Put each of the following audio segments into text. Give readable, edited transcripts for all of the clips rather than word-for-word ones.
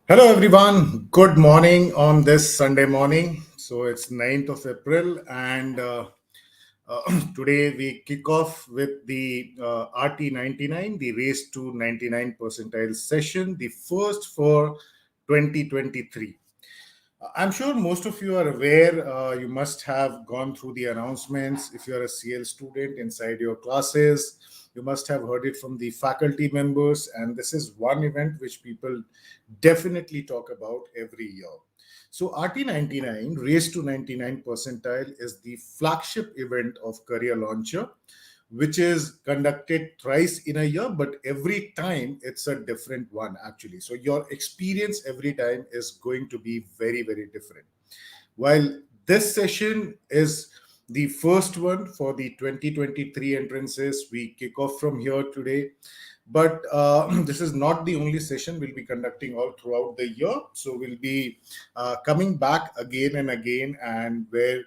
Hello, everyone. Good morning on this Sunday morning. So it's 9th of April, and today we kick off with the RT99, the Race to 99 Percentile session, the first for 2023. I'm sure most of you are aware, you must have gone through the announcements. If you're a CL student inside your classes, you must have heard it from the faculty members. And this is one event which people definitely talk about every year. So, RT99, Race to 99 Percentile, is the flagship event of Career Launcher, which is conducted thrice in a year, but every time it's a different one actually. So your experience every time is going to be very, very different. While this session is the first one for the 2023 entrances, we kick off from here today. But this is not the only session we'll be conducting all throughout the year. So we'll be coming back again and again, and where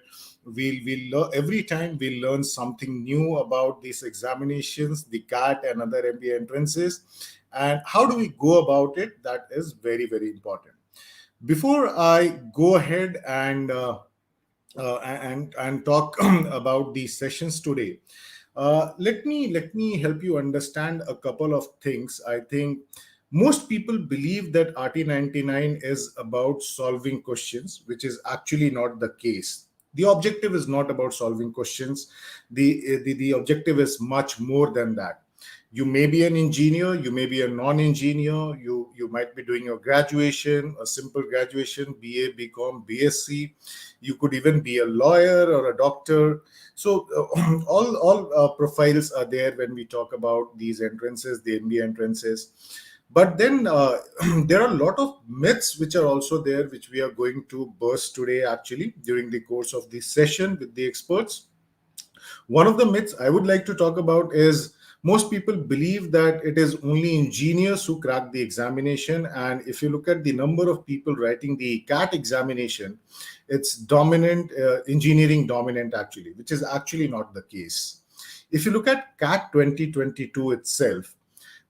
every time we'll learn something new about these examinations, the CAT and other MBA entrances, and how do we go about it. That is very, very important. Before I go ahead and talk about the sessions today, let me help you understand a couple of things. I think most people believe that RT99 is about solving questions, which is actually not the case. The objective is not about solving questions. The objective is much more than that. You may be an engineer, you may be a non-engineer, you might be doing your graduation, a simple graduation, BA, BCom, BSc. You could even be a lawyer or a doctor. So all profiles are there when we talk about these entrances, the MBA entrances. But then there are a lot of myths which are also there, which we are going to burst today actually during the course of this session with the experts. One of the myths I would like to talk about is most people believe that it is only engineers who crack the examination. And if you look at the number of people writing the CAT examination, it's dominant, engineering dominant actually, which is actually not the case. If you look at CAT 2022 itself,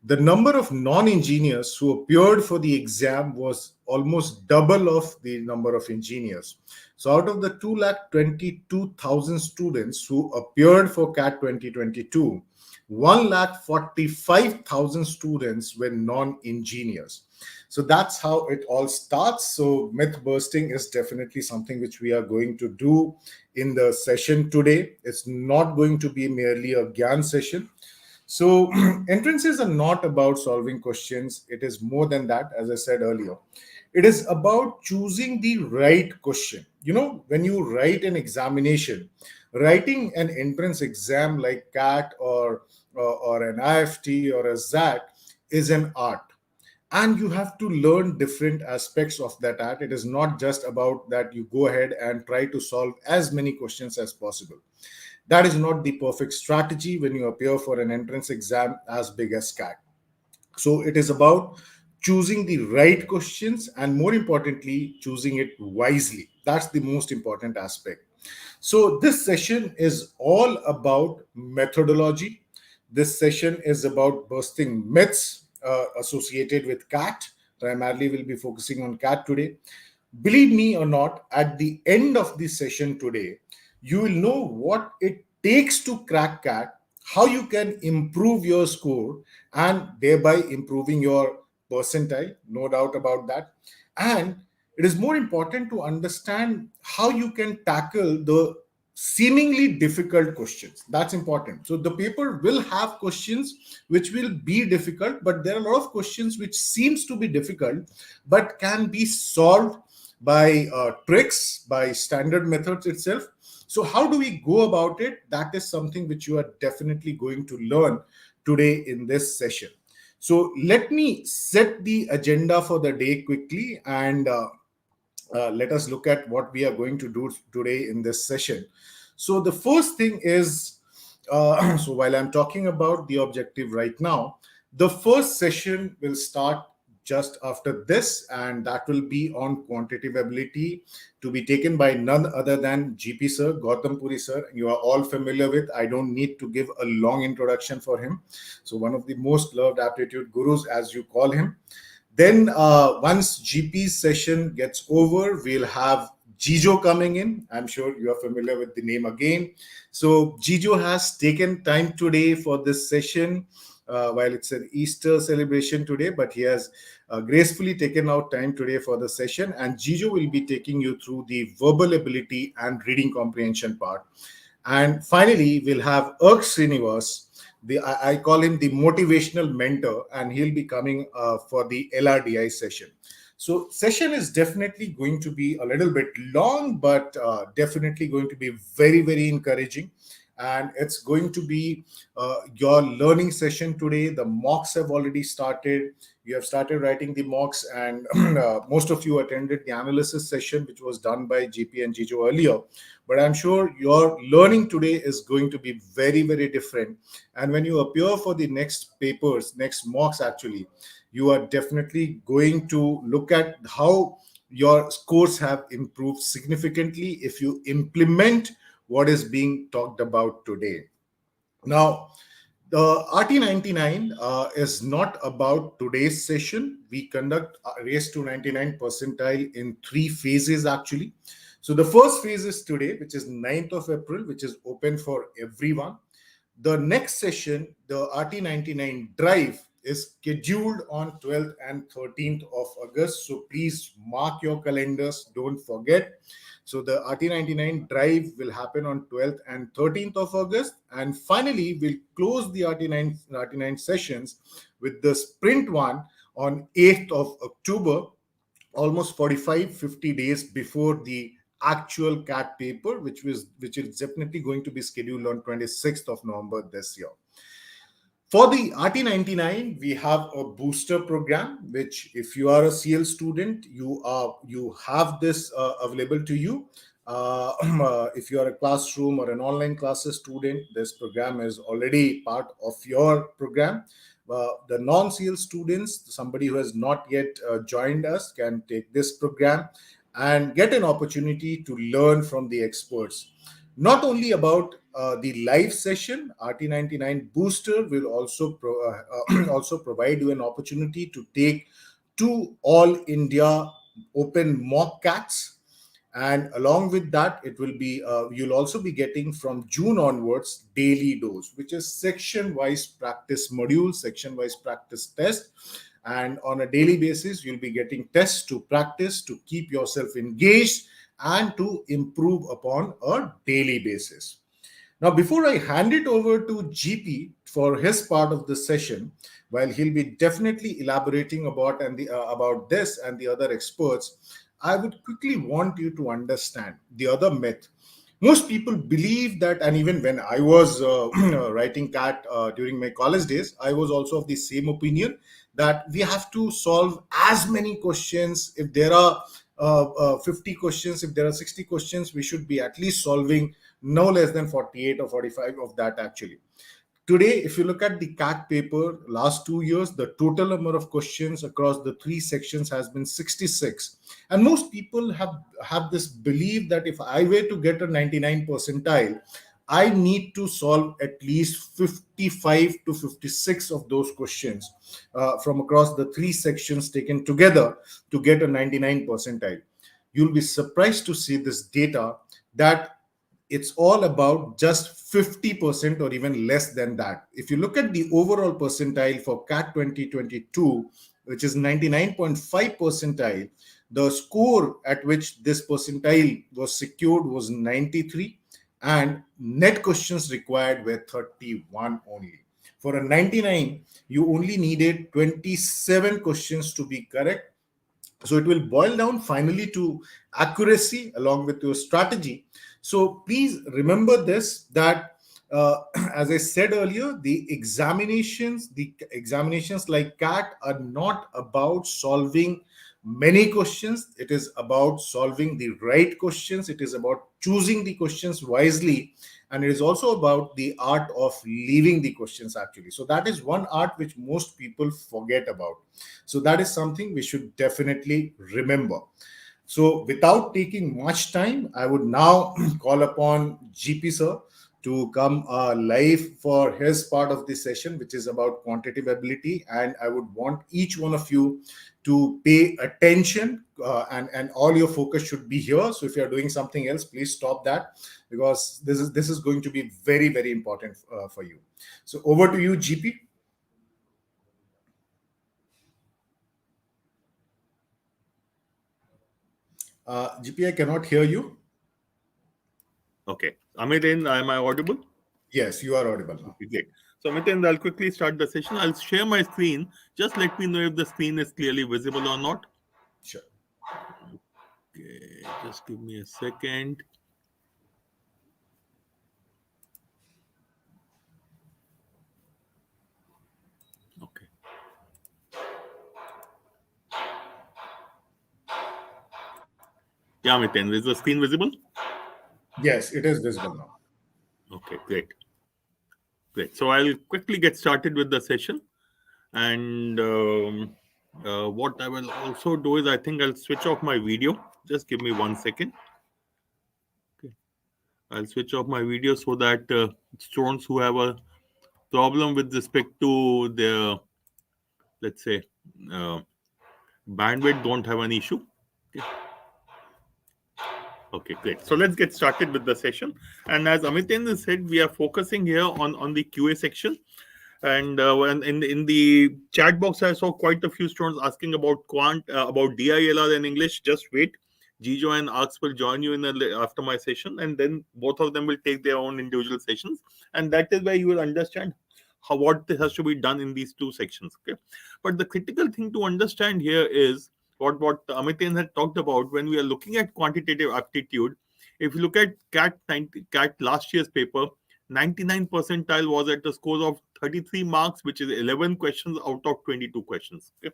the number of non-engineers who appeared for the exam was almost double of the number of engineers. So out of the 222,000 students who appeared for CAT 2022, 145,000 students were non-engineers. So that's how it all starts. So myth bursting is definitely something which we are going to do in the session today. It's not going to be merely a Gyan session. So entrances are not about solving questions. It is more than that, as I said earlier. It is about choosing the right question. You know, when you write an examination, writing an entrance exam like CAT or an IFT or a ZAT is an art. And you have to learn different aspects of that art. It is not just about that you go ahead and try to solve as many questions as possible. That is not the perfect strategy when you appear for an entrance exam as big as CAT. So it is about choosing the right questions and, more importantly, choosing it wisely. That's the most important aspect. So this session is all about methodology. This session is about busting myths associated with CAT. Primarily, we'll be focusing on CAT today. Believe me or not, at the end of the session today, you will know what it takes to crack CAT, how you can improve your score, and thereby improving your percentile, no doubt about that. And it is more important to understand how you can tackle the seemingly difficult questions. That's important. So the paper will have questions which will be difficult, but there are a lot of questions which seems to be difficult but can be solved by tricks, by standard methods itself. So how do we go about it? That is something which you are definitely going to learn today in this session. So let me set the agenda for the day quickly, and let us look at what we are going to do today in this session. So the first thing is, so while I'm talking about the objective right now, the first session will start just after this, and that will be on quantitative ability, to be taken by none other than GP sir, Gautam Puri sir. You are all familiar with. I don't need to give a long introduction for him. So one of the most loved aptitude gurus, as you call him. Then once GP's session gets over, we'll have Jijo coming in. I'm sure you are familiar with the name again. So Jijo has taken time today for this session. While it's an Easter celebration today, but he has gracefully taken out time today for the session. And Jijo will be taking you through the verbal ability and reading comprehension part. And finally, we'll have Irk Srinivas. I call him the motivational mentor, and he'll be coming for the LRDI session. So session is definitely going to be a little bit long, but definitely going to be very, very encouraging. And it's going to be your learning session today. The mocks have already started. You have started writing the mocks, and most of you attended the analysis session, which was done by GP and Jijo earlier. But I'm sure your learning today is going to be very, very different. And when you appear for the next papers, next mocks, actually, you are definitely going to look at how your scores have improved significantly if you implement what is being talked about today. Now, the RT99 is not about today's session. We conduct race to 99 percentile in 3 phases actually. So the first phase is today, which is 9th of April, which is open for everyone. The next session, the RT99 drive, is scheduled on 12th and 13th of August. So please mark your calendars. Don't forget. So the RT99 drive will happen on 12th and 13th of August. And finally, we'll close the RT9 sessions with the sprint one on 8th of October, almost 45-50 days before the actual CAT paper, which is definitely going to be scheduled on 26th of November this year. For the RT99, we have a booster program, which if you are a CL student, you have this available to you. If you are a classroom or an online classes student, this program is already part of your program. The non-CL students, somebody who has not yet joined us, can take this program and get an opportunity to learn from the experts. Not only about the live session, RT99 Booster will also also provide you an opportunity to take 2 All India Open mock CATs, and along with that, it will be you'll also be getting from June onwards daily dose, which is section-wise practice module, section-wise practice test. And on a daily basis, you'll be getting tests to practice, to keep yourself engaged, and to improve upon a daily basis. Now, before I hand it over to GP for his part of the session, while he'll be definitely elaborating about this and the other experts, I would quickly want you to understand the other myth. Most people believe that, and even when I was writing CAT during my college days, I was also of the same opinion that we have to solve as many questions. If there are 50 questions, if there are 60 questions, we should be at least solving no less than 48 or 45 of that actually. Today, if you look at the CAT paper, last 2 years, the total number of questions across the 3 sections has been 66. And most people have this belief that if I were to get a 99 percentile, I need to solve at least 55 to 56 of those questions from across the 3 sections taken together to get a 99 percentile. You'll be surprised to see this data that it's all about just 50% or even less than that. If you look at the overall percentile for CAT 2022, which is 99.5 percentile, the score at which this percentile was secured was 93, and net questions required were 31 only. For a 99, you only needed 27 questions to be correct. So it will boil down finally to accuracy along with your strategy. So please remember this, that as I said earlier, the examinations like CAT are not about solving many questions. It is about solving the right questions. It is about choosing the questions wisely. And it is also about the art of leaving the questions actually. So that is one art which most people forget about. So that is something we should definitely remember. So without taking much time, I would now call upon GP sir to come live for his part of the session, which is about quantitative ability. And I would want each one of you to pay attention, and all your focus should be here. So if you are doing something else, please stop that, because this is going to be very, very important for you. So over to you, GP. GP, I cannot hear you. Okay. Amitin, am I audible? Yes, you are audible now. Okay, great. So, Amitin, I'll quickly start the session. I'll share my screen. Just let me know if the screen is clearly visible or not. Sure. Okay, just give me a second. Okay. Yeah, Amitin, is the screen visible? Yes, it is visible now. Okay, great. Great. So I'll quickly get started with the session. And what I will also do is I think I'll switch off my video. Just give me 1 second. Okay. I'll switch off my video so that students who have a problem with respect to their, let's say, uh, bandwidth don't have an issue. Okay. Okay, great. So let's get started with the session. And as Amitin said, we are focusing here on the QA section. And when in the chat box, I saw quite a few students asking about quant, about DILR in English. Just wait. Jijo and Arks will join you after my session, and then both of them will take their own individual sessions, and that is where you will understand what has to be done in these two sections. Okay, but the critical thing to understand here is what Amitin had talked about when we are looking at quantitative aptitude. If you look at CAT last year's paper, 99 percentile was at a score of 33 marks, which is 11 questions out of 22 questions. Okay?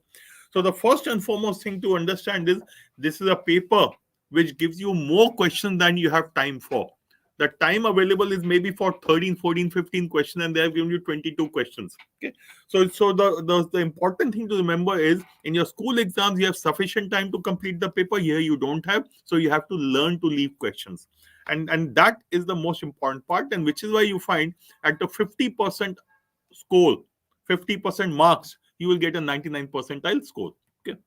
So the first and foremost thing to understand is this is a paper which gives you more questions than you have time for. The time available is maybe for 13, 14, 15 questions, and they have given you 22 questions. Okay. So the important thing to remember is in your school exams, you have sufficient time to complete the paper. Here you don't have. So you have to learn to leave questions. And that is the most important part, and which is why you find at the 50% score, 50% marks, you will get a 99 percentile score. Okay.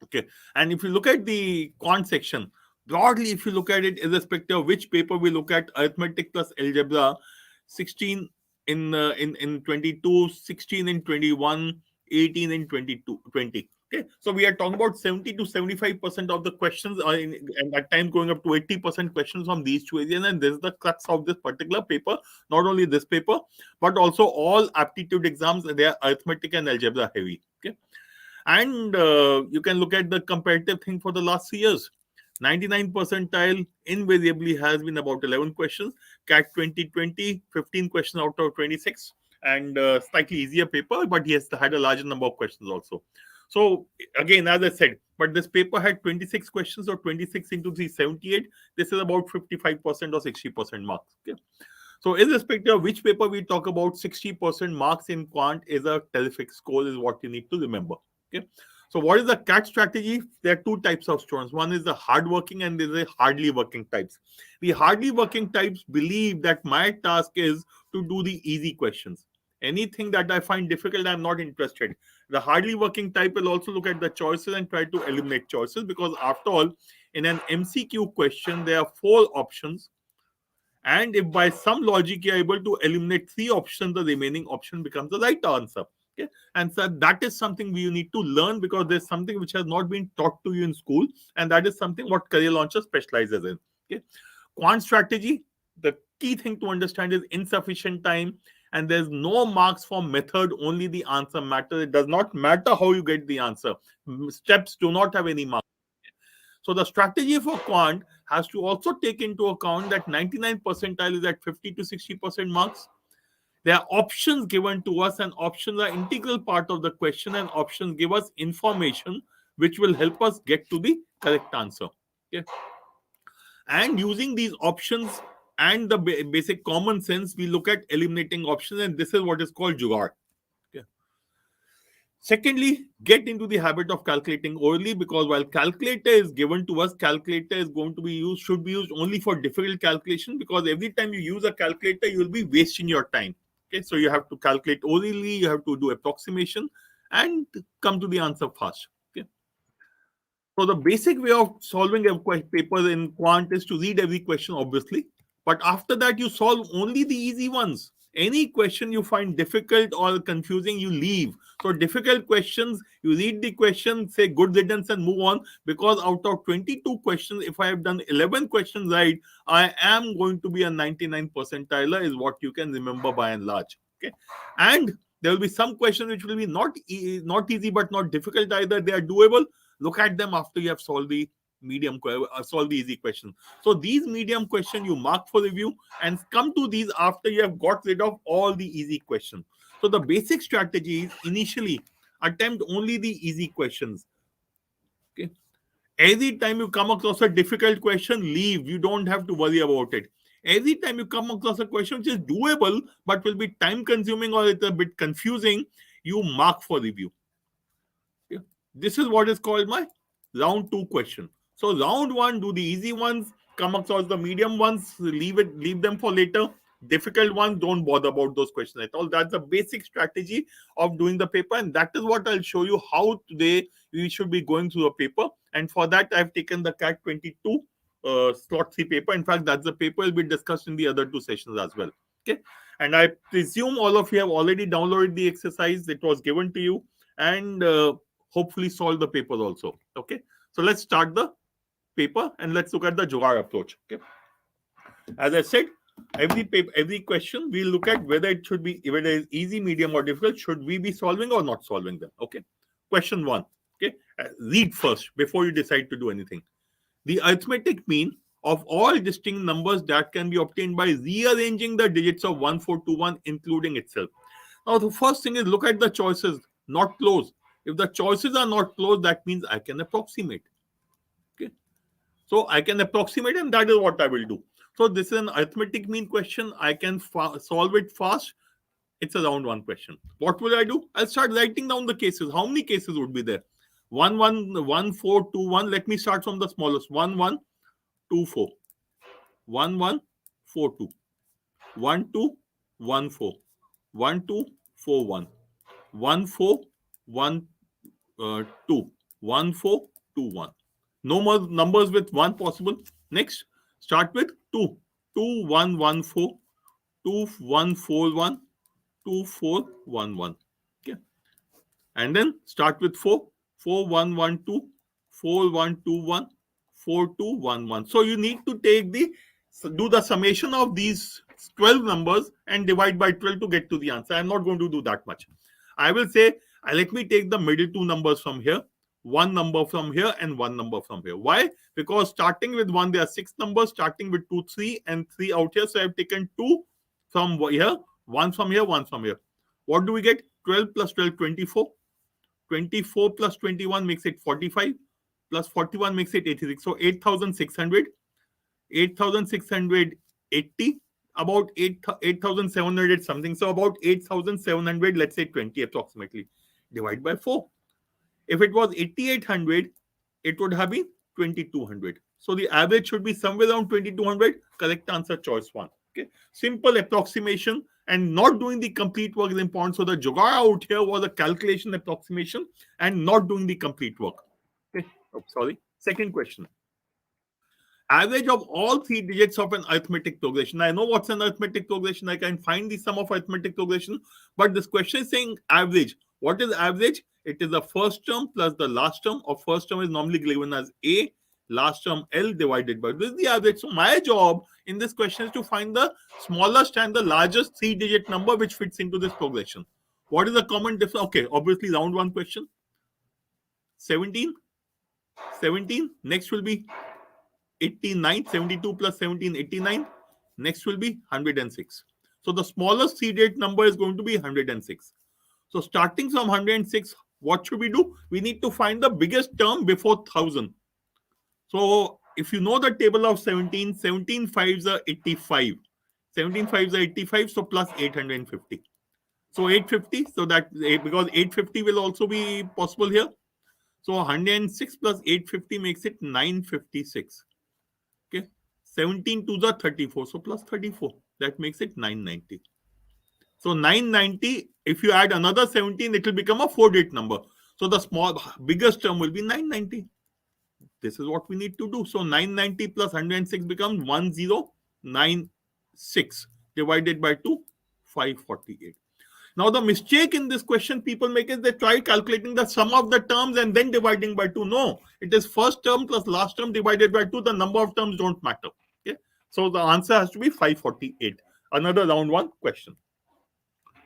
Okay. And if you look at the quant section, broadly, if you look at it, irrespective of which paper we look at, arithmetic plus algebra, 16 in 22, 16 in 21, 18 in 22, 20. Okay. So we are talking about 70 to 75% of the questions are and at times going up to 80% questions from these two areas. And this is the crux of this particular paper. Not only this paper, but also all aptitude exams, they are arithmetic and algebra heavy. Okay. And you can look at the comparative thing for the last 3 years. 99 percentile invariably has been about 11 questions. CAT 2020, 15 questions out of 26. And slightly easier paper, but yes, had a larger number of questions also. So again, as I said, but this paper had 26 questions, or 26 into 378. This is about 55% or 60% marks. Okay. So irrespective of which paper we talk about, 60% marks in quant is a terrific score, is what you need to remember. Okay. So what is the CAT strategy? There are two types of students. One is the hardworking and there is a hardly working types. The hardly working types believe that my task is to do the easy questions. Anything that I find difficult, I'm not interested. The hardly working type will also look at the choices and try to eliminate choices, because after all, in an MCQ question, there are 4 options. And if by some logic you're able to eliminate 3 options, the remaining option becomes the right answer. Okay. And so that is something we need to learn, because there's something which has not been taught to you in school, and that is something what Career Launcher specializes in. Okay. Quant strategy, the key thing to understand is insufficient time, and there's no marks for method, only the answer matters. It does not matter how you get the answer. Steps do not have any marks. So the strategy for quant has to also take into account that 99 percentile is at 50 to 60% marks. There are options given to us, and options are integral part of the question, and options give us information which will help us get to the correct answer. Okay. And using these options and the basic common sense, we look at eliminating options, and this is what is called jugaad. Okay. Secondly, get into the habit of calculating early, because while calculator is given to us, calculator is going to be used, should be used only for difficult calculation, because every time you use a calculator, you will be wasting your time. Okay, so you have to calculate orally, you have to do approximation and come to the answer fast. Okay. So the basic way of solving a paper in quant is to read every question, obviously. But after that, you solve only the easy ones. Any question you find difficult or confusing, you leave. So difficult questions, you read the question, say good riddance and move on. Because out of 22 questions, if I have done 11 questions right, I am going to be a 99 percentiler, is what you can remember by and large. Okay. And there will be some questions which will be not easy but not difficult either. They are doable. Look at them after you have solved the solve the easy question. So these medium questions you mark for review and come to these after you have got rid of all the easy questions. So the basic strategy is initially attempt only the easy questions. Okay. Every time you come across a difficult question, leave. You don't have to worry about it. Every time you come across a question which is doable but will be time consuming or it's a bit confusing, you mark for review. Okay. This is what is called my round 2 question. So round 1, do the easy ones, come across the medium ones, leave them for later. Difficult ones, don't bother about those questions at all. That's the basic strategy of doing the paper, and that is what I'll show you how today we should be going through a paper. And for that, I've taken the CAT 22 slot 3 paper. In fact, that's the paper will be discussed in the other 2 sessions as well. Okay. And I presume all of you have already downloaded the exercise. It was given to you, and hopefully solve the paper also. Okay. So let's start the paper and let's look at the Juha approach. Okay. As I said, every question we look at whether it should be, whether it is easy, medium, or difficult. Should we be solving or not solving them? Okay. Question 1. Okay. Read first before you decide to do anything. The arithmetic mean of all distinct numbers that can be obtained by rearranging the digits of 1421, including itself. Now, the first thing is look at the choices, not close. If the choices are not close, that means I can approximate. Okay. So I can approximate, and that is what I will do. So this is an arithmetic mean question. I can solve it fast. It's a round 1 question. What will I do? I'll start writing down the cases. How many cases would be there? 1, 1, 1, 4, 2, 1. Let me start from the smallest. 1, 1, 2, 4. 1, 1, 4, 2. 1, 2, 1, 4. 1, 2, 4, 1. 1, 4, 1, 2. 1, 4, 2, 1. No more numbers with 1 possible. Next, start with 2. 2, 1, 1, 4. 2, 1, 4, 1. 2, 4, 1, 1. Okay. And then start with 4. 4, 1, 1, 2. 4, 1, 2, 1. 4, 2, 1, 1. So you need to do the summation of these 12 numbers and divide by 12 to get to the answer. I'm not going to do that much. I will say, let me take the middle 2 numbers from here, 1 number from here, and 1 number from here. Why? Because starting with 1, there are 6 numbers, starting with 2, 3, and 3 out here. So I've taken 2 from here, 1 from here, 1 from here. What do we get? 12 plus 12, 24. 24 plus 21 makes it 45. Plus 41 makes it 86. So 8,600. 8,680. About 8,700 something. So about 8,700, let's say 20 approximately. Divide by 4. If it was 8,800, it would have been 2,200. So the average should be somewhere around 2,200. Correct answer, choice 1. Okay. Simple approximation, and not doing the complete work is important. So the Jugaad out here was a calculation approximation and not doing the complete work. Okay. Oh, sorry. Second question. Average of all 3 digits of an arithmetic progression. I know what's an arithmetic progression. I can find the sum of arithmetic progression, but this question is saying average. What is average? It is the first term plus the last term. Or first term is normally given as A, last term L divided by. This is the average. So my job in this question is to find the smallest and the largest 3-digit number which fits into this progression. What is the common difference? Okay, obviously round 1 question. 17. 17. Next will be 89. 72 plus 17, 89. Next will be 106. So the smallest 3-digit number is going to be 106. So starting from 106, what should we do? We need to find the biggest term before 1000. So if you know the table of 17, 17 5s are 85. 17 5s are 85, so plus 850. So 850. So that because 850 will also be possible here. So 106 plus 850 makes it 956. Okay. 17 to the 34. So plus 34. That makes it 990. So 990, if you add another 17, it will become a 4-digit number. So the biggest term will be 990. This is what we need to do. So 990 plus 106 becomes 1096 divided by 2, 548. Now, the mistake in this question people make is they try calculating the sum of the terms and then dividing by 2. No, it is first term plus last term divided by 2. The number of terms don't matter. Okay. So the answer has to be 548. Another round one question.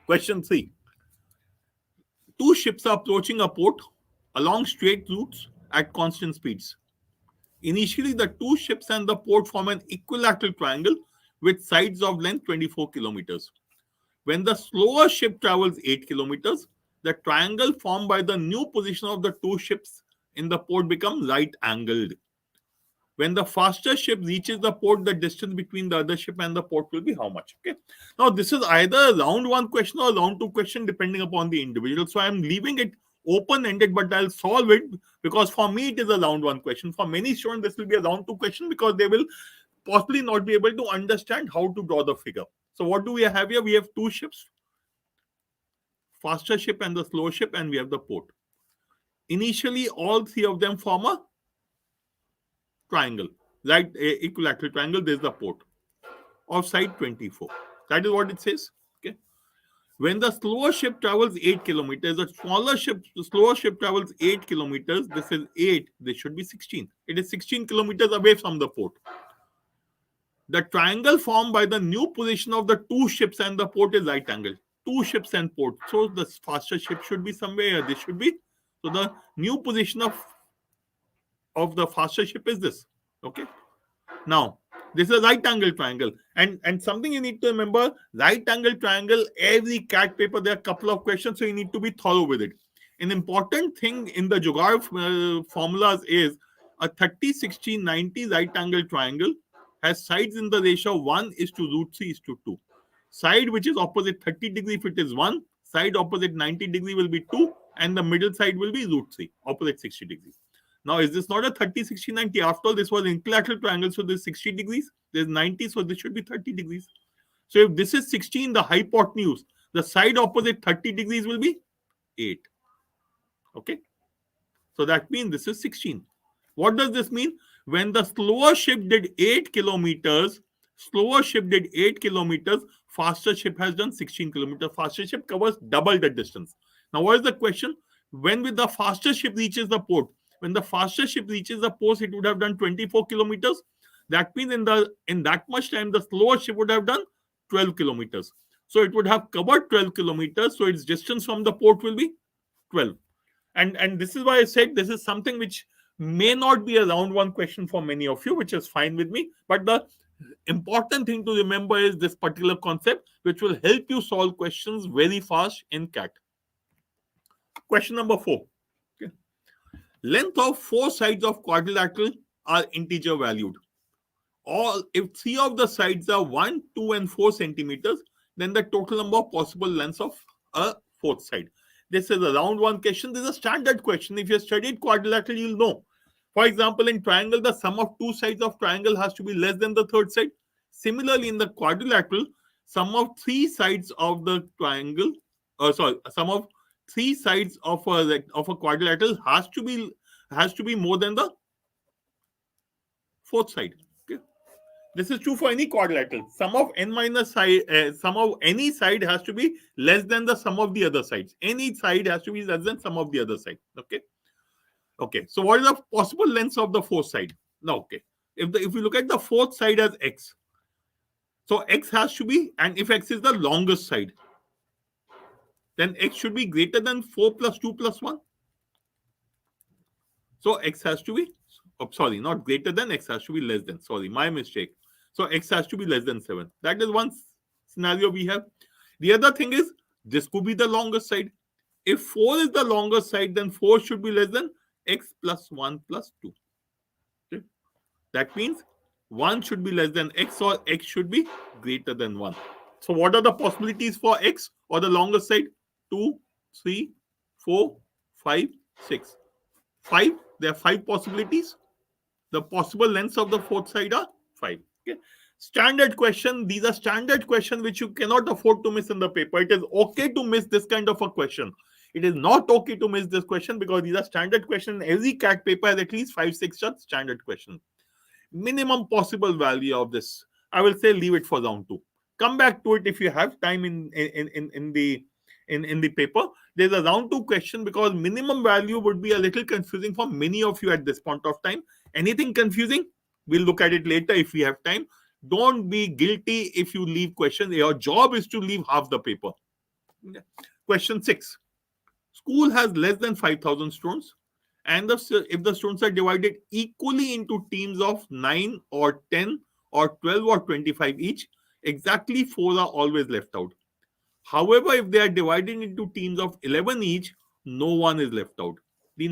Question 3. Two ships are approaching a port along straight routes at constant speeds. Initially, the two ships and the port form an equilateral triangle with sides of length 24 kilometers. When the slower ship travels 8 kilometers, the triangle formed by the new position of the two ships in the port becomes right angled. When the faster ship reaches the port, the distance between the other ship and the port will be how much? Okay. Now, this is either a round one question or a round two question, depending upon the individual. So, I'm leaving it open ended, but I'll solve it because for me, it is a round one question. For many students, this will be a round two question because they will possibly not be able to understand how to draw the figure. So, what do we have here? We have two ships, faster ship and the slow ship, and we have the port. Initially, all three of them form a triangle, right? Equilateral triangle. There's the port of side 24. That is what it says. Okay. When the slower ship travels 8 kilometers, the slower ship travels 8 kilometers. This is 8. This should be 16. It is 16 kilometers away from the port. The triangle formed by the new position of the two ships and the port is right angle. Two ships and port. So the faster ship should be somewhere here. This should be. So the new position of the faster ship is this. Okay. Now, this is a right angle triangle. And something you need to remember, right angle triangle, every CAT paper, there are a couple of questions, so you need to be thorough with it. An important thing in the Jugaad formulas is a 30, 60, 90 right angle triangle has sides in the ratio 1 is to root 3 is to 2. Side which is opposite 30 degree if it is 1, side opposite 90 degree will be 2, and the middle side will be root 3, opposite 60 degrees. Now, is this not a 30, 60, 90? After all, this was an equilateral triangle, so there's 60 degrees, there's 90, so this should be 30 degrees. So if this is 16, the hypotenuse, the side opposite 30 degrees will be 8. Okay. So that means this is 16. What does this mean? When the slower ship did 8 kilometers, faster ship has done 16 kilometers. Faster ship covers double the distance. Now, what is the question? When the faster ship reaches the port, when the faster ship reaches the port, it would have done 24 kilometers. That means in that much time, the slower ship would have done 12 kilometers. So it would have covered 12 kilometers. So its distance from the port will be 12. And this is why I said this is something which may not be a round one question for many of you, which is fine with me. But the important thing to remember is this particular concept, which will help you solve questions very fast in CAT. Question number 4. Okay. Length of 4 sides of quadrilateral are integer valued. If 3 of the sides are 1, 2, and 4 centimeters, then the total number of possible lengths of a fourth side. This is a round one question. This is a standard question. If you have studied quadrilateral, you'll know. For example, in triangle, the sum of 2 sides of triangle has to be less than the third side. Similarly, in the quadrilateral, sum of 3 sides of the triangle, sum of 3 sides of a quadrilateral has to be more than the fourth side. Okay. This is true for any quadrilateral. Sum of n minus sum of any side has to be less than the sum of the other sides. Any side has to be less than sum of the other side. Okay. Okay. So what is the possible lengths of the fourth side? Now, okay. If we look at the fourth side as x, so x has to be, and if x is the longest side, then x should be greater than 4 plus 2 plus 1. So x has to be, not greater than, x has to be less than. Sorry, my mistake. So x has to be less than 7. That is one scenario we have. The other thing is, this could be the longest side. If 4 is the longest side, then 4 should be less than x plus 1 plus 2. Okay. That means 1 should be less than x, or x should be greater than 1. So what are the possibilities for x or the longest side? 2, 3, 4, 5, 6. 5. There are 5 possibilities. The possible lengths of the fourth side are 5. Okay. Standard question. These are standard questions which you cannot afford to miss in the paper. It is okay to miss this kind of a question. It is not okay to miss this question because these are standard questions. Every CAT paper has at least 5-6 such standard questions. Minimum possible value of this, I will say leave it for round 2. Come back to it if you have time in the paper. There's a round 2 question because minimum value would be a little confusing for many of you at this point of time. Anything confusing, we'll look at it later if we have time. Don't be guilty if you leave questions. Your job is to leave half the paper. Question 6. School has less than 5,000 students, and if the students are divided equally into teams of 9 or 10 or 12 or 25 each, exactly 4 are always left out. However, if they are divided into teams of 11 each, no one is left out. The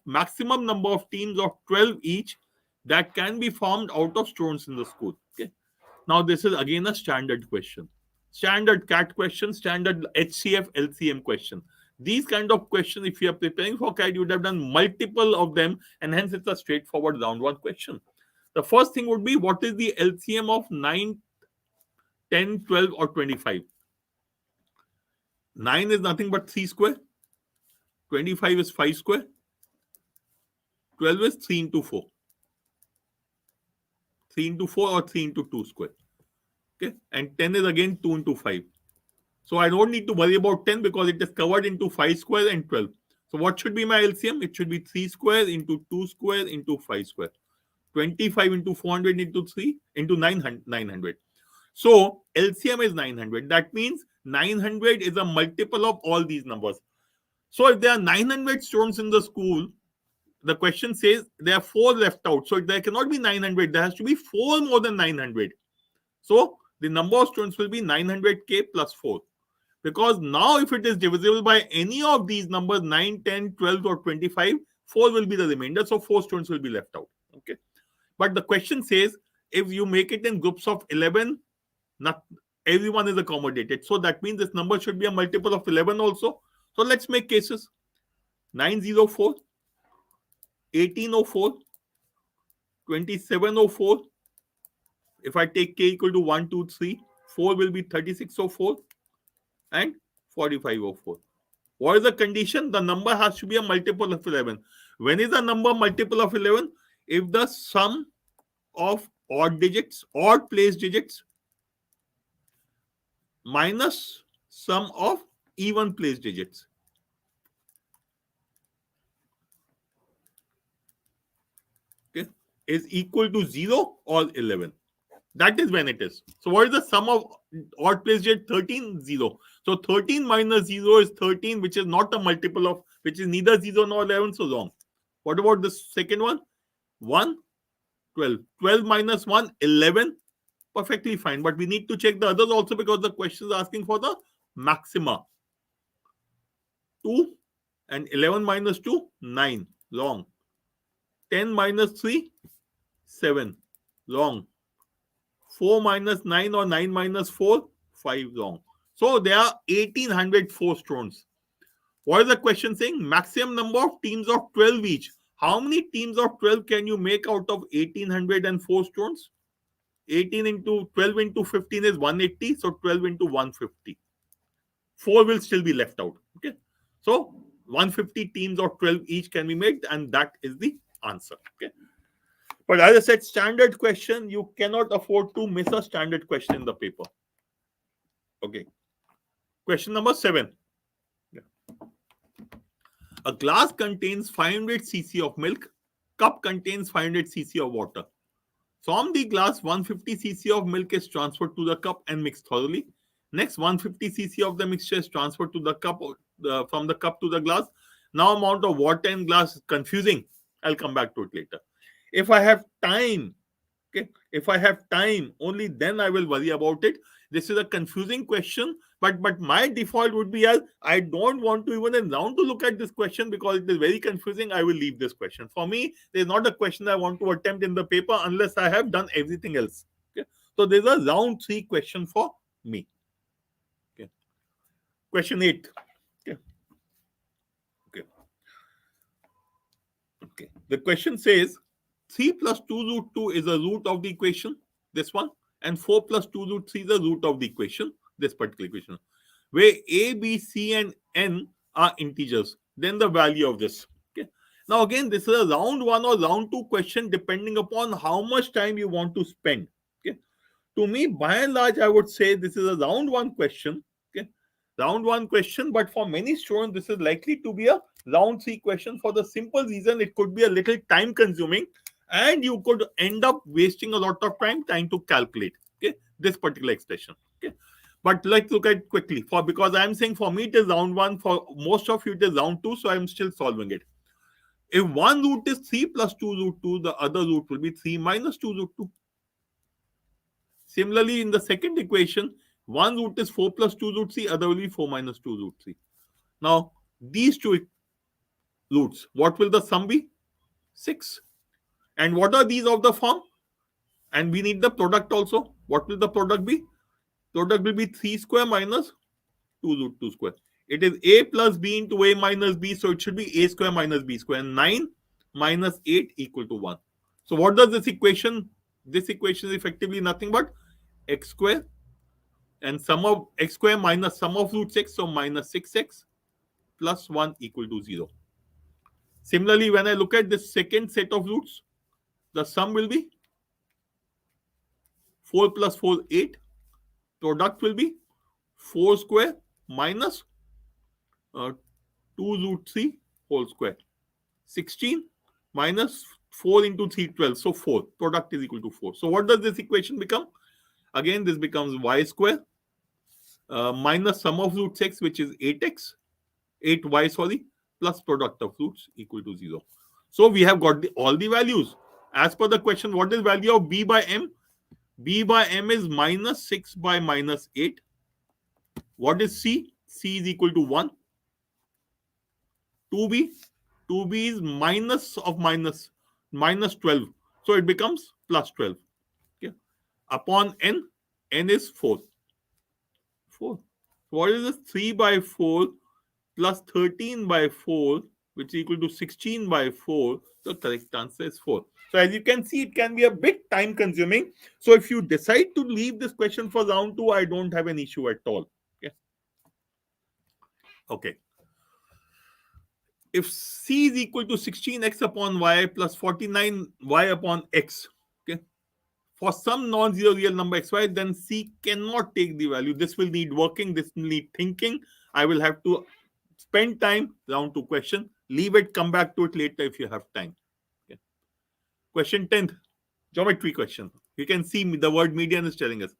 maximum number of teams of 12 each that can be formed out of students in the school. Okay. Now, this is again a standard question. Standard CAT question, standard HCF, LCM question. These kind of questions, if you are preparing for CAT, you would have done multiple of them, and hence it's a straightforward round 1 question. The first thing would be, what is the LCM of 9, 10, 12, or 25? 9 is nothing but 3 square. 25 is 5 square. 12 is 3 into 4. 3 into 4 or 3 into 2 square. Okay. And 10 is again 2 into 5. So I don't need to worry about 10 because it is covered into 5 square and 12. So what should be my LCM? It should be 3 square into 2 square into 5 square. 25 into 400 into 3 into 900. So LCM is 900. That means 900 is a multiple of all these numbers. So if there are 900 students in the school, the question says there are 4 left out. So there cannot be 900. There has to be 4 more than 900. So the number of students will be 900k plus 4. Because now if it is divisible by any of these numbers, 9, 10, 12 or 25, 4 will be the remainder. So 4 students will be left out. Okay. But the question says, if you make it in groups of 11, not everyone is accommodated. So that means this number should be a multiple of 11 also. So let's make cases. 904, 1804, 2704. If I take k equal to 1, 2, 3, 4 will be 3604 and 4504. What is the condition? The number has to be a multiple of 11. When is the number multiple of 11? If the sum of odd place digits minus sum of even place digits. Okay, is equal to 0 or 11. That is when it is. So what is the sum of odd place digit? 13, 0. So 13 minus 0 is 13, which is not a multiple of, which is neither 0 nor 11, so wrong. What about the second one? 1, 12. 12 minus 1, 11. Perfectly fine. But we need to check the others also because the question is asking for the maxima. 2 and 11 minus 2, 9. Wrong. 10 minus 3, 7. Wrong. 4 minus 9 or 9 minus 4, 5. Wrong. So there are 1804 students. What is the question saying? Maximum number of teams of 12 each. How many teams of 12 can you make out of 1804 students? 18 into 12 into 15 is 180. So 12 into 150. 4 will still be left out. Okay. So 150 teams of 12 each can be made, and that is the answer. Okay. But as I said, standard question, you cannot afford to miss a standard question in the paper. Okay. Question number 7. A glass contains 500 cc of milk. Cup contains 500 cc of water. From the glass, 150 cc of milk is transferred to the cup and mixed thoroughly. Next, 150 cc of the mixture is transferred to the cup, from the cup to the glass. Now, amount of water in glass is confusing. I'll come back to it later. If I have time, okay, if I have time, only then I will worry about it. This is a confusing question, but my default would be as I don't want to even in round to look at this question because it is very confusing. I will leave this question. For me, there's not a question I want to attempt in the paper unless I have done everything else. Okay, so there's a round 3 question for me. Okay. Question 8. Okay. Okay. Okay. The question says 3 plus 2 root 2 is a root of the equation, this one, and 4 plus 2 root 3 is the root of the equation, this particular equation, where a, b, c, and n are integers. Then the value of this. Okay. Now again, this is a round 1 or round 2 question depending upon how much time you want to spend. Okay. To me, by and large, I would say this is a round 1 question. Okay. Round 1 question, but for many students, this is likely to be a round 3 question for the simple reason it could be a little time consuming and you could end up wasting a lot of time trying to calculate, okay, this particular expression. Okay. But let's look at it quickly, for because I'm saying for me it is round 1, for most of you it is round 2, so I'm still solving it. If one root is 3 plus 2 root 2, the other root will be 3 minus 2 root 2. Similarly, in the second equation, one root is 4 plus 2 root 3, other will be 4 minus 2 root 3. Now, these two roots, what will the sum be? 6. And what are these of the form? And we need the product also. What will the product be? Product will be 3 square minus 2 root 2 square. It is a plus b into a minus b, so it should be a square minus b square. 9 minus 8 equal to 1. So what does this equation? This equation is effectively nothing but x square and sum of x square minus sum of root 6, so minus 6x plus 1 equal to 0. Similarly, when I look at this second set of roots, the sum will be 4 plus 4, 8. Product will be 4 square minus 2 root 3 whole square. 16 minus 4 into 3, 12. So 4. Product is equal to 4. So what does this equation become? Again, this becomes y square minus sum of root 6, which is 8x, 8y, sorry, plus product of roots equal to 0. So we have got all the values. As per the question, what is value of b by m? B by m is minus 6 by minus 8. What is c? C is equal to 1. 2b? 2b is minus of minus 12. So it becomes plus 12. Okay. Upon n, n is 4. 4. What is this? 3 by 4 plus 13 by 4, which is equal to 16 by 4. The correct answer is 4. So as you can see, it can be a bit time consuming. So if you decide to leave this question for round 2, I don't have an issue at all. Okay. Okay. If c is equal to 16x upon y plus 49y upon x, okay, for some non-zero real number xy, then c cannot take the value. This will need working. This will need thinking. I will have to spend time round 2 question. Leave it. Come back to it later if you have time. Okay. Question 10th, geometry question. You can see the word median is telling us.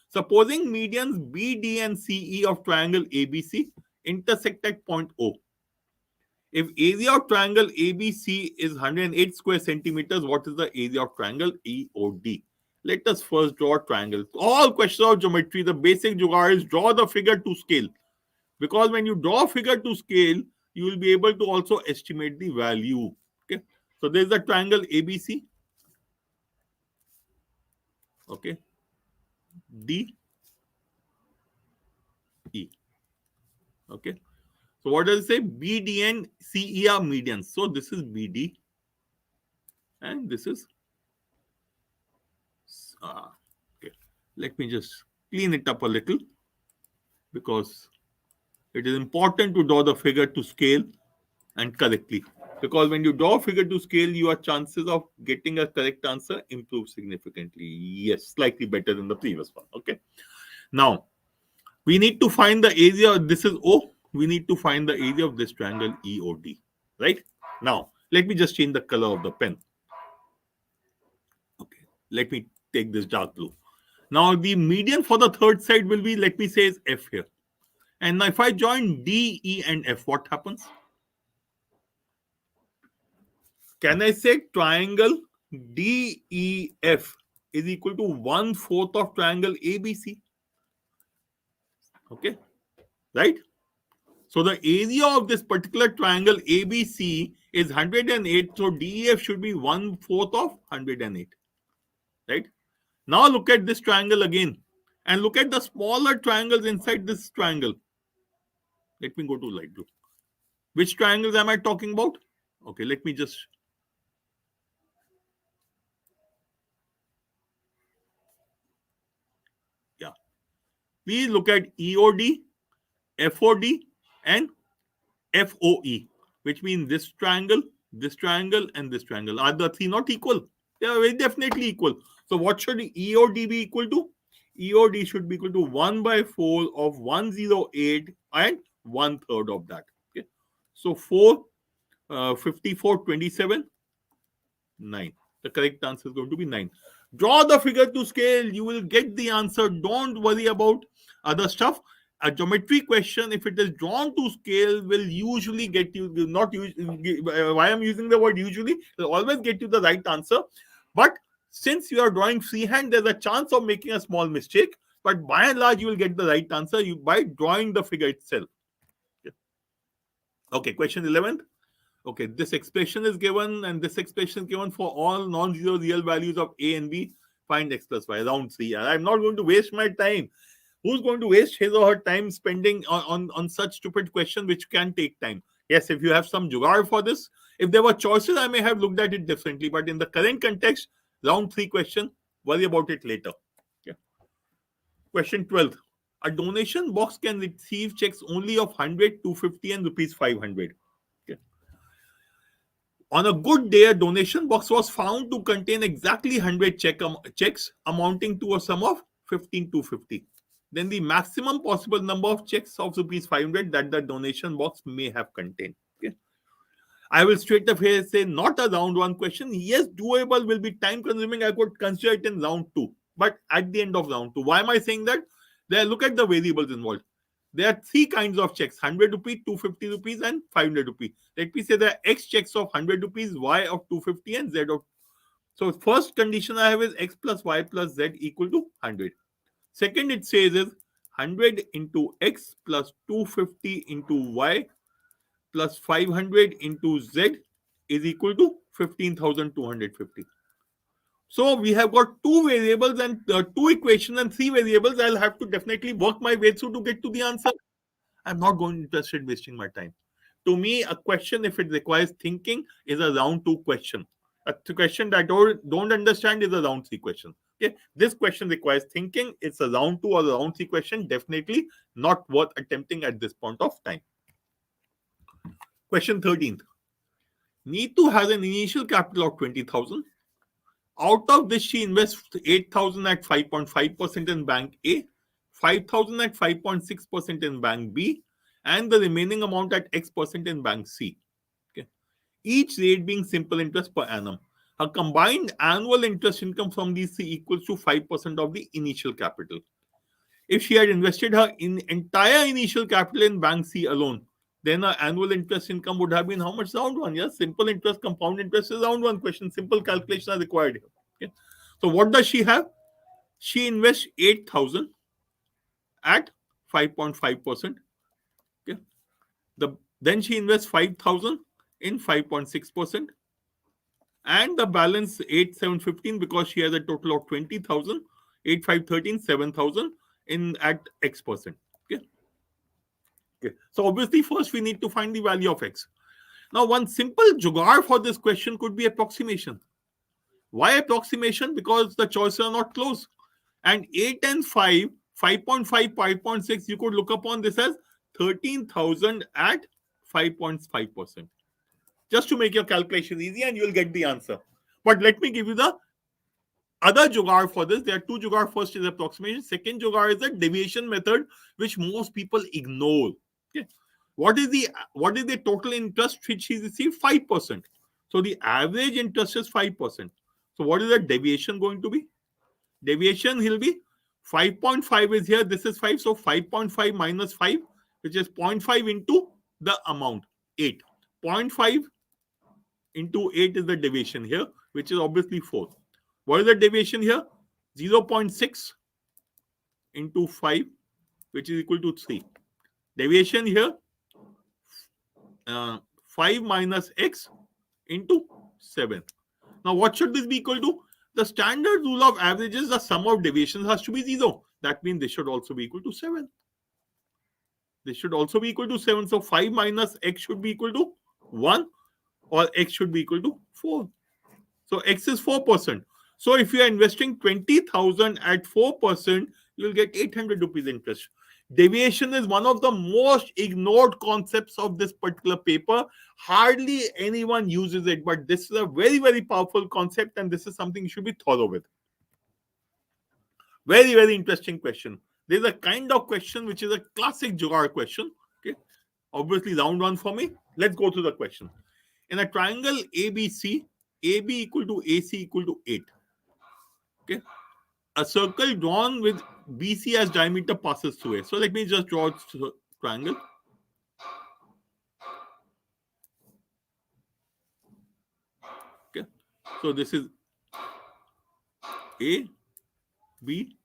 Supposing medians BD and CE of triangle ABC intersect at point O. If area of triangle ABC is 108 square centimeters, what is the area of triangle EOD? Let us first draw a triangle. All questions of geometry, the basic jugaad is draw the figure to scale. Because when you draw a figure to scale, you will be able to also estimate the value. Okay. So there is the triangle ABC. Okay. D. E. Okay. So what does it say? BD and CE are medians. So this is BD. And this is okay. Let me just clean it up a little, because it is important to draw the figure to scale and correctly. Because when you draw a figure to scale, your chances of getting a correct answer improve significantly. Yes, slightly better than the previous one. Okay. Now, we need to find the area. This is O. We need to find the area of this triangle EOD. Right? Now, let me just change the color of the pen. Okay. Let me take this dark blue. Now, the median for the third side will be, let me say, is F here. And now if I join D, E, and F, what happens? Can I say triangle DEF is equal to 1/4 of triangle ABC? Okay, right? So the area of this particular triangle ABC is 108. So DEF should be 1/4 of 108. Right? Now look at this triangle again. and look at the smaller triangles inside this triangle. Let me go to light blue. Which triangles am I talking about? Okay, let me just. Yeah. Please look at EOD, FOD, and FOE, which means this triangle, and this triangle. Are the three not equal? They are very definitely equal. So what should EOD be equal to? EOD should be equal to 1 by 4 of 108 and 1/3 of that. Okay. So 4, 54, 27, 9. The correct answer is going to be 9. Draw the figure to scale. You will get the answer. Don't worry about other stuff. A geometry question, if it is drawn to scale, will usually get you, not usually, why I'm using the word usually, will always get you the right answer. But since you are drawing freehand, there's a chance of making a small mistake. But by and large, you will get the right answer by drawing the figure itself. Okay, question 11. Okay, this expression is given, and this expression is given for all non-zero real values of a and b. Find x plus y, round 3. I'm not going to waste my time. Who's going to waste his or her time spending on such stupid question which can take time? Yes, if you have some jugaad for this, if there were choices, I may have looked at it differently. But in the current context, round 3 question, worry about it later. Okay. Question 12. A donation box can receive checks only of 100, 250, and rupees 500. On a good day, a donation box was found to contain exactly 100 checks amounting to a sum of 15,250. Then the maximum possible number of checks of rupees 500 that the donation box may have contained. Okay. I will straight away say not a round 1 question. Yes, doable, will be time consuming. I could consider it in round 2. But at the end of round 2, why am I saying that? There, look at the variables involved. There are 3 kinds of checks: 100 rupees, 250 rupees, and 500 rupees. Let me say there are X checks of 100 rupees, Y of 250, and Z of. So, first condition I have is X plus Y plus Z equal to 100. Second, it says is 100 into X plus 250 into Y plus 500 into Z is equal to 15,250. So we have got 2 variables and 2 equations and 3 variables. I'll have to definitely work my way through to get to the answer. I'm not going interested in wasting my time. To me, a question, if it requires thinking, is a round 2 question. A question that I don't understand is a round 3 question. Okay, this question requires thinking. It's a round 2 or a round 3 question. Definitely not worth attempting at this point of time. Question 13. Neetu has an initial capital of 20,000. Out of this, she invests 8,000 at 5.5% in Bank A, 5,000 at 5.6% in Bank B, and the remaining amount at X% in Bank C. Okay. Each rate being simple interest per annum. Her combined annual interest income from these three equals to 5% of the initial capital. If she had invested her entire initial capital in Bank C alone, then her annual interest income would have been how much? Round 1. Yes, simple interest, compound interest is round 1 question. Simple calculations are required here. Okay. So what does she have? She invests 8,000 at 5.5%. Okay. Then she invests 5,000 in 5.6%. And the balance 8,715 because she has a total of 20,000, 8,513, 7,000 in at X%. Okay. Okay. So obviously, first we need to find the value of X. Now, one simple jugaad for this question could be approximation. Why approximation? Because the choices are not close. And 8 and 5, 5.5, 5.6, you could look upon this as 13,000 at 5.5%. Just to make your calculation easy and you'll get the answer. But let me give you the other jugaad for this. There are 2 jugaad. First is approximation. Second jugaad is a deviation method, which most people ignore. Okay. What is the total interest which he received? 5%. So the average interest is 5%. So what is the deviation going to be? Deviation will be 5.5 is here. This is 5. So 5.5 minus 5, which is 0.5 into the amount, 8. 0.5 into 8 is the deviation here, which is obviously 4. What is the deviation here? 0.6 into 5, which is equal to 3. Deviation here, 5 minus x into 7. Now, what should this be equal to? The standard rule of averages, the sum of deviations has to be 0. That means this should also be equal to 7. This should also be equal to 7. So 5 minus x should be equal to 1, or x should be equal to 4. So x is 4%. So if you are investing 20,000 at 4%, you will get 800 rupees interest. Deviation is one of the most ignored concepts of this particular paper. Hardly anyone uses it, but this is a very, very powerful concept, and this is something you should be thorough with. Very, very interesting question. There's a kind of question which is a classic Jugaad question. Okay, obviously round one for me. Let's go to the question. In a triangle ABC, AB equal to AC equal to 8. Okay, a circle drawn with BC as diameter passes through it. So let me just draw a triangle. Okay, so this is A, B,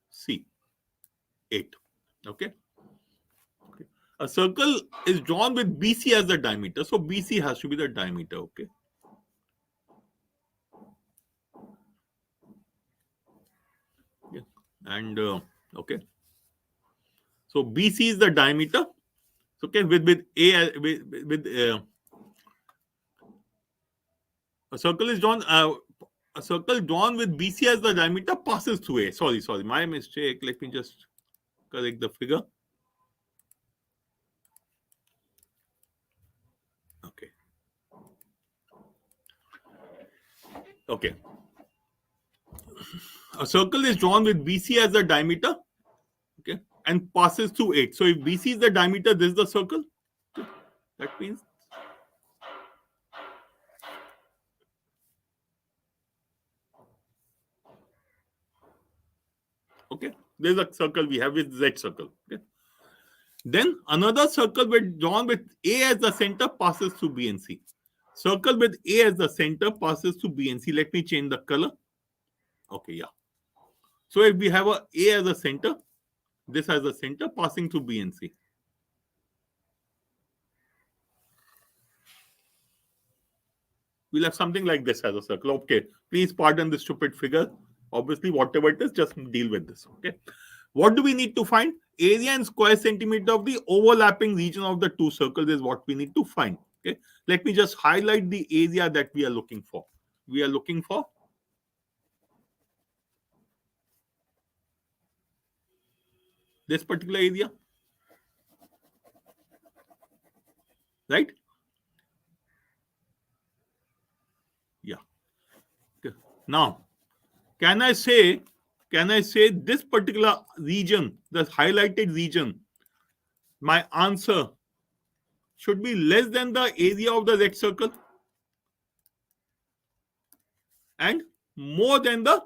C, 8. Okay. A circle is drawn with BC as the diameter. So BC has to be the diameter. Okay. Yeah. And okay. So BC is the diameter. Okay, with A with a circle is drawn. A circle drawn with BC as the diameter passes through A. Sorry, my mistake. Let me just correct the figure. Okay. Okay. A circle is drawn with BC as the diameter. Okay, and passes through 8. So if BC is the diameter, this is the circle. That means okay, there's a circle we have with Z circle. Okay. Then another circle with drawn with A as the center passes through B and C. Circle with A as the center passes through B and C. Let me change the color. Okay, yeah. So if we have a A as a center, this has a center passing through B and C. We'll have something like this as a circle. Okay, please pardon the stupid figure. Obviously, whatever it is, just deal with this. Okay. What do we need to find? Area and square centimeter of the overlapping region of the two circles is what we need to find. Okay. Let me just highlight the area that we are looking for. We are looking for this particular area. Right? Yeah. Okay. Now, can I say this particular region, the highlighted region, my answer should be less than the area of the red circle and more than the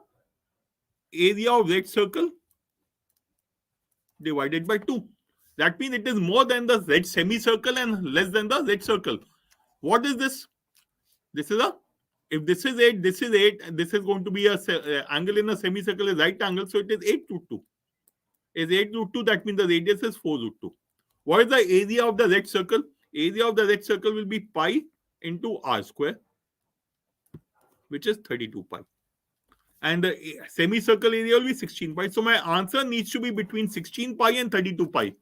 area of red circle divided by 2. That means it is more than the red semicircle and less than the red circle. What is this? This is a, if this is 8, this is 8, and this is going to be a angle in a semicircle is right angle, so it is 8 root 2. Is 8 root 2, that means the radius is 4 root 2. What is the area of the red circle? Area of the red circle will be pi into r square, which is 32 pi. And the semicircle area will be 16 pi. So my answer needs to be between 16 pi and 32 pi.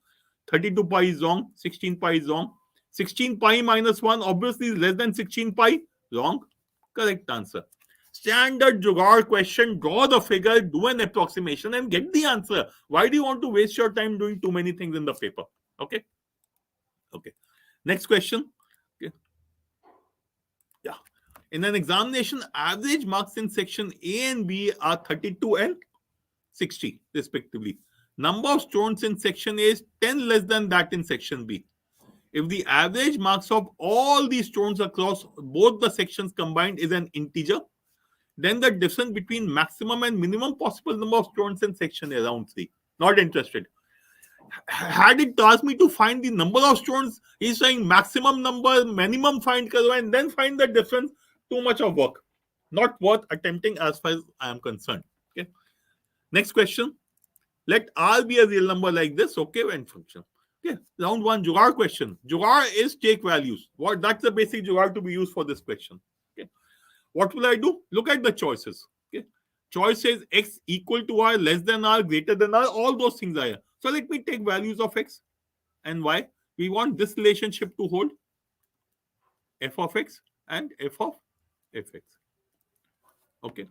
32 pi is wrong. 16 pi is wrong. 16 pi minus 1 obviously is less than 16 pi. Wrong. Correct answer. Standard Jugaad question. Draw the figure, do an approximation and get the answer. Why do you want to waste your time doing too many things in the paper? Okay. Okay. Next question. Okay. Yeah. In an examination, average marks in section A and B are 32 and 60 respectively. Number of stones in section A is 10 less than that in section B. If the average marks of all these stones across both the sections combined is an integer, then the difference between maximum and minimum possible number of stones in section A is around 3. Not interested. Had it asked me to find the number of stones, he's saying maximum number, minimum find, and then find the difference. Too much of work. Not worth attempting as far as I am concerned. Okay. Next question. Let R be a real number like this. Okay, and function. Okay. Round 1, Jugaad question. Jugaad is take values. That's the basic Jugaad to be used for this question. Okay. What will I do? Look at the choices. Okay. choice says x equal to r, less than r, greater than r, all those things are here. So let me take values of x and y. We want this relationship to hold, f of x and f of fx. Okay.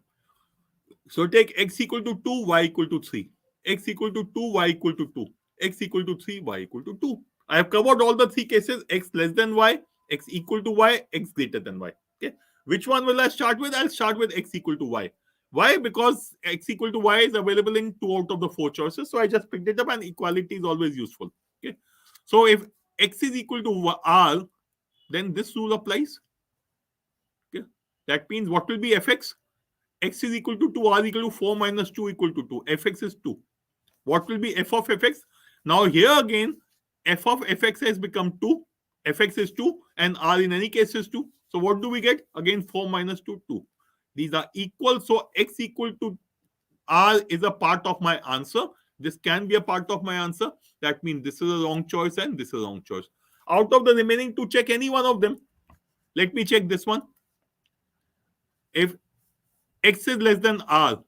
So take x equal to 2, y equal to 3. X equal to 2, y equal to 2. X equal to 3, y equal to 2. I have covered all the three cases: x less than y, x equal to y, x greater than y. Okay. Which one will I start with? I'll start with x equal to y. Why? Because x equal to y is available in 2 out of the 4 choices. So I just picked it up, and equality is always useful. Okay. So if x is equal to r, then this rule applies. Okay. That means what will be fx? X is equal to 2, r equal to 4 minus 2 equal to 2. Fx is 2. What will be f of fx? Now here again, f of fx has become 2. Fx is 2 and r in any case is 2. So what do we get? Again 4 minus 2, 2. These are equal. So x equal to r is a part of my answer. This can be a part of my answer. That means this is a wrong choice and this is a wrong choice. Out of the remaining two, check any one of them. Let me check this one. If x is less than r,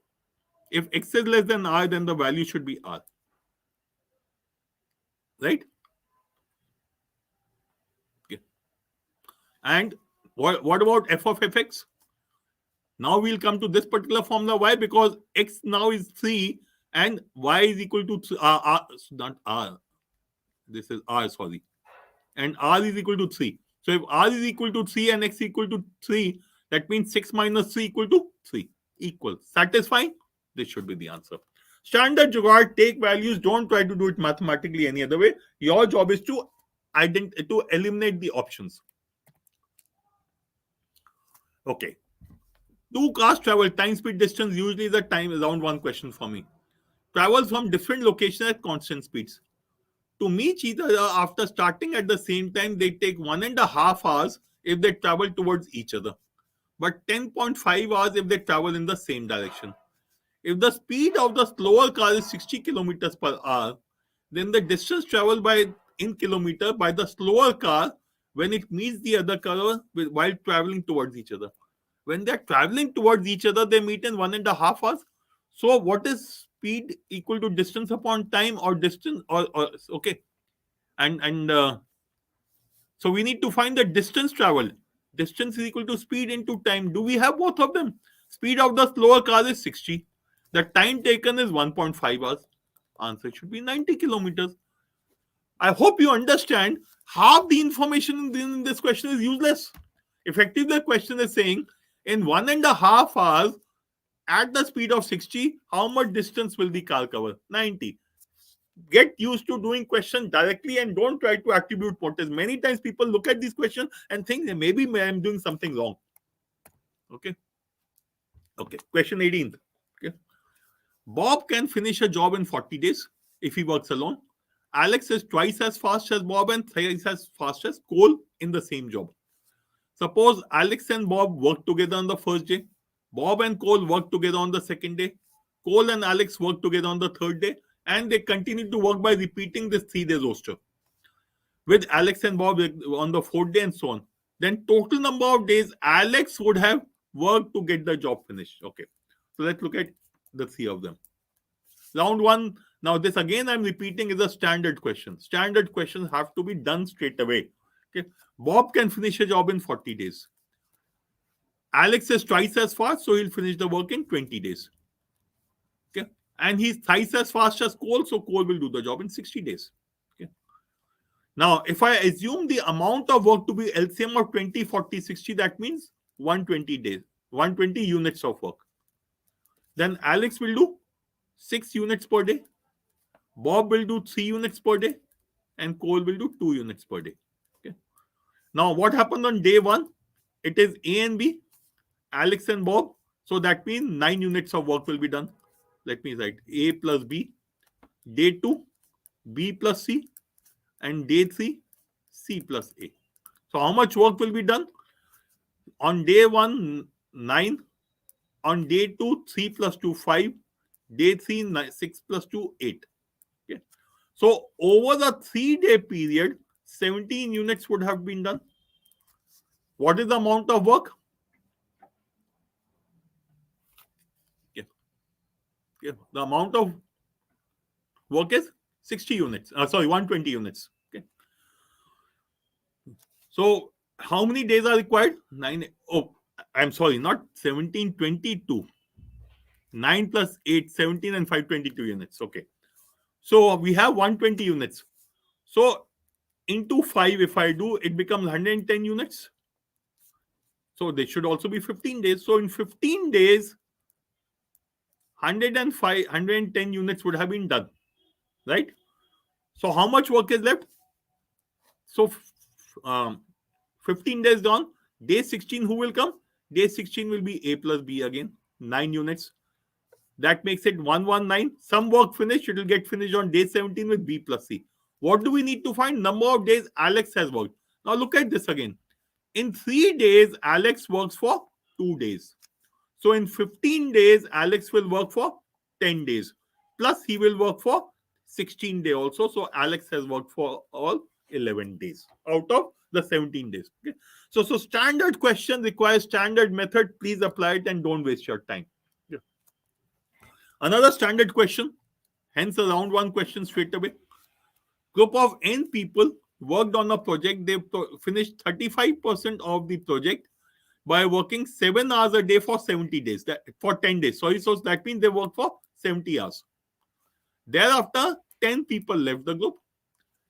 if x is less than r, then the value should be r. Right? Okay. And what about f of fx? Now we'll come to this particular formula. Why? Because x now is 3 and y is equal to 3, not r. This is r, sorry. And r is equal to 3. So if r is equal to 3 and x equal to 3, that means 6 minus 3 equal to 3. Equal. Satisfying? This should be the answer. Standard jugaad, take values. Don't try to do it mathematically any other way. Your job is to eliminate the options. Okay. 2 cars travel, time, speed, distance. Usually the time is around one question for me. Travels from different locations at constant speeds. To meet each other after starting at the same time, they take 1.5 hours if they travel towards each other, but 10.5 hours if they travel in the same direction. If the speed of the slower car is 60 kilometers per hour, then the distance traveled in kilometer by the slower car when it meets the other car while traveling towards each other. When they're traveling towards each other, they meet in 1.5 hours. So what is speed equal to distance upon time, or distance or okay? And so we need to find the distance traveled. Distance is equal to speed into time. Do we have both of them? Speed of the slower car is 60. The time taken is 1.5 hours. Answer should be 90 kilometers. I hope you understand half the information in this question is useless. Effectively, the question is saying in 1.5 hours at the speed of 60, how much distance will the car cover? 90. Get used to doing questions directly and don't try to attribute motives. Many times people look at these questions and think that maybe I'm doing something wrong. Okay. Okay. Question 18. Okay. Bob can finish a job in 40 days if he works alone. Alex is twice as fast as Bob and thrice as fast as Cole in the same job. Suppose Alex and Bob work together on the first day. Bob and Cole work together on the second day. Cole and Alex work together on the third day. And they continue to work by repeating this 3-day roster with Alex and Bob on the fourth day and so on. Then total number of days Alex would have worked to get the job finished. Okay. So let's look at the 3 of them. Round 1. Now this again I'm repeating is a standard question. Standard questions have to be done straight away. Okay. Bob can finish a job in 40 days. Alex is twice as fast, so he'll finish the work in 20 days. Okay. And he's thrice as fast as Cole, so Cole will do the job in 60 days. Okay. Now, if I assume the amount of work to be LCM of 20, 40, 60, that means 120 days, 120 units of work. Then Alex will do 6 units per day. Bob will do 3 units per day. And Cole will do 2 units per day. Okay. Now, what happened on day 1? It is A and B, Alex and Bob. So that means 9 units of work will be done. Let me write A plus B. Day 2, B plus C. And day 3, C plus A. So how much work will be done? On day 1, 9. On day 2, 3 plus 2, 5. Day 3, 6 plus 2, 8. Okay. So over the 3-day period, 17 units would have been done. What is the amount of work? Okay. Okay. The amount of work is 60 units. 120 units. Okay. So how many days are required? 9. Oh, I'm sorry, not 17, 22. 9 plus 8, 17 and 522 units. Okay. So we have 120 units. So into 5, if I do, it becomes 110 units. So they should also be 15 days. So in 15 days, 105, 110 units would have been done. Right? So how much work is left? So 15 days done. Day 16, who will come? Day 16 will be A plus B again. 9 units. That makes it 119. Some work finished. It will get finished on day 17 with B plus C. What do we need to find? Number of days Alex has worked. Now look at this again. In 3 days, Alex works for 2 days. So in 15 days, Alex will work for 10 days. Plus he will work for 16 days also. So Alex has worked for all 11 days out of the 17 days. Okay. So standard question requires standard method. Please apply it and don't waste your time. Yeah. Another standard question, hence a round one question straight away. Group of n people worked on a project. They finished 35% of the project by working 7 hours a day for 70 days, for 10 days. Sorry, so that means they work for 70 hours. Thereafter, 10 people left the group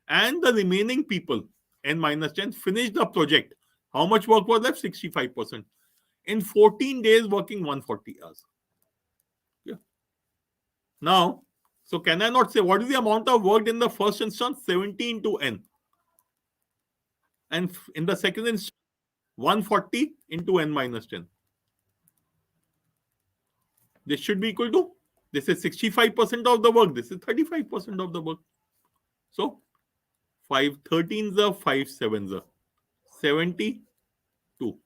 and the remaining people, n minus 10, finished the project. How much work was left? 65%. In 14 days, working 140 hours. Yeah. Now, so can I not say what is the amount of work in the first instance? 70 into n. And in the second instance, 140 into n minus 10. This should be equal to, this is 65% of the work. This is 35% of the work. So 5 13s are 5 7s are 72.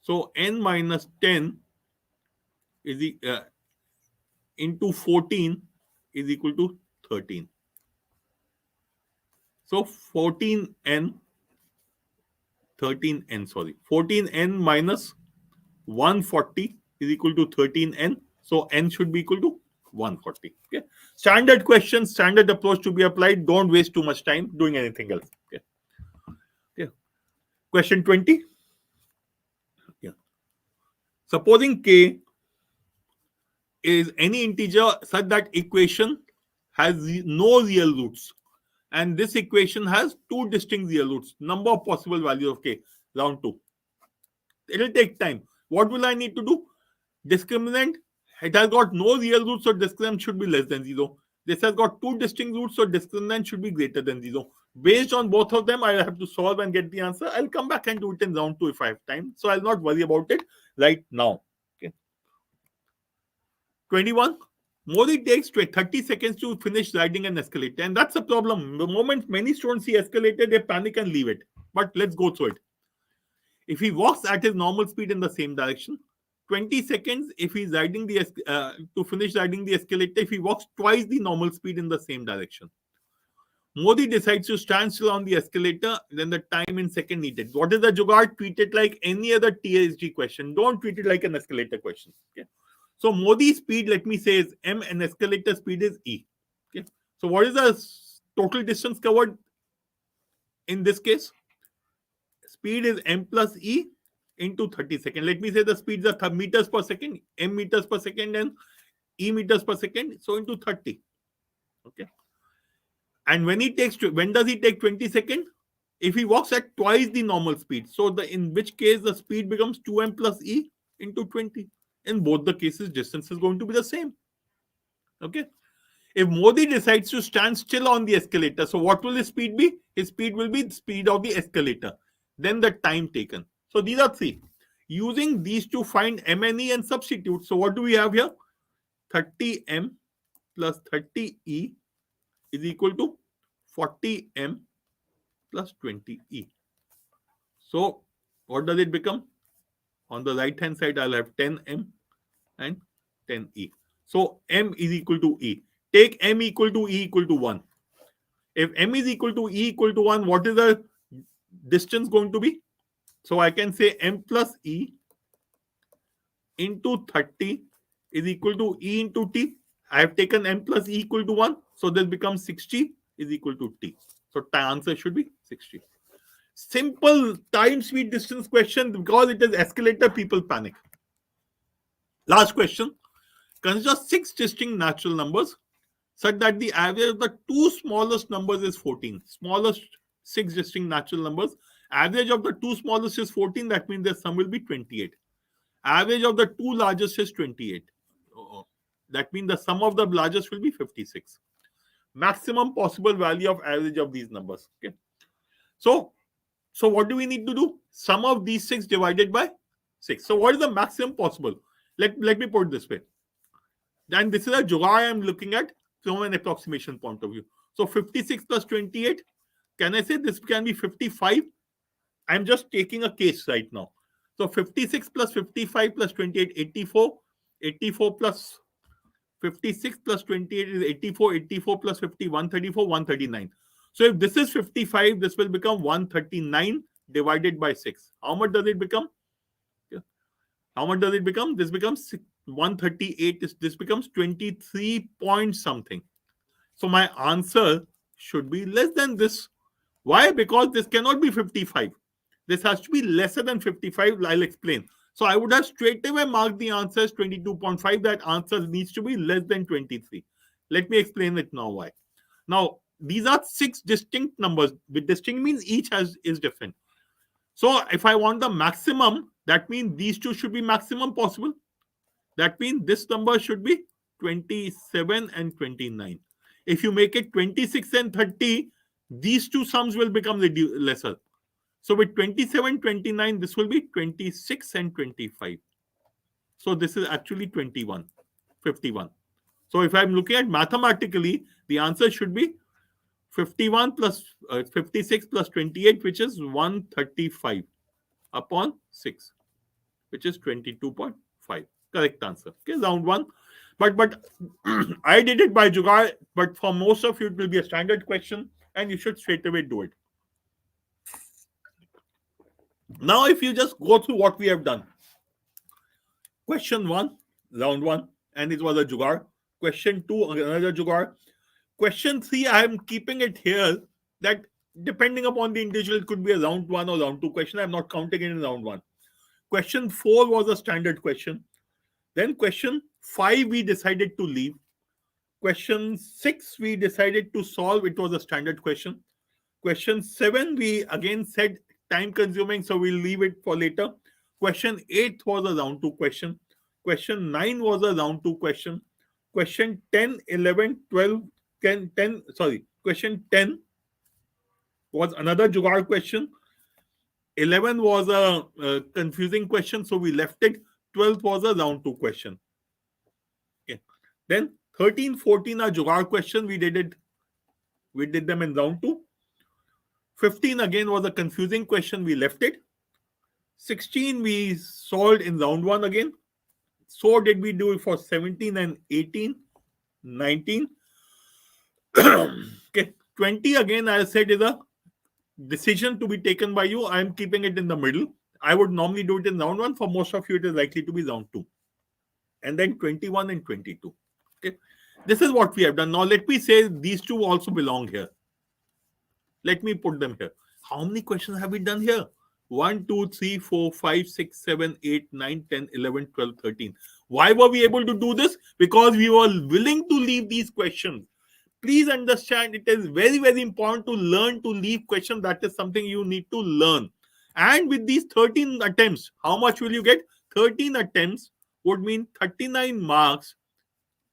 So n minus 10 is into 14 is equal to 13. So 14n minus 140 is equal to 13n. So n should be equal to 140. Okay. Standard question, standard approach to be applied. Don't waste too much time doing anything else. Okay. Okay. Question 20. Yeah. Supposing k is any integer such that equation has no real roots, and this equation has two distinct real roots. Number of possible values of k, round 2. It will take time. What will I need to do? Discriminant, it has got no real roots, so discriminant should be less than 0. This has got two distinct roots, so discriminant should be greater than 0. Based on both of them, I have to solve and get the answer. I'll come back and do it in round 2 if I have time. So I'll not worry about it right now. Okay. 21. Modi takes 30 seconds to finish riding an escalator, and that's a problem. The moment many students see escalator, they panic and leave it. But let's go through it. If he walks at his normal speed in the same direction, 20 seconds if he's riding the to finish riding the escalator, if he walks twice the normal speed in the same direction. Modi decides to stand still on the escalator, then the time in second needed. What is the jugaad? Treat it like any other TSG question. Don't treat it like an escalator question. Okay. So Modi's speed, let me say, is m, and escalator speed is e. Okay. So what is the total distance covered in this case? Speed is m plus e into 30 seconds. Let me say the speeds are meters per second, m meters per second and e meters per second. So into 30. Okay. And when does he take 20 seconds? If he walks at twice the normal speed. So in which case the speed becomes 2m plus e into 20. In both the cases, distance is going to be the same. Okay. If Modi decides to stand still on the escalator, so what will his speed be? His speed will be the speed of the escalator. Then the time taken. So these are 3. Using these to find m and e and substitute. So what do we have here? 30m plus 30e is equal to 40m plus 20e. So what does it become? On the right hand side, I'll have 10m and 10e. So m is equal to e. Take m equal to e equal to 1. If m is equal to e equal to 1, what is the distance going to be? So I can say m plus e into 30 is equal to e into t. I have taken n plus e equal to 1. So this becomes 60 is equal to t. So the answer should be 60. Simple time speed distance question. Because it is escalator, people panic. Last question. Consider 6 distinct natural numbers such that the average of the two smallest numbers is 14. Smallest 6 distinct natural numbers. Average of the two smallest is 14. That means the sum will be 28. Average of the two largest is 28. That means the sum of the largest will be 56. Maximum possible value of average of these numbers. Okay. So what do we need to do? Sum of these 6 divided by 6. So what is the maximum possible? Let me put it this way. And this is a jugaad I am looking at from an approximation point of view. So 56 plus 28, can I say this can be 55? I'm just taking a case right now. So 56 plus 55 plus 28, 84. 84 plus 56 plus 28 is 84. 84 plus 50, 134, 139. So if this is 55, this will become 139 divided by 6. How much does it become? How much does it become? This becomes 138. This becomes 23 point something. So my answer should be less than this. Why? Because this cannot be 55. This has to be lesser than 55. I'll explain. So I would have straight away marked the answer as 22.5. That answer needs to be less than 23. Let me explain it now why. Now, these are 6 distinct numbers. Distinct means each is different. So if I want the maximum, that means these two should be maximum possible. That means this number should be 27 and 29. If you make it 26 and 30, these two sums will become lesser. So with 27, 29, this will be 26 and 25. So this is actually 21, 51. So if I'm looking at mathematically, the answer should be 51 plus 56 plus 28, which is 135 upon 6, which is 22.5. Correct answer. Okay, round 1. But I did it by jugaad, but for most of you, it will be a standard question, and you should straight away do it. Now, if you just go through what we have done. Question 1, round 1, and it was a jugaad. Question 2, another jugaad. Question 3, I am keeping it here that depending upon the individual, it could be a round 1 or round 2 question. I am not counting it in round 1. Question 4 was a standard question. Then question 5, we decided to leave. Question 6, we decided to solve. It was a standard question. Question 7, we again said time consuming, so we'll leave it for later. Question 8 was a round 2 question. Question 9 was a round 2 question. Question 10, 11, 12, 10, question 10 was another jugaad question. 11 was a confusing question, so we left it. 12 was a round 2 question. Okay. Then 13, 14 are jugaad question. We did them in round 2. 15 again was a confusing question. We left it. 16 we solved in round 1 again. So did we do it for 17 and 18, 19. Okay. 20 again, I said, is a decision to be taken by you. I am keeping it in the middle. I would normally do it in round 1. For most of you, it is likely to be round 2. And then 21 and 22. Okay. This is what we have done. Now, let me say these two also belong here. Let me put them here. How many questions have we done here? 1, 2, 3, 4, 5, 6, 7, 8, 9, 10, 11, 12, 13. Why were we able to do this? Because we were willing to leave these questions. Please understand, it is very, very important to learn to leave questions. That is something you need to learn. And with these 13 attempts, how much will you get? 13 attempts would mean 39 marks.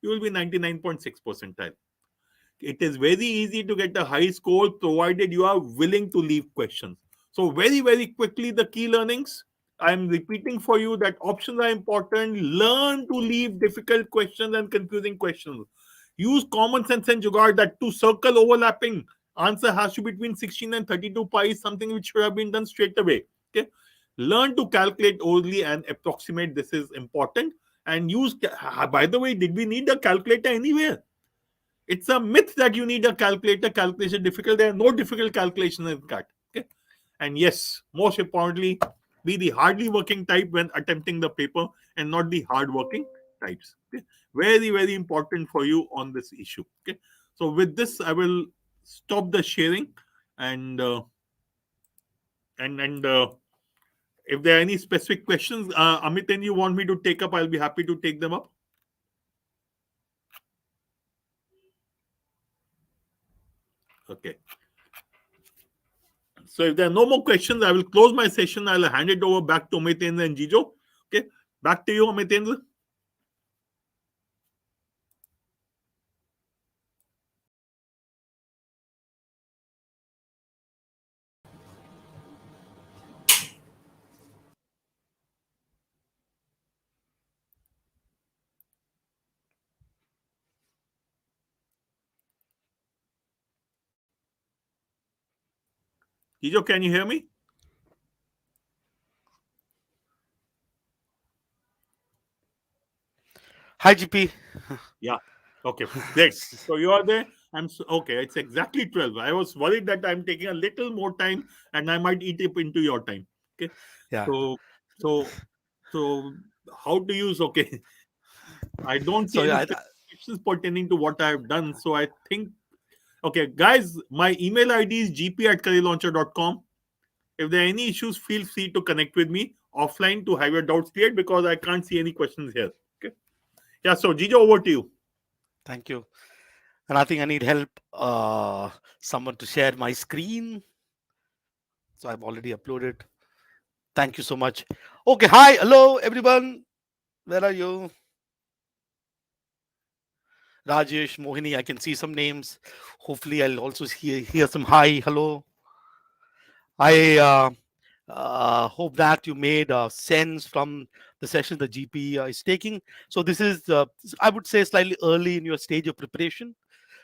You will be 99.6 percentile. It is very easy to get a high score provided you are willing to leave questions. So very, very quickly, the key learnings. I am repeating for you that options are important. Learn to leave difficult questions and confusing questions. Use common sense and jugaad. That to circle overlapping answer has to be between 16 and 32 pi is something which should have been done straight away. Okay. Learn to calculate orally and approximate. This is important. And use, by the way, did we need a calculator anywhere? It's a myth that you need a calculator. Calculation difficult. There are no difficult calculations in CAT. Okay. And yes, most importantly, be the hardly working type when attempting the paper and not the hard working types. Okay? Very, very important for you on this issue. Okay. So with this, I will stop the sharing, and if there are any specific questions, Amit, and you want me to take up, I'll be happy to take them up. Okay. So if there are no more questions, I will close my session. I'll hand it over back to Amitendra and Jijo. Okay. Back to you, Amitendra. Jijo, can you hear me? Hi, GP. Yeah. Okay. Great. So you are there. Okay. It's exactly 12. I was worried that I'm taking a little more time and I might eat it into your time. Okay. Yeah. So so so how to use? Okay. I don't see So any yeah, questions pertaining to what I've done. So I think, okay, guys, my email ID is gp@careerlauncher.com. If there are any issues, feel free to connect with me offline to have your doubts cleared, because I can't see any questions here. Okay. Yeah. So Jijo, over to you. thank you. And I think I need help. Someone to share my screen. So I've already uploaded. Thank you so much. Okay. Hi. Hello, everyone. Where are you? Rajesh, Mohini. I can see some names. Hopefully, I'll also hear some hi. Hello. I hope that you made sense from the session the GP is taking. So this is, I would say, slightly early in your stage of preparation.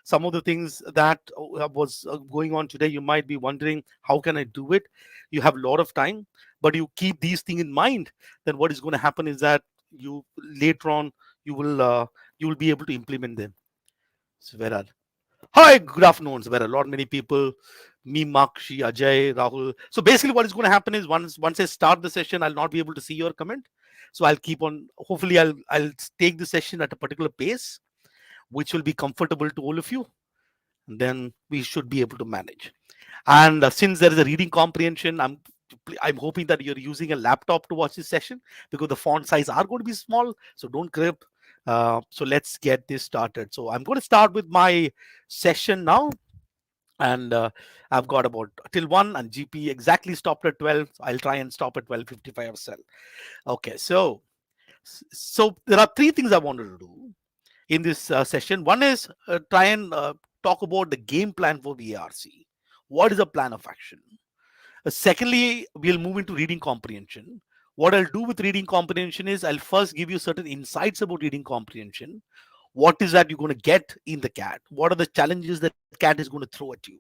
Some of the things that was going on today, you might be wondering, how can I do it? You have a lot of time, but you keep these things in mind. Then what is going to happen is that you later on you will be able to implement them. So where are Hi, good afternoon. So there are a lot many people, me, Makshi, Ajay, Rahul. So basically, what is going to happen is once I start the session, I'll not be able to see your comment. So I'll keep on. Hopefully, I'll take the session at a particular pace, which will be comfortable to all of you. And then we should be able to manage. And since there is a reading comprehension, I'm hoping that you're using a laptop to watch this session, because the font size are going to be small. So don't grip. So let's get this started. So I'm going to start with my session now. And I've got about till 1, and GP exactly stopped at 12. So I'll try and stop at 12:55 or so. Okay, so there are 3 things I wanted to do in this session. One is try and talk about the game plan for VARC. What is a plan of action? Secondly, we'll move into reading comprehension. What I'll do with reading comprehension is I'll first give you certain insights about reading comprehension. What is that you're going to get in the CAT? What are the challenges that CAT is going to throw at you?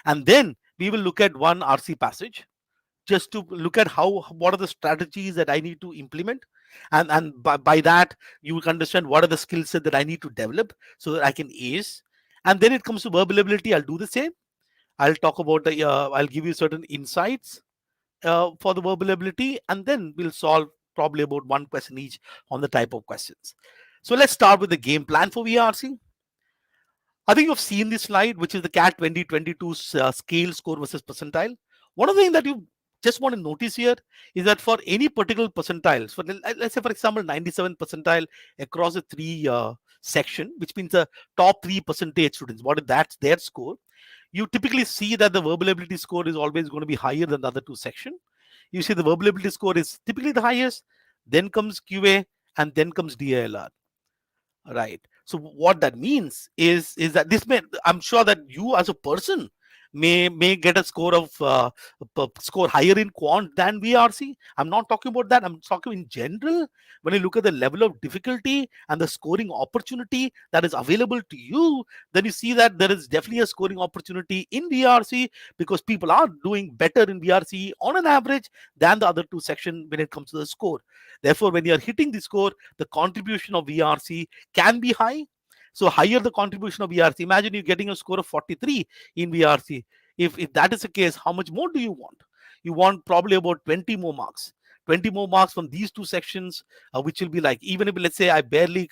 And then we will look at one RC passage, just to look at what are the strategies that I need to implement. And by that, you will understand what are the skill set that I need to develop so that I can ace. And then it comes to verbal ability. I'll do the same. I'll talk about I'll give you certain insights for the verbal ability, and then we'll solve probably about 1 question each on the type of questions. So let's start with the game plan for VRC. I think you've seen this slide, which is the CAT 2022 scale, score versus percentile. One of the things that you just want to notice here is that for any particular percentile, so let's say, for example, 97 percentile across the 3 section, which means the top 3 percentage students, what is that's their score, you typically see that the verbal ability score is always going to be higher than the other 2 section. You see the verbal ability score is typically the highest, then comes QA, and then comes DALR. Right. So what that means is that this may, I'm sure that you as a person may get a score of score higher in quant than VRC. I'm not talking about that. I'm talking in general. When you look at the level of difficulty and the scoring opportunity that is available to you, then you see that there is definitely a scoring opportunity in VRC, because people are doing better in VRC on an average than the other 2 sections when it comes to the score. Therefore, when you are hitting the score, the contribution of VRC can be high. So higher the contribution of VRC, imagine you getting a score of 43 in VRC. If that is the case, how much more do you want? You want probably about 20 more marks. 20 more marks from these two sections, which will be like, even if let's say I barely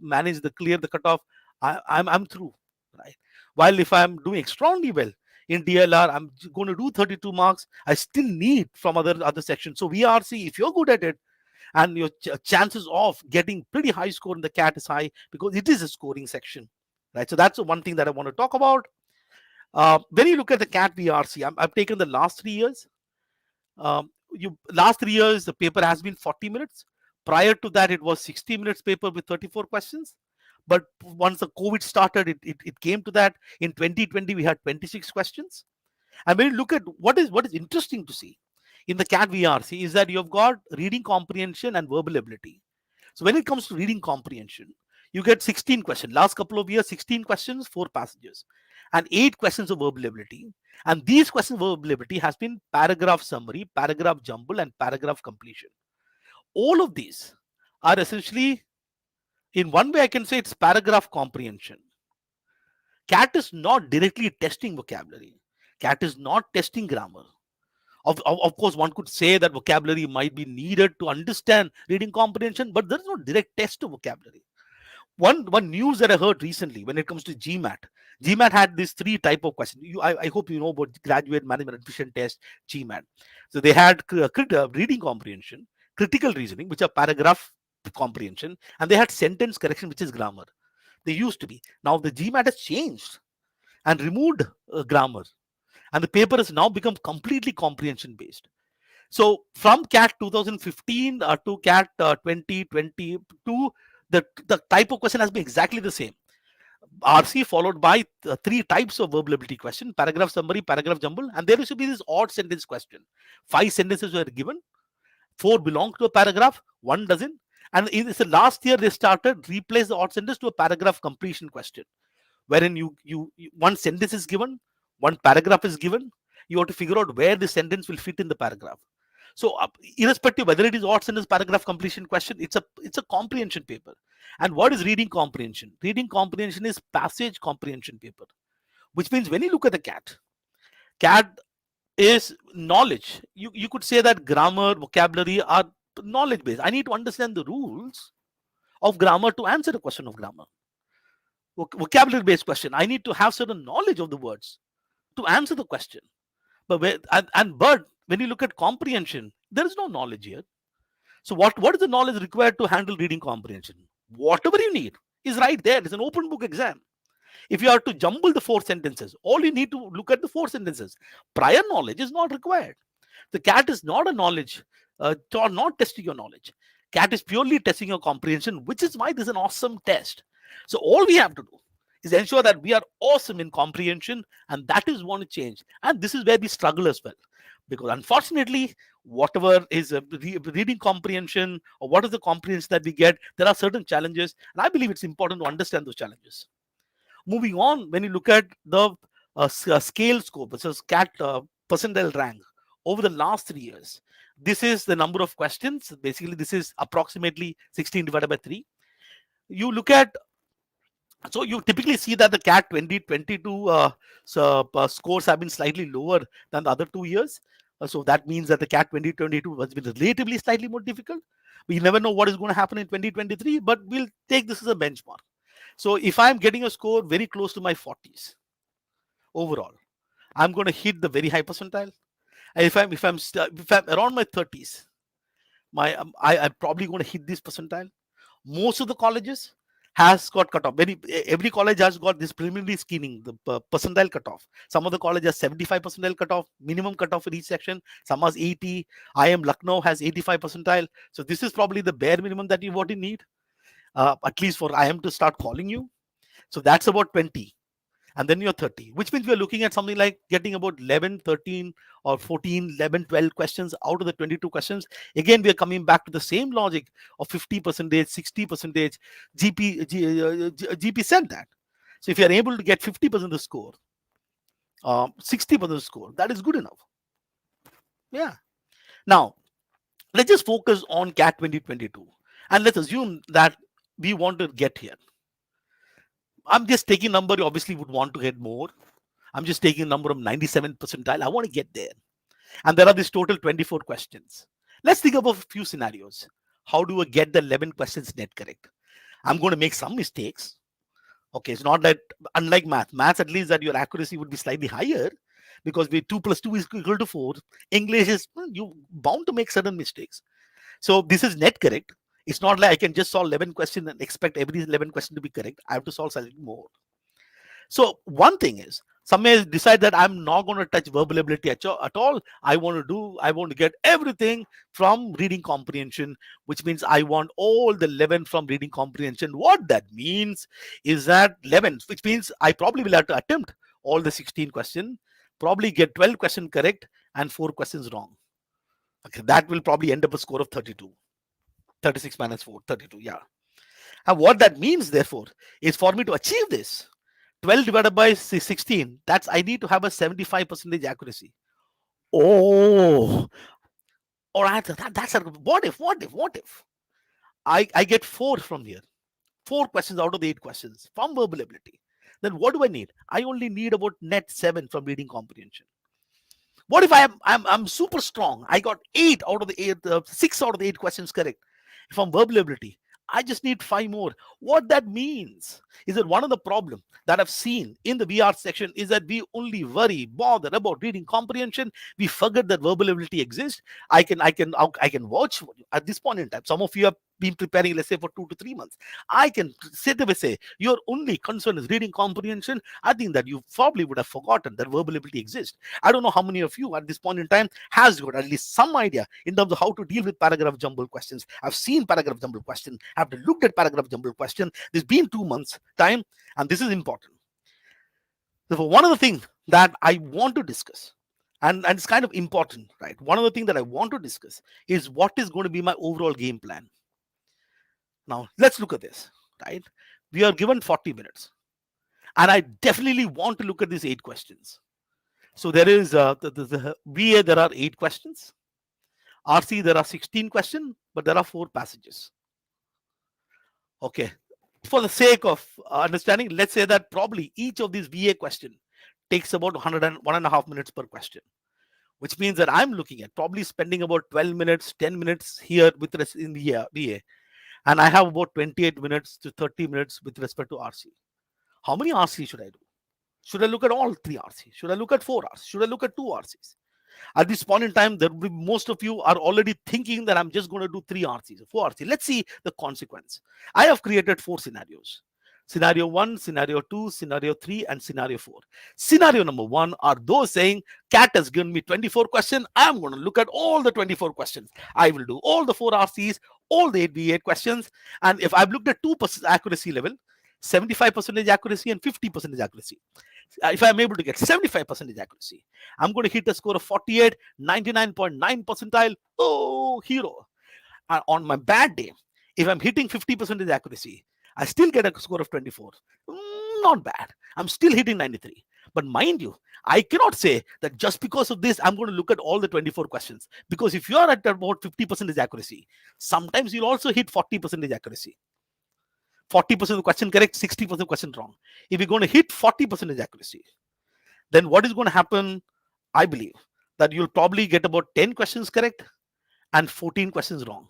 manage to clear the cutoff, I'm through, right? While if I'm doing extremely well in DLR, I'm going to do 32 marks. I still need from other sections. So VRC, if you're good at it, and your chances of getting pretty high score in the CAT is high because it is a scoring section, right? So that's the one thing that I want to talk about. When you look at the CAT VRC, I've taken the last 3 years. Last 3 years, the paper has been 40 minutes. Prior to that, it was 60 minutes paper with 34 questions. But once the COVID started, it came to that. In 2020, we had 26 questions. And when you look at what is interesting to see in the CAT VRC is that you've got reading comprehension and verbal ability. So when it comes to reading comprehension, you get 16 questions. Last couple of years, 16 questions, 4 passages, and 8 questions of verbal ability. And these questions of verbal ability has been paragraph summary, paragraph jumble, and paragraph completion. All of these are essentially, in one way, I can say it's paragraph comprehension. CAT is not directly testing vocabulary. CAT is not testing grammar. Of course, one could say that vocabulary might be needed to understand reading comprehension, but there is no direct test of vocabulary. One news that I heard recently when it comes to GMAT. GMAT had these 3 type of questions. I hope you know about graduate management admission test, GMAT. So they had reading comprehension, critical reasoning, which are paragraph comprehension, and they had sentence correction, which is grammar. They used to be. Now the GMAT has changed and removed grammar, and the paper has now become completely comprehension based. So from CAT 2015 to CAT 2022, the type of question has been exactly the same. RC followed by 3 types of verbal ability question: paragraph summary, paragraph jumble, and there used to be this odd sentence question. 5 sentences were given, 4 belong to a paragraph, 1 doesn't. And in the last year, they started replace the odd sentence to a paragraph completion question, wherein you one sentence is given, 1 paragraph is given. You have to figure out where the sentence will fit in the paragraph. So irrespective whether it is odd sentence paragraph completion question, it's a comprehension paper. And what is reading comprehension? Reading comprehension is passage comprehension paper, which means when you look at the CAT is knowledge. You could say that grammar, vocabulary are knowledge based. I need to understand the rules of grammar to answer the question of grammar. Vocabulary based question, I need to have certain knowledge of the words to answer the question. But when you look at comprehension, there is no knowledge here. So what is the knowledge required to handle reading comprehension? Whatever you need is right there. It's an open book exam. If you are to jumble the 4 sentences, all you need to look at the 4 sentences. Prior knowledge is not required. The CAT is not a knowledge, not testing your knowledge. CAT is purely testing your comprehension, which is why this is an awesome test. So all we have to do is ensure that we are awesome in comprehension, and that is one change. And this is where we struggle as well, because unfortunately, whatever is reading comprehension or what is the comprehension that we get, there are certain challenges, and I believe it's important to understand those challenges. Moving on, when you look at the scale score, which is CAT percentile rank over the last 3 years, this is the number of questions. Basically, this is approximately 16 divided by 3. You look at, so you typically see that the CAT 2022 scores have been slightly lower than the other 2 years. So that means that the CAT 2022 has been relatively slightly more difficult. We never know what is going to happen in 2023, but we'll take this as a benchmark. So if I'm getting a score very close to my 40s overall, I'm going to hit the very high percentile. And if I'm around my 30s, I'm probably going to hit this percentile. Most of the colleges has got cutoff. Every college has got this preliminary screening, the percentile cutoff. Some of the colleges has 75 percentile cutoff, minimum cutoff for each section. Some has 80. IIM Lucknow has 85 percentile. So this is probably the bare minimum that you want to need, at least for IIM to start calling you. So that's about 20. And then you're 30, which means we're looking at something like getting about 11, 13 or 14, 11, 12 questions out of the 22 questions. Again, we are coming back to the same logic of 50%, 60%. GP said that. So if you're able to get 50% of the score, 60% of the score, that is good enough. Yeah. Now, let's just focus on CAT 2022. And let's assume that we want to get here. I'm just taking a number. You obviously would want to get more. I'm just taking a number of 97 percentile. I want to get there. And there are these total 24 questions. Let's think about a few scenarios. How do I get the 11 questions net correct? I'm going to make some mistakes. Okay, it's not that, unlike maths at least that your accuracy would be slightly higher, because we 2 plus 2 is equal to 4. English is, you bound to make certain mistakes. So this is net correct. It's not like I can just solve 11 questions and expect every 11 question to be correct. I have to solve slightly more. So one thing is, some may decide that I'm not going to touch verbal ability at all. I want to get everything from reading comprehension, which means I want all the 11 from reading comprehension. What that means is that 11, which means I probably will have to attempt all the 16 questions, probably get 12 questions correct and 4 questions wrong. Okay, that will probably end up a score of 32. 36 minus 4, 32, yeah. And what that means, therefore, is for me to achieve this, 12 divided by 16, that's I need to have a 75% accuracy. Oh, all right, that's a what if I get 4 from here, 4 questions out of the 8 questions from verbal ability. Then what do I need? I only need about net 7 from reading comprehension. What if I'm super strong? I got 8 out of the 8, 6 out of the 8 questions correct from verbal ability. I just need 5 more. What that means is that one of the problems that I've seen in the VR section is that we only bother about reading comprehension. We forget that verbal ability exists. I can watch at this point in time. Some of you have been preparing, let's say, for 2 to 3 months. I can sit there and say your only concern is reading comprehension. I think that you probably would have forgotten that verbal ability exists. I don't know how many of you at this point in time has got at least some idea in terms of how to deal with paragraph jumble questions. I've seen paragraph jumble question. I've looked at paragraph jumble question. There's been 2 months time, and this is important. Therefore, one of the things that I want to discuss, and it's kind of important, right? One of the things that I want to discuss is what is going to be my overall game plan. Now, let's look at this, right? We are given 40 minutes, and I definitely want to look at these 8 questions. So there is the VA, there are 8 questions. RC, there are 16 questions, but there are 4 passages. Okay. For the sake of understanding, let's say that probably each of these VA question takes about 1.5 minutes per question, which means that I'm looking at probably spending about 12 minutes, 10 minutes here with in the VA. And I have about 28 minutes to 30 minutes with respect to RC. How many RC should I do? Should I look at all 3 RC? Should I look at 4 RC? Should I look at 2 RCs? At this point in time, there will be, most of you are already thinking that I'm just going to do 3 RCs, 4 RCs. Let's see the consequence. I have created 4 scenarios. Scenario 1, Scenario 2, Scenario 3, and Scenario 4. Scenario number 1 are those saying, CAT has given me 24 questions. I'm going to look at all the 24 questions. I will do all the 4 RCs, all the 8 V8 questions. And if I've looked at 2% accuracy level, 75% accuracy and 50% accuracy. If I'm able to get 75% accuracy, I'm going to hit a score of 48, 99.9 percentile. Oh, hero. And on my bad day, if I'm hitting 50% accuracy, I still get a score of 24. Not bad. I'm still hitting 93. But mind you, I cannot say that just because of this, I'm going to look at all the 24 questions. Because if you're at about 50% accuracy, sometimes you'll also hit 40% accuracy. 40% of the question correct, 60% of the question wrong. If you're going to hit 40% accuracy, then what is going to happen? I believe that you'll probably get about 10 questions correct and 14 questions wrong.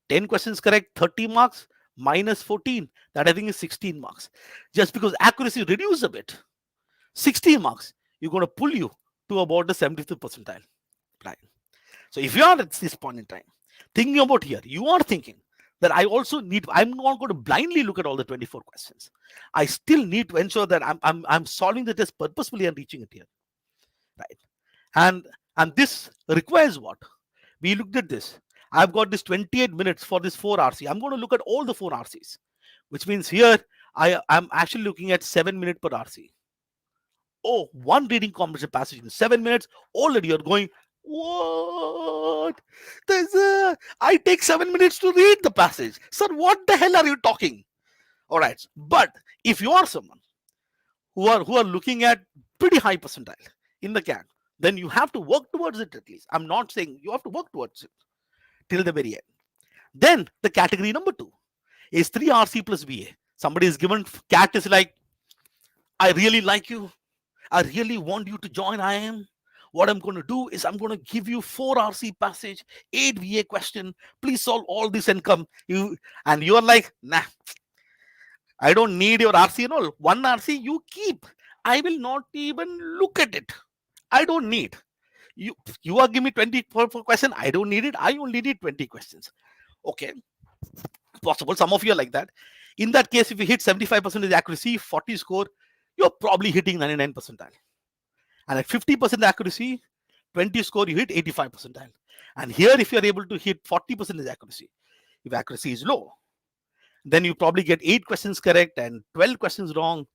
10 questions correct, 30 marks, minus 14. That I think is 16 marks. Just because accuracy reduced a bit, 16 marks, you're going to pull you to about the 75th percentile. Right? So if you are at this point in time, thinking about here, you are thinking that I also need, I'm not going to blindly look at all the 24 questions. I still need to ensure that I'm solving the test purposefully and reaching it here. Right? And this requires what? We looked at this. I've got this 28 minutes for this 4 RC. I'm going to look at all the 4 RCs, which means here I'm actually looking at 7 minutes per RC. Oh, 1 reading comprehension passage in 7 minutes. Already you're going, what? I take 7 minutes to read the passage. Sir, what the hell are you talking? All right. But if you are someone who are looking at pretty high percentile in the CAT, then you have to work towards it at least. I'm not saying you have to work towards it till the very end. Then the category number 2 is 3 RC plus VA. Somebody is given, CAT is like, I really like you. I really want you to join IIM. What I'm going to do is I'm going to give you 4 RC passage, 8 VA question. Please solve all this and come. And you're like, nah, I don't need your RC and all. 1 RC you keep. I will not even look at it. I don't need. You are giving me 20 for question. I don't need it. I only need 20 questions. Okay. Possible. Some of you are like that. In that case, if you hit 75% accuracy, 40 score, you're probably hitting 99 percentile. And at 50% accuracy, 20 score, you hit 85 percentile. And here, if you're able to hit 40% accuracy, if accuracy is low, then you probably get 8 questions correct and 12 questions wrong.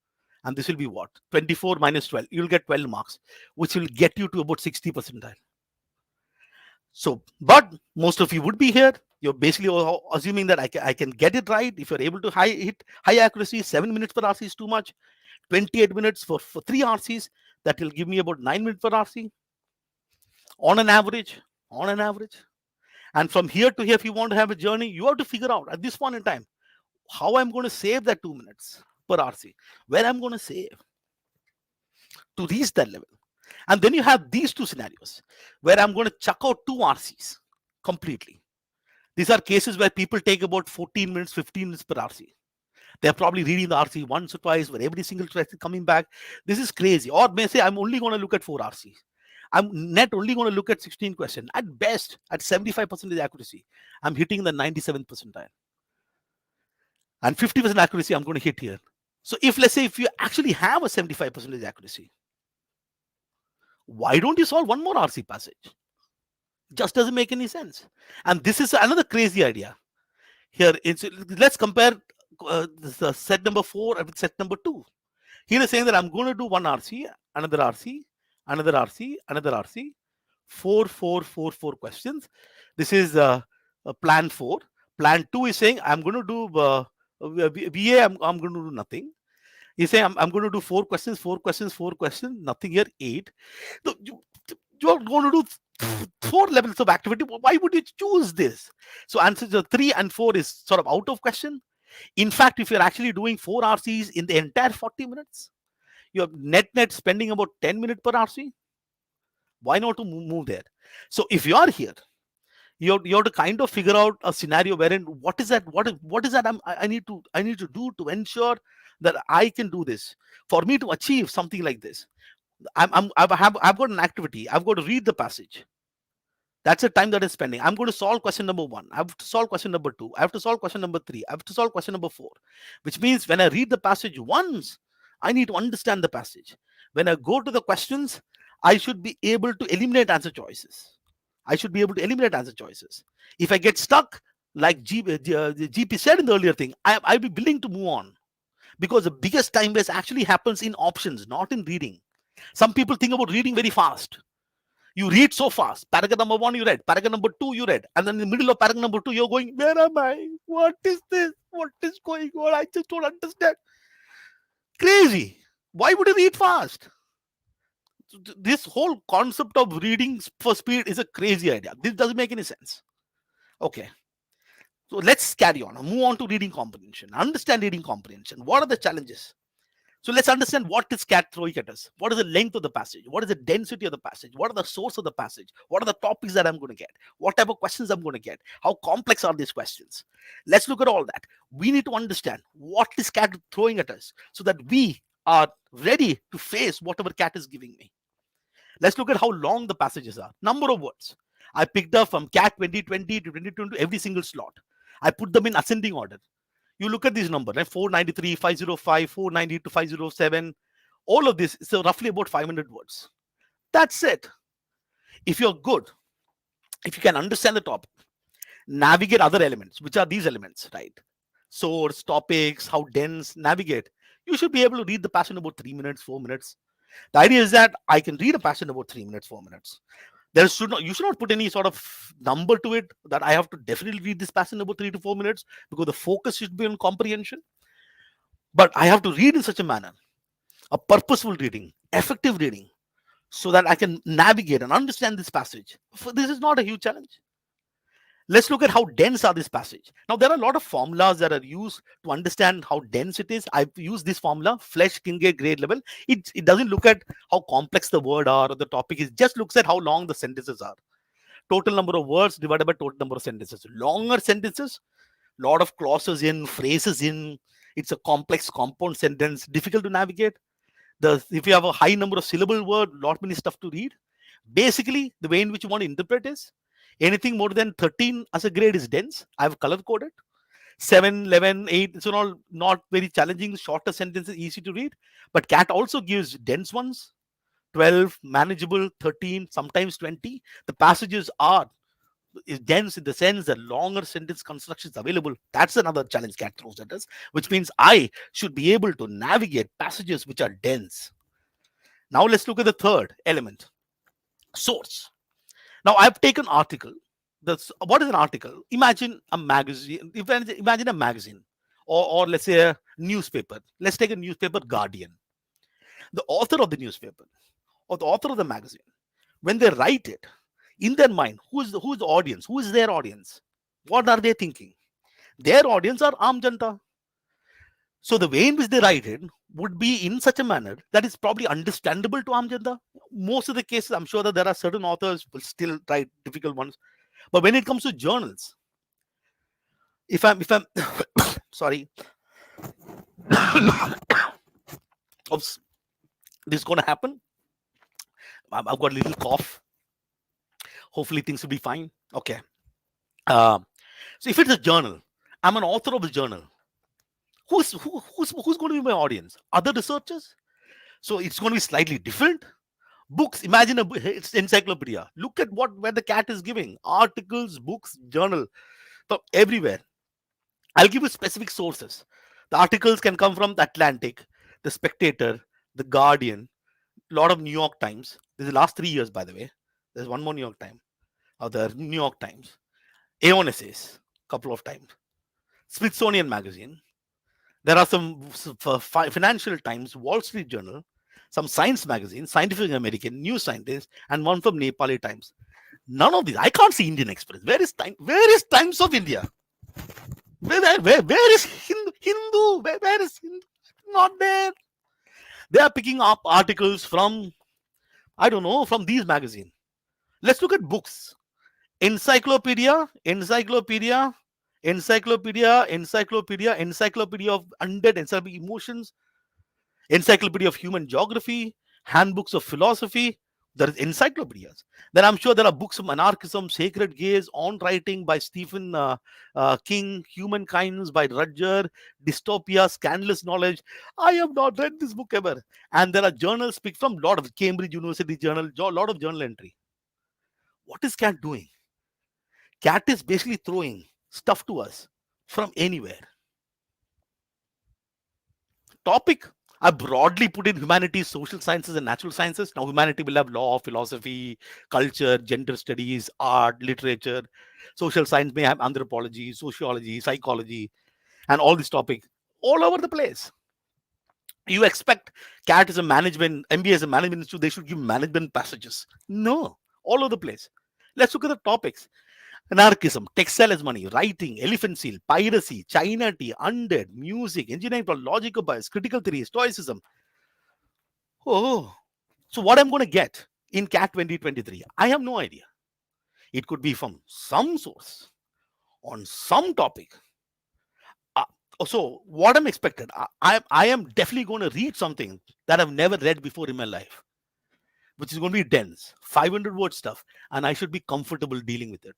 And this will be what? 24 minus 12. You'll get 12 marks, which will get you to about 60 percentile. So, but most of you would be here. You're basically assuming that I can get it right. If you're able to hit high accuracy, 7 minutes per RC is too much. 28 minutes for 3 RCs, that will give me about 9 minutes per RC on an average. And from here to here, if you want to have a journey, you have to figure out at this point in time how I'm going to save that 2 minutes per RC, where I'm going to save to reach that level. And then you have these 2 scenarios where I'm going to chuck out 2 RCs completely. These are cases where people take about 14 minutes, 15 minutes per RC. They're probably reading the RC once or twice, where every single question coming back. This is crazy. Or may say, I'm only going to look at 4 RCs. I'm net only going to look at 16 questions. At best, at 75% accuracy, I'm hitting the 97th percentile. And 50% accuracy, I'm going to hit here. So let's say if you actually have a 75% accuracy, why don't you solve 1 more RC passage? Just doesn't make any sense. And this is another crazy idea. Here, let's compare the set number 4 with set number 2. Here is saying that I'm going to do 1 RC, another RC, another RC, another RC, 4 questions. This is plan 4. Plan 2 is saying I'm going to do VA, I'm going to do nothing. He's saying I'm going to do 4 questions, nothing here, 8. So you're going to do 4 levels of activity. Why would you choose this? So answers 3 and 4 is sort of out of question. In fact, if you're actually doing 4 RCs in the entire 40 minutes, you're net spending about 10 minutes per RC. Why not to move there? So if you are here, you have to kind of figure out a scenario wherein what is that I need to do to ensure that I can do this. For me to achieve something like this, I've got an activity. I've got to read the passage. That's the time that is spending. I'm going to solve question number 1. I have to solve question number 2. I have to solve question number 3. I have to solve question number 4. Which means when I read the passage once, I need to understand the passage. When I go to the questions, I should be able to eliminate answer choices. If I get stuck, like GP said in the earlier thing, I'll be willing to move on. Because the biggest time waste actually happens in options, not in reading. Some people think about reading very fast. You read so fast. Paragraph number 1 you read, paragraph number 2 you read, and then in the middle of paragraph number 2 you're going, where am I? What is this? What is going on? I just don't understand. Crazy. Why would you read fast? This whole concept of reading for speed is a crazy idea. This doesn't make any sense. Okay. So let's carry on. Move on to reading comprehension. Understand reading comprehension. What are the challenges? So let's understand what is CAT throwing at us. What is the length of the passage? What is the density of the passage? What are the source of the passage? What are the topics that I'm going to get? What type of questions I'm going to get? How complex are these questions? Let's look at all that. We need to understand what is CAT throwing at us so that we are ready to face whatever CAT is giving me. Let's look at how long the passages are. Number of words. I picked up from CAT 2020 to 2022 every single slot. I put them in ascending order. You look at these numbers, right? 493, 505, 490 to 507. All of this is roughly about 500 words. That's it. If you're good, if you can understand the topic, navigate other elements, which are these elements, right? Source, topics, how dense, navigate. You should be able to read the passage in about 3 minutes, 4 minutes. The idea is that I can read a passage in about 3 minutes, 4 minutes. You should not put any sort of number to it that I have to definitely read this passage in about 3 to 4 minutes, because the focus should be on comprehension. But I have to read in such a manner, a purposeful reading, effective reading, so that I can navigate and understand this passage. This is not a huge challenge. Let's look at how dense are this passage. Now, there are a lot of formulas that are used to understand how dense it is. I've used this formula, Flesch Kincaid grade level. It doesn't look at how complex the word are or the topic is, just looks at how long the sentences are. Total number of words divided by total number of sentences. Longer sentences, lot of clauses in, phrases in. It's a complex compound sentence, difficult to navigate. If you have a high number of syllable word, lot many stuff to read. Basically, the way in which you want to interpret is anything more than 13 as a grade is dense. I've color coded. 7, 11, 8, it's all not very challenging. Shorter sentences, easy to read. But CAT also gives dense ones, 12, manageable, 13, sometimes 20. The passages are is dense in the sense that longer sentence constructions available. That's another challenge CAT throws at us, which means I should be able to navigate passages which are dense. Now let's look at the third element, source. Now I've taken article. What is an article? Imagine a magazine. Imagine a magazine, or let's say a newspaper. Let's take a newspaper, Guardian. The author of the newspaper or the author of the magazine, when they write it, in their mind, who's the audience? Who is their audience? What are they thinking? Their audience are Aam Janta. So the way in which they write it would be in such a manner that is probably understandable to Aam Janta. Most of the cases, I'm sure that there are certain authors will still write difficult ones. But when it comes to journals, if I'm sorry, oops, this is going to happen. I've got a little cough. Hopefully things will be fine. Okay. So if it's a journal, I'm an author of the journal. Who's going to be my audience? Other researchers? So it's going to be slightly different. Books, imagine it's encyclopedia. Look at where the CAT is giving. Articles, books, journal. So everywhere. I'll give you specific sources. The articles can come from the Atlantic, the Spectator, the Guardian, a lot of New York Times. This is the last 3 years, by the way. There's one more New York Times. The New York Times. Aeon Essays, couple of times. Smithsonian Magazine. There are some Financial Times, Wall Street Journal, some science magazine, Scientific American, New Scientist, and one from Nepali Times. None of these. I can't see Indian Express. Where is Times of India? Where is Hindu? Where is Hindu? Not there. They are picking up articles from, I don't know, from these magazines. Let's look at books. Encyclopedia of undead, encyclopedia of emotions, encyclopedia of human geography, handbooks of philosophy. There is encyclopedias. Then I'm sure there are books of anarchism, sacred gaze, on writing by Stephen King, Humankinds by Rudger, Dystopia, Scandalous Knowledge. I have not read this book ever. And there are journals picked from a lot of Cambridge University journal, a lot of journal entry. What is CAT doing? CAT is basically throwing stuff to us from anywhere. Topic, I broadly put in humanities, social sciences, and natural sciences. Now, humanity will have law, philosophy, culture, gender studies, art, literature. Social science may have anthropology, sociology, psychology, and all these topics all over the place. You expect CAT is a management, MBA is a management institute, they should give management passages. No, all over the place. Let's look at the topics. Anarchism, textile as money, writing, elephant seal, piracy, China tea, undead, music, engineering, logical bias, critical theory, stoicism. Oh, so what I'm going to get in CAT 2023, I have no idea. It could be from some source on some topic. So what I'm expected, I am definitely going to read something that I've never read before in my life, which is going to be dense, 500 word stuff, and I should be comfortable dealing with it.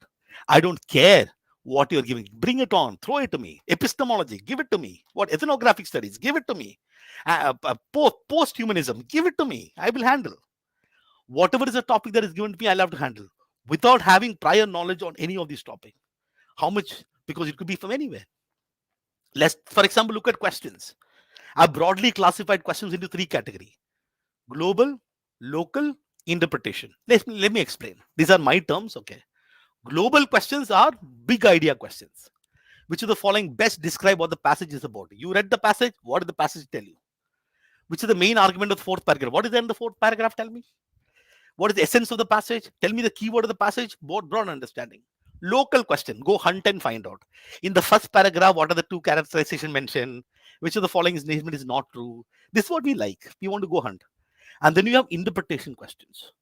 I don't care what you're giving. Bring it on. Throw it to me. Epistemology, give it to me. What ethnographic studies, give it to me. Post-humanism, give it to me. I will handle. Whatever is a topic that is given to me, I'll have to handle without having prior knowledge on any of these topics. How much? Because it could be from anywhere. Let's, for example, look at questions. I've broadly classified questions into 3 categories. Global, local, interpretation. Let me explain. These are my terms, okay? Global questions are big idea questions. Which of the following best describe what the passage is about? You read the passage, what did the passage tell you? Which is the main argument of the 4th paragraph? What is there in the 4th paragraph? Tell me. What is the essence of the passage? Tell me the keyword of the passage, broad understanding. Local question. Go hunt and find out. In the first paragraph, what are the two characterization mentioned? Which of the following statement is not true? This is what we like. We want to go hunt. And then you have interpretation questions.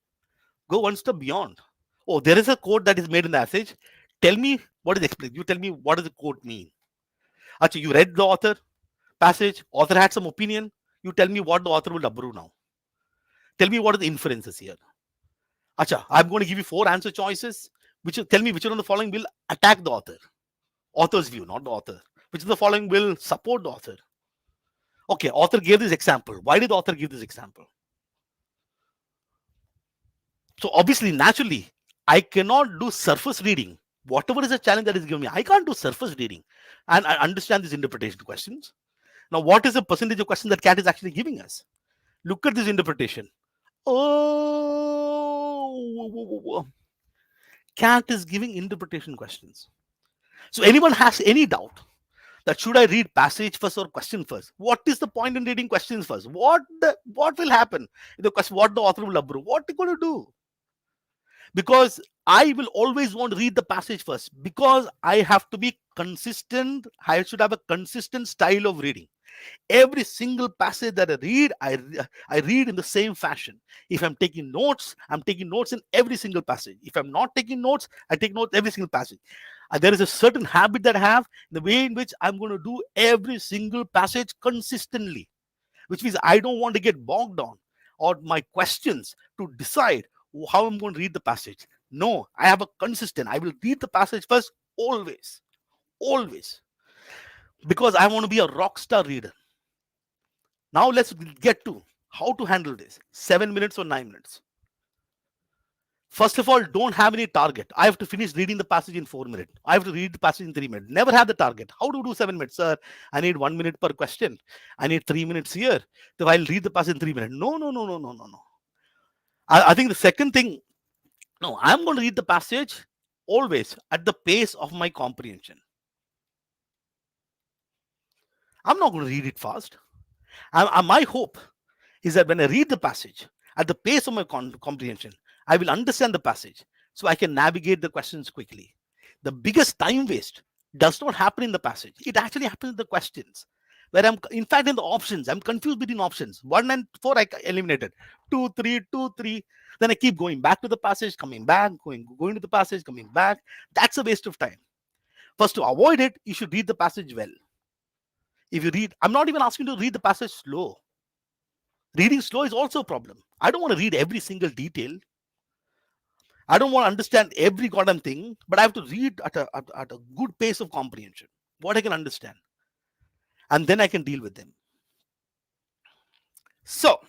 Go one step beyond. Oh, there is a quote that is made in the passage. Tell me what is explained. You tell me what does the quote mean. Achha, you read the author passage. Author had some opinion. You tell me what the author will approve now. Tell me what are the inferences here. Achha, I'm going to give you 4 answer choices. Tell me which one of the following will attack the author. Author's view, not the author. Which of the following will support the author. Okay, author gave this example. Why did the author give this example? So obviously, naturally, I cannot do surface reading. Whatever is a challenge that is given me, I can't do surface reading. And I understand these interpretation questions. Now, what is the percentage of questions that CAT is actually giving us? Look at this interpretation. Oh, CAT is giving interpretation questions. So anyone has any doubt that should I read passage first or question first? What is the point in reading questions first? What will happen? The question, what the author will approve? What are you going to do? Because I will always want to read the passage first, because I have to be consistent. I should have a consistent style of reading. Every single passage that I read, I read in the same fashion. If I'm taking notes, I'm taking notes in every single passage. If I'm not taking notes, I take notes every single passage. There is a certain habit that I have, the way in which I'm going to do every single passage consistently, which means I don't want to get bogged down or my questions to decide how I'm going to read the passage. No, I have a consistent. I will read the passage first, always, because I want to be a rock star reader. Now let's get to how to handle this. 7 minutes or 9 minutes. First of all, don't have any target. I have to finish reading the passage in 4 minutes. I have to read the passage in 3 minutes. Never have the target. How to do 7 minutes? Sir, I need 1 minute per question. I need 3 minutes here. So I'll read the passage in 3 minutes. No. I think the second thing, no, I'm going to read the passage always at the pace of my comprehension. I'm not going to read it fast. My hope is that when I read the passage at the pace of my comprehension, I will understand the passage so I can navigate the questions quickly. The biggest time waste does not happen in the passage. It actually happens in the questions, where in fact, in the options, I'm confused between options. 1 and 4, I eliminated. 2, 3, 2, 3. Then I keep going back to the passage, coming back, going to the passage, coming back. That's a waste of time. First, to avoid it, you should read the passage well. If you read, I'm not even asking you to read the passage slow. Reading slow is also a problem. I don't want to read every single detail. I don't want to understand every goddamn thing, but I have to read at a good pace of comprehension, what I can understand. And then I can deal with them. So,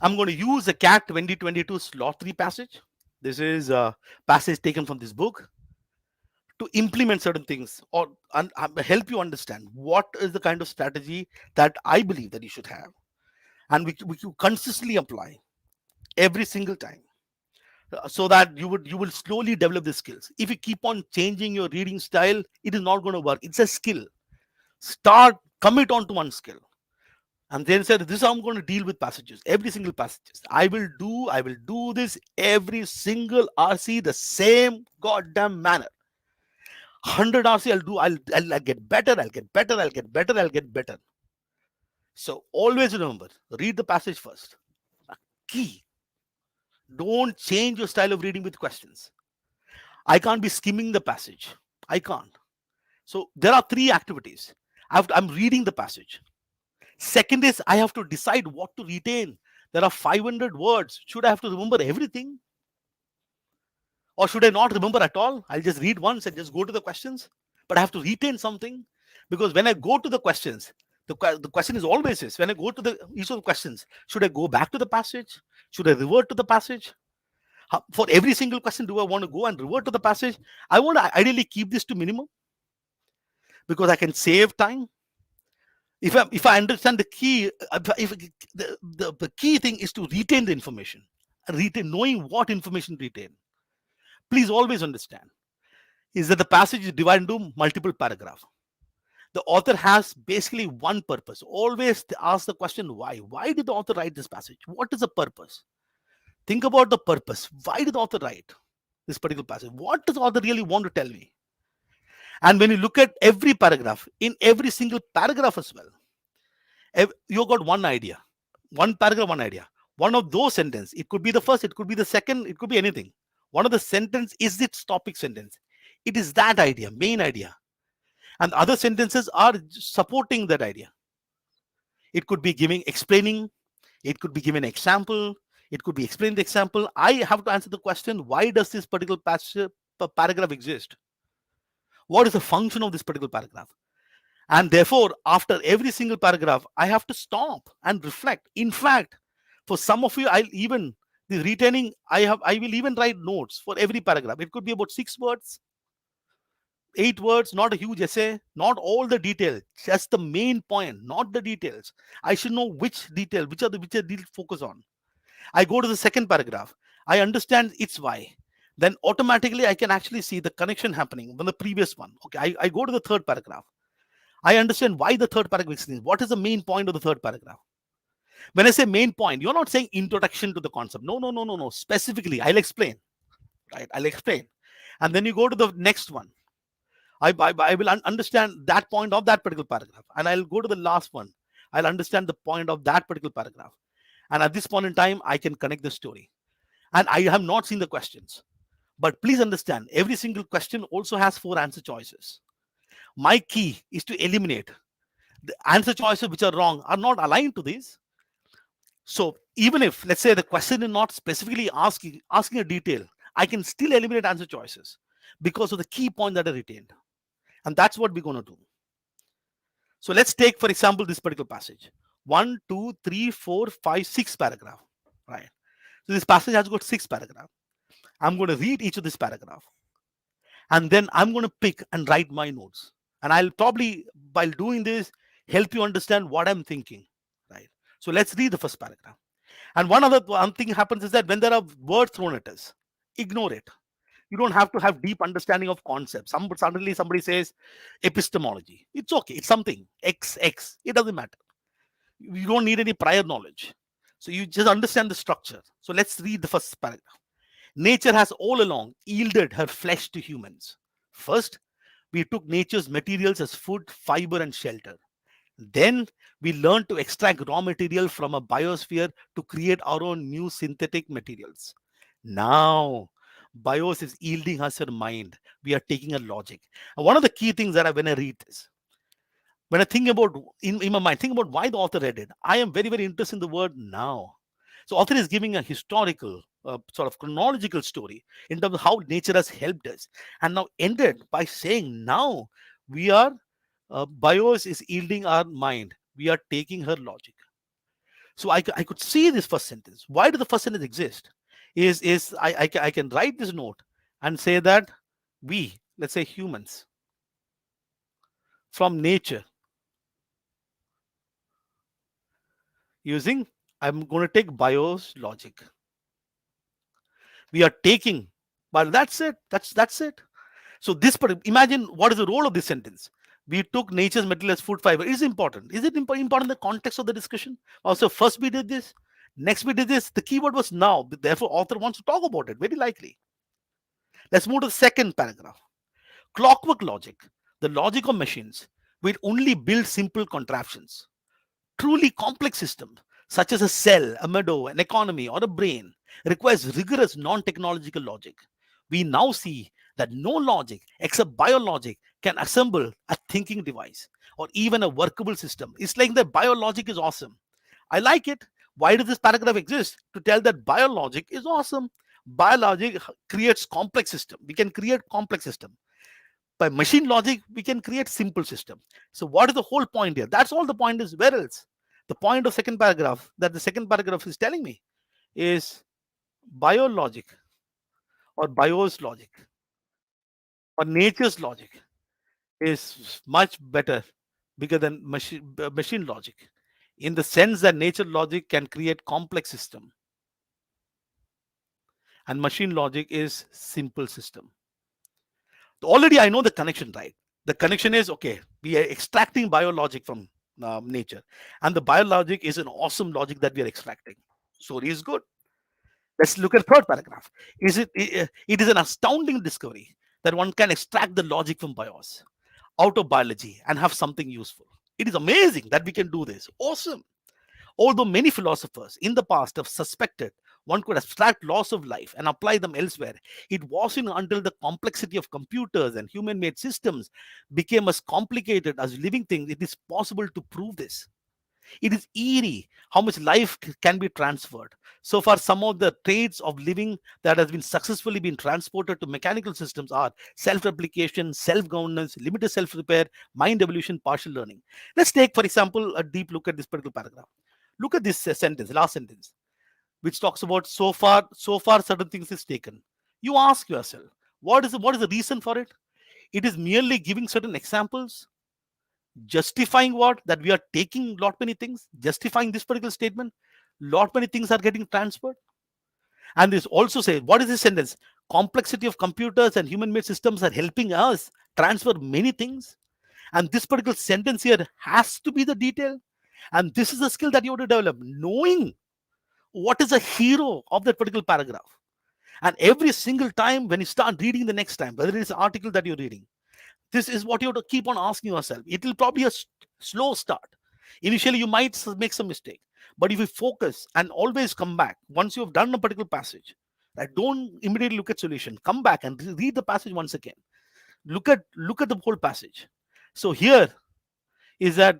I'm going to use the CAT 2022 slot 3 passage. This is a passage taken from this book to implement certain things or help you understand what is the kind of strategy that I believe that you should have, and which you consistently apply every single time, so that you will slowly develop the skills. If you keep on changing your reading style, it is not going to work. It's a skill. Commit on to one skill, and then say, this is how I'm going to deal with passages, every single passages. I will do this every single RC the same goddamn manner. 100 RC I'll get better, I'll get better. So always remember, read the passage first. Key. Don't change your style of reading with questions. I can't be skimming the passage. I can't. So there are 3 activities. I'm reading the passage. Second is, I have to decide what to retain. There are 500 words. Should I have to remember everything? Or should I not remember at all? I'll just read once and just go to the questions. But I have to retain something, because when I go to the questions, the question is always this: when I go to each of the questions, should I go back to the passage? Should I revert to the passage? For every single question, do I want to go and revert to the passage? I want to ideally keep this to minimum, because I can save time. If I understand the key, the key thing is to retain the information, knowing what information to retain. Please always understand is that the passage is divided into multiple paragraphs. The author has basically one purpose. Always ask the question, why? Why did the author write this passage? What is the purpose? Think about the purpose. Why did the author write? this particular passage? What does author really want to tell me? And when you look at every paragraph, in every single paragraph as well, you got one idea, one paragraph, one idea. One of those sentences, it could be the first, it could be the second, it could be anything. One of the sentence is its topic sentence. It is that idea, main idea. And other sentences are supporting that idea. It could be explaining, it could be giving an example, it could be explaining the example. I have to answer the question, why does this particular paragraph exist? What is the function of this particular paragraph? And therefore, after every single paragraph, I have to stop and reflect. In fact, for some of you, I'll even the retaining, I will even write notes for every paragraph. It could be about 6 words, 8 words, not a huge essay, not all the detail, just the main point, not the details. I should know which detail, which are the details focus on. I go to the second paragraph. I understand its why. Then automatically I can actually see the connection happening from the previous one. Okay, I go to the third paragraph. I understand why the third paragraph exists. What is the main point of the third paragraph? When I say main point, you're not saying introduction to the concept. No. Specifically, I'll explain. Right? I'll explain. And then you go to the next one. I will understand that point of that particular paragraph. And I'll go to the last one. I'll understand the point of that particular paragraph. And at this point in time, I can connect the story. And I have not seen the questions. But please understand, every single question also has 4 answer choices. My key is to eliminate the answer choices which are wrong, are not aligned to these. So even if, let's say, the question is not specifically asking a detail, I can still eliminate answer choices because of the key point that I retained. And that's what we're going to do. So let's take, for example, this particular passage. 1, 2, 3, 4, 5, 6 paragraph. Right. So this passage has got 6 paragraphs. I'm going to read each of this paragraph. And then I'm going to pick and write my notes. And I'll probably, while doing this, help you understand what I'm thinking. Right. So let's read the first paragraph. And one thing happens is that when there are words thrown at us, ignore it. You don't have to have deep understanding of concepts. Suddenly somebody says epistemology. It's okay. It's something. X. It doesn't matter. You don't need any prior knowledge. So you just understand the structure. So let's read the first paragraph. Nature has all along yielded her flesh to humans. First, we took nature's materials as food, fiber, and shelter. Then we learned to extract raw material from a biosphere to create our own new synthetic materials. Now, bios is yielding us her mind. We are taking a logic. And one of the key things that when I read this, when I think about in my mind, think about why the author read it. I am very, very interested in the word now. So author is giving a historical sort of chronological story in terms of how nature has helped us, and now ended by saying now we are bios is yielding our mind. We are taking her logic. So I could see this first sentence. Why does the first sentence exist? I can write this note and say that we, let's say humans, from nature, using, I'm going to take bios logic. We are taking, but that's it. That's it. So this, imagine what is the role of this sentence. We took nature's material as food, fiber. Is important. Is it important in the context of the discussion? Also, first we did this, next we did this. The keyword was now. Therefore, author wants to talk about it. Very likely. Let's move to the second paragraph. Clockwork logic, the logic of machines, will only build simple contraptions. Truly complex systems, such as a cell, a meadow, an economy, or a brain, requires rigorous non-technological logic. We now see that no logic except biologic can assemble a thinking device or even a workable system. It's like that biologic is awesome. I like it. Why does this paragraph exist? To tell that biologic is awesome. Biologic creates complex system. We can create complex system. By machine logic, we can create simple system. So what is the whole point here? That's all the point is. Where else? The point of second paragraph that the second paragraph is telling me is biologic or bios logic or nature's logic is much better, bigger than machine logic, in the sense that nature logic can create complex system and machine logic is simple system. Already I know the connection, right? The connection is, okay, we are extracting biologic from nature, and the biologic is an awesome logic that we are extracting. Story is good. Let's look at the third paragraph. It is an astounding discovery that one can extract the logic from bios out of biology and have something useful. It is amazing that we can do this. Awesome. Although many philosophers in the past have suspected one could abstract laws of life and apply them elsewhere, it wasn't until the complexity of computers and human made systems became as complicated as living things it is possible to prove this. It is eerie how much life can be transferred. So far, some of the traits of living that has been successfully been transported to mechanical systems are self-replication, self-governance, limited self-repair, mind evolution, partial learning. Let's take, for example, a deep look at this particular paragraph. Look at this sentence, last sentence, which talks about so far certain things is taken. You ask yourself, what is the reason for it? It is merely giving certain examples, justifying what? That we are taking lot many things, justifying this particular statement, lot many things are getting transferred. And this also says, what is this sentence? Complexity of computers and human made systems are helping us transfer many things. And this particular sentence here has to be the detail. And this is a skill that you have to develop, knowing what is the hero of that particular paragraph. And every single time when you start reading the next time, whether it is an article that you're reading, this is what you have to keep on asking yourself. It will probably be a slow start. Initially, you might make some mistake, but if you focus and always come back, once you have done a particular passage, right, don't immediately look at solution. Come back and read the passage once again. Look at the whole passage. So here is that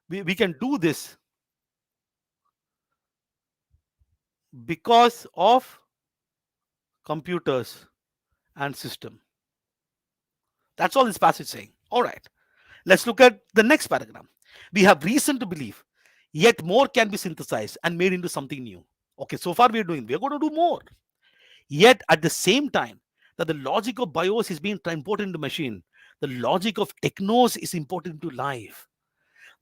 we can do this because of computers and system. That's all this passage is saying. All right. Let's look at the next paragraph. We have reason to believe, yet more can be synthesized and made into something new. Okay, so far we're going to do more. Yet at the same time that the logic of bios is being imported into machine, the logic of technos is important to life.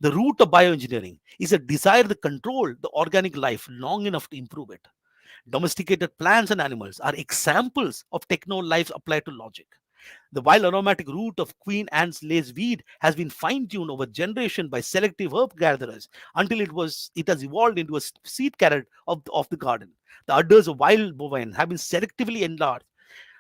The root of bioengineering is a desire to control the organic life long enough to improve it. Domesticated plants and animals are examples of techno lives applied to logic. The wild aromatic root of Queen Anne's lace weed has been fine-tuned over generation by selective herb gatherers until it has evolved into a seed carrot of the garden. The udders of wild bovine have been selectively enlarged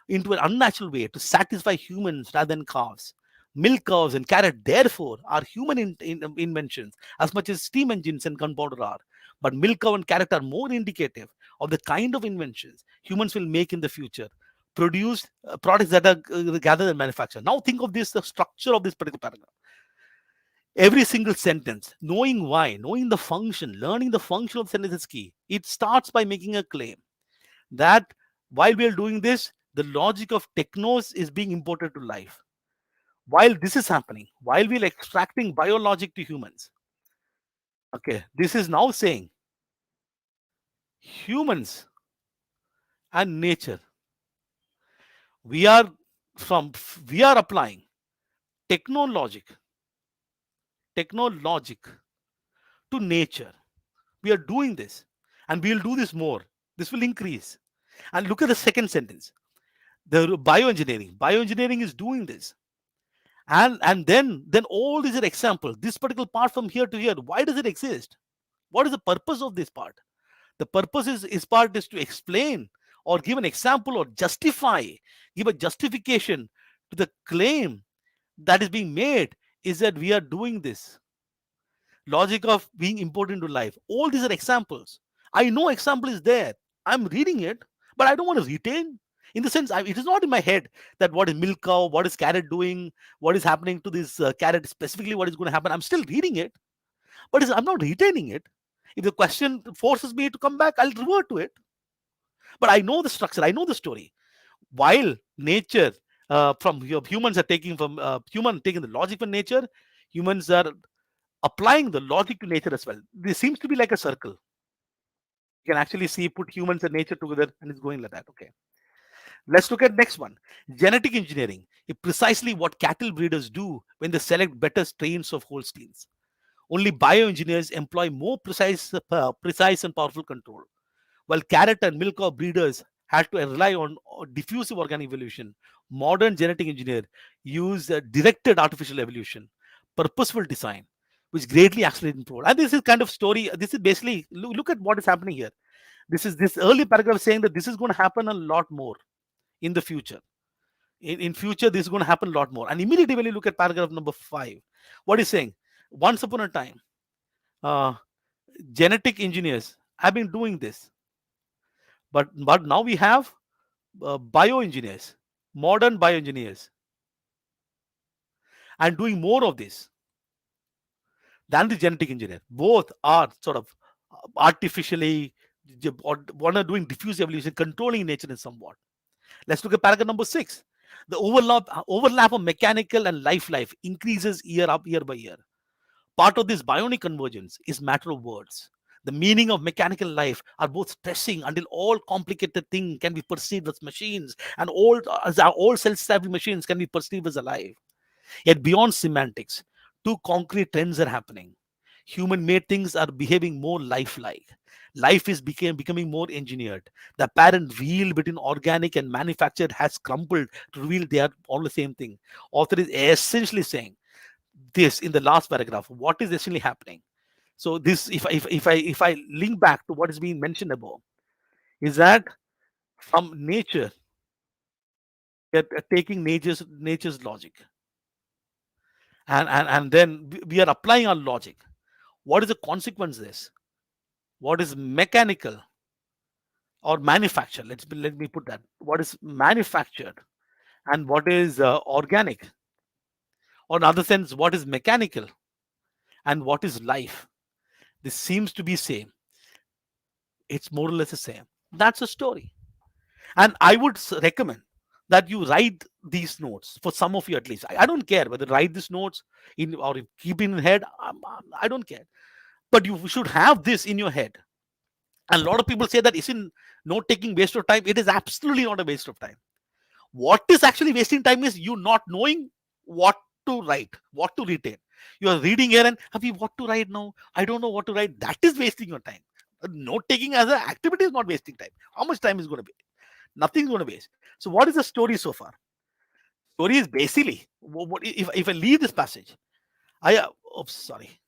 into an unnatural way to satisfy humans rather than cows. Milk cows and carrot, therefore, are human inventions as much as steam engines and gunpowder are. But milk cow and carrot are more indicative of the kind of inventions humans will make in the future. Produce products that are gathered and manufactured. Now think of this, the structure of this particular paragraph. Every single sentence, knowing why, knowing the function, learning the function of the sentence is key. It starts by making a claim that while we are doing this, the logic of technos is being imported to life. While this is happening, while we're extracting biologic to humans, okay, this is now saying humans and nature. We are applying technologic to nature. We are doing this, and we will do this more. This will increase. And look at the second sentence. The bioengineering is doing this. And then all these are examples. This particular part from here to here, why does it exist? What is the purpose of this part? The purpose is to explain or give an example or give a justification to the claim that is being made, is that we are doing this. Logic of being imported into life. All these are examples. I know example is there. I'm reading it, but I don't want to retain. In the sense, it is not in my head that what is milk cow, what is carrot doing, what is happening to this carrot, specifically what is going to happen. I'm still reading it, but I'm not retaining it. If the question forces me to come back, I'll revert to it. But I know the structure, I know the story. While nature, humans are taking taking the logic from nature, humans are applying the logic to nature as well. This seems to be like a circle. You can actually see, put humans and nature together, and it's going like that. Okay. Let's look at next one. Genetic engineering is precisely what cattle breeders do when they select better strains of Holsteins. Only bioengineers employ more precise and powerful control. While carrot and milk cow breeders had to rely on diffusive organic evolution, modern genetic engineers use directed artificial evolution, purposeful design, which greatly accelerates control. And this is kind of story. This is basically, look at what is happening here. This early paragraph saying that this is going to happen a lot more in the future. In future, this is going to happen a lot more. And immediately when you look at paragraph number 5, what is saying? Once upon a time, genetic engineers have been doing this, but now we have bioengineers, modern bioengineers, and doing more of this than the genetic engineer. Both are sort of artificially one are doing diffuse evolution, controlling nature in somewhat. Let's look at paragraph number 6. The overlap of mechanical and life increases year by year. Part of this bionic convergence is matter of words. The meaning of mechanical life are both stressing until all complicated things can be perceived as machines, and all self-stable machines can be perceived as alive. Yet beyond semantics, two concrete trends are happening. Human-made things are behaving more lifelike. Life is becoming more engineered. The apparent veil between organic and manufactured has crumbled to reveal they are all the same thing. Author is essentially saying this in the last paragraph. What is essentially happening? So this, if I link back to what is being mentioned above, is that from nature, we are taking nature's logic, and then we are applying our logic. What is the consequence of this? What is mechanical or manufactured? Let me put that. What is manufactured and what is organic? Or in other sense, what is mechanical and what is life? This seems to be same. It's more or less the same. That's a story. And I would recommend that you write these notes for some of you at least. I don't care whether write these notes in or keep in head. I don't care. But you should have this in your head. And a lot of people say that isn't note taking waste of time. It is absolutely not a waste of time. What is actually wasting time is you not knowing what to write, what to retain. You are reading here and what to write now? I don't know what to write. That is wasting your time. Note taking as an activity is not wasting time. How much time is going to be? Nothing is going to waste. So what is the story so far? Story is basically, if I leave this passage, sorry.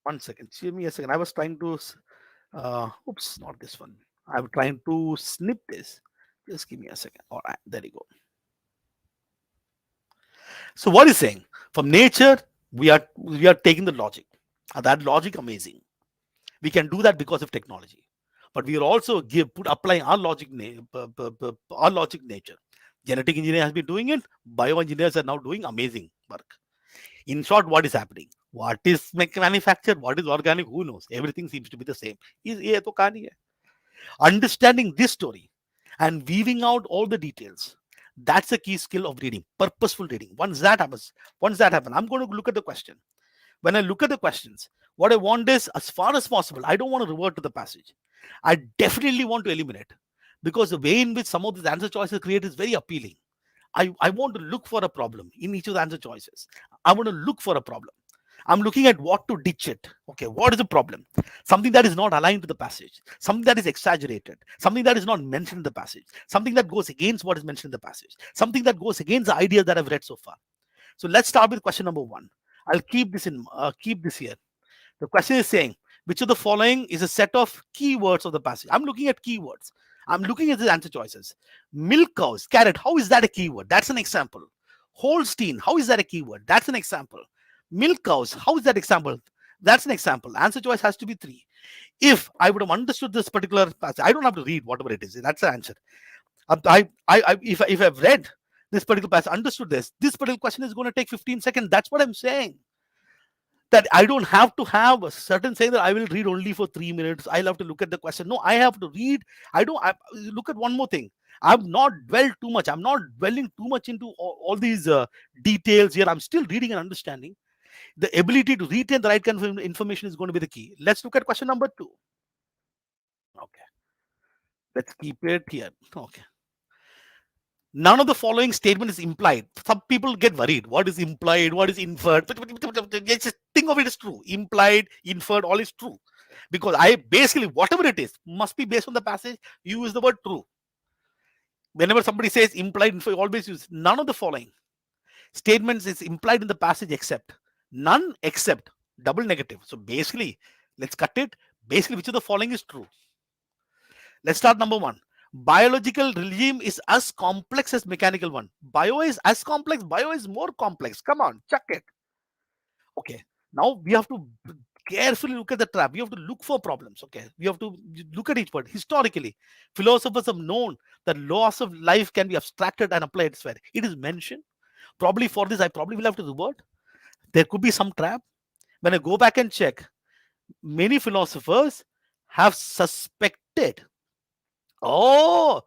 One second. Give me a second. I was trying to, not this one. I'm trying to snip this. Just give me a second. All right, there you go. So what is saying? From nature, we are taking the logic. That logic amazing. We can do that because of technology. But we are also applying our logic nature. Genetic engineering has been doing it. Bioengineers are now doing amazing work. In short, what is happening? What is manufactured? What is organic? Who knows? Everything seems to be the same. Understanding this story and weaving out all the details, that's a key skill of reading, purposeful reading. Once that happens, I'm going to look at the question. When I look at the questions, what I want is, as far as possible, I don't want to revert to the passage. I definitely want to eliminate, because the way in which some of these answer choices create is very appealing. I want to look for a problem in each of the answer choices. I want to look for a problem. I'm looking at what to ditch it. Okay, what is the problem? Something that is not aligned to the passage, something that is exaggerated, something that is not mentioned in the passage, something that goes against what is mentioned in the passage, something that goes against the ideas that I've read so far. So let's start with question number 1. I'll keep this here. The question is saying, which of the following is a set of keywords of the passage? I'm looking at keywords. I'm looking at the answer choices. Milk cows, carrot, how is that a keyword? That's an example. Holstein, how is that a keyword? That's an example. Milk cows, how is that example? That's an example. Answer choice has to be 3. If I would have understood this particular passage, I don't have to read whatever it is. That's the answer. If I've read this particular passage, understood this particular question is going to take 15 seconds. That's what I'm saying. That I don't have to have a certain saying that I will read only for 3 minutes. I'll have to look at the question. No, I have to read. I look at one more thing. I've not dwelled too much. I'm not dwelling too much into all these details here. I'm still reading and understanding. The ability to retain the right kind of information is going to be the key. Let's look at question number 2. Okay. Let's keep it here. Okay. None of the following statement is implied. Some people get worried. What is implied? What is inferred? Just think of it as true. Implied, inferred, all is true. Because basically, whatever it is, must be based on the passage. You use the word true. Whenever somebody says implied, inferred, always use none of the following statements is implied in the passage except. None except double negative. So basically, let's cut it. Basically, which of the following is true? Let's start number one. Biological regime is as complex as mechanical one. Bio is as complex. Bio is more complex. Come on, check it. Okay. Now we have to carefully look at the trap. We have to look for problems. Okay. We have to look at each word. Historically, philosophers have known that laws of life can be abstracted and applied elsewhere. It is mentioned. Probably for this, I probably will have to revert. There could be some trap. When I go back and check, many philosophers have suspected. Oh,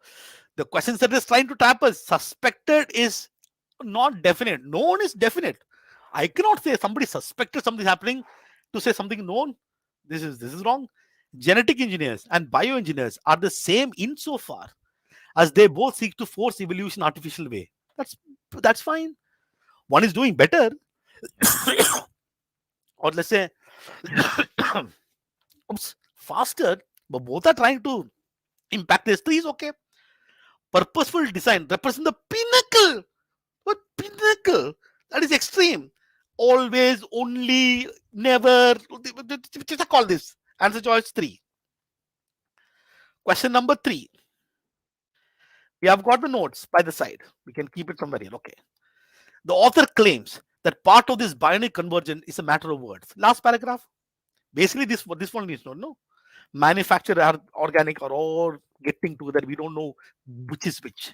the question that is trying to trap us. Suspected is not definite. Known is definite. I cannot say somebody suspected something happening to say something known. This is wrong. Genetic engineers and bioengineers are the same insofar as they both seek to force evolution artificial way. That's fine. One is doing better, or let's say faster, but both are trying to impact history is okay. Purposeful design represents the pinnacle. What pinnacle? That is extreme. Always, only, never. What I call this? Answer choice 3. Question number 3. We have got the notes by the side. We can keep it somewhere here. Okay. The author claims that part of this binary convergence is a matter of words. Last paragraph. Basically, this one needs to know. Manufactured organic are all getting together. We don't know which is which.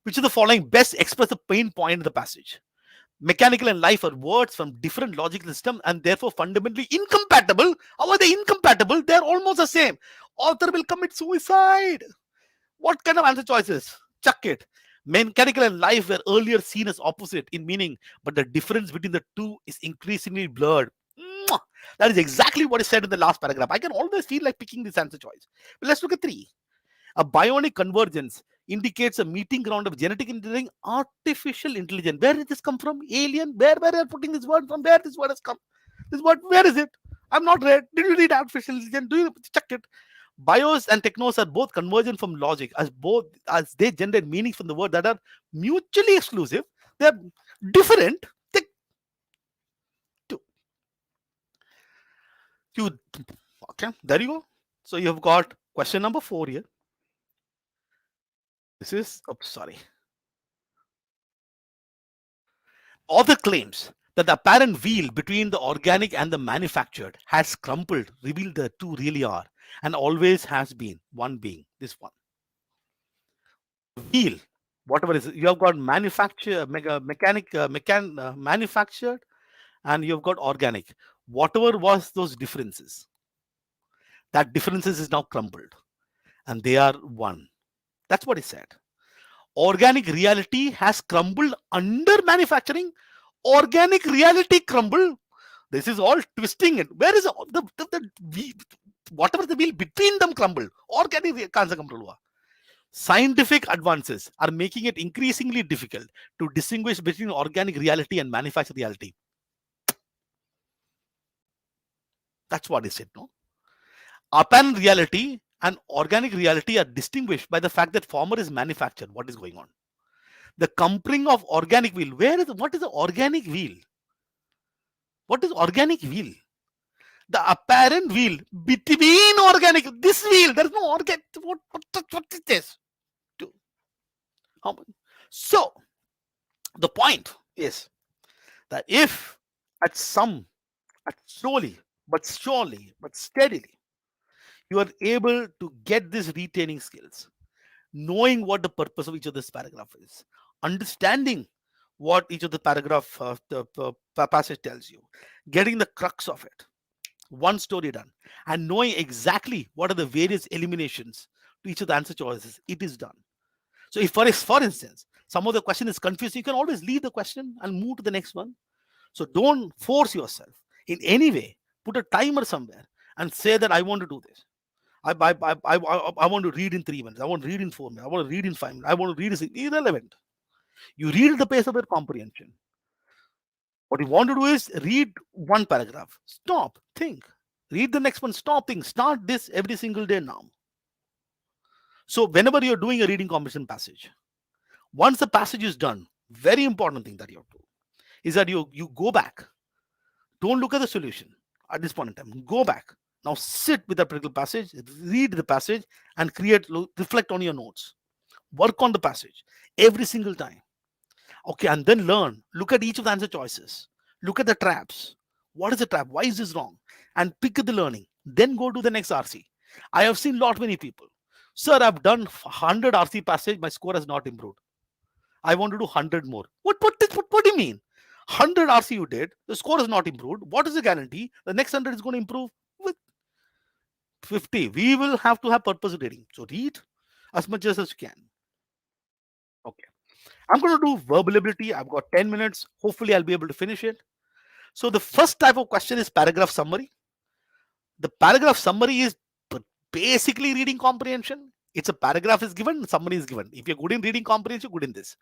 Which of the following best express the pain point in the passage? Mechanical and life are words from different logical systems and therefore fundamentally incompatible. How are they incompatible? They're almost the same. Author will commit suicide. What kind of answer choices? Chuck it. Mechanical and life were earlier seen as opposite in meaning, but the difference between the two is increasingly blurred. That is exactly what is said in the last paragraph. I can always feel like picking this answer choice. But let's look at 3. A bionic convergence indicates a meeting ground of genetic engineering, artificial intelligence. Where did this come from? Alien? Where are you putting this word from? Where this word has come? This word, where is it? I'm not read. Did you read artificial intelligence? Do you check it? Bios and technos are both convergent from logic as they generate meanings from the word that are mutually exclusive. They're different. Okay, there you go. So you have got question number 4 here. This is, sorry. Author claims that the apparent wheel between the organic and the manufactured has crumpled, revealed the two really are, and always has been one being this one. Wheel, whatever is it, you have got manufactured, manufactured, and you've got organic. Whatever was those differences, that differences is now crumbled, and they are one. That's what he said. Organic reality has crumbled under manufacturing. Organic reality crumbled. This is all twisting it. Where is whatever the wheel between them crumbled? Organic can't crumble. Scientific advances are making it increasingly difficult to distinguish between organic reality and manufactured reality. That's what he said, no? Apparent reality and organic reality are distinguished by the fact that former is manufactured. What is going on? The comparing of organic wheel. What is the organic wheel? What is organic wheel? The apparent wheel between organic. This wheel, there is no organic. What is this? So, the point is that if slowly, but surely, but steadily, you are able to get these retaining skills, knowing what the purpose of each of this paragraph is, understanding what each of the paragraph the passage tells you, getting the crux of it, one story done, and knowing exactly what are the various eliminations to each of the answer choices, it is done. So if for instance, some of the question is confusing, you can always leave the question and move to the next one. So don't force yourself in any way. Put a timer somewhere and say that I want to do this. I want to read in 3 minutes. I want to read in 4 minutes. I want to read in 5 minutes. I want to read is irrelevant. You read at the pace of your comprehension. What you want to do is read one paragraph. Stop. Think. Read the next one. Stop. Think. Start this every single day now. So whenever you're doing a reading comprehension passage, once the passage is done, very important thing that you have to do is that you go back Don't look at the solution at this point in time. Go back. Now sit with that particular passage, read the passage, and reflect on your notes. Work on the passage every single time. Okay, and then learn. Look at each of the answer choices. Look at the traps. What is the trap? Why is this wrong? And pick the learning. Then go to the next RC. I have seen lot many people. Sir, I've done 100 RC passage. My score has not improved. I want to do 100 more. What do you mean? 100 RC you did. The score has not improved. What is the guarantee? The next 100 is going to improve with 50. We will have to have purpose reading. So read as much as you can. Okay. I'm going to do verbal ability. I've got 10 minutes. Hopefully, I'll be able to finish it. So the first type of question is paragraph summary. The paragraph summary is basically reading comprehension. It's a paragraph is given, summary is given. If you're good in reading comprehension, good in this.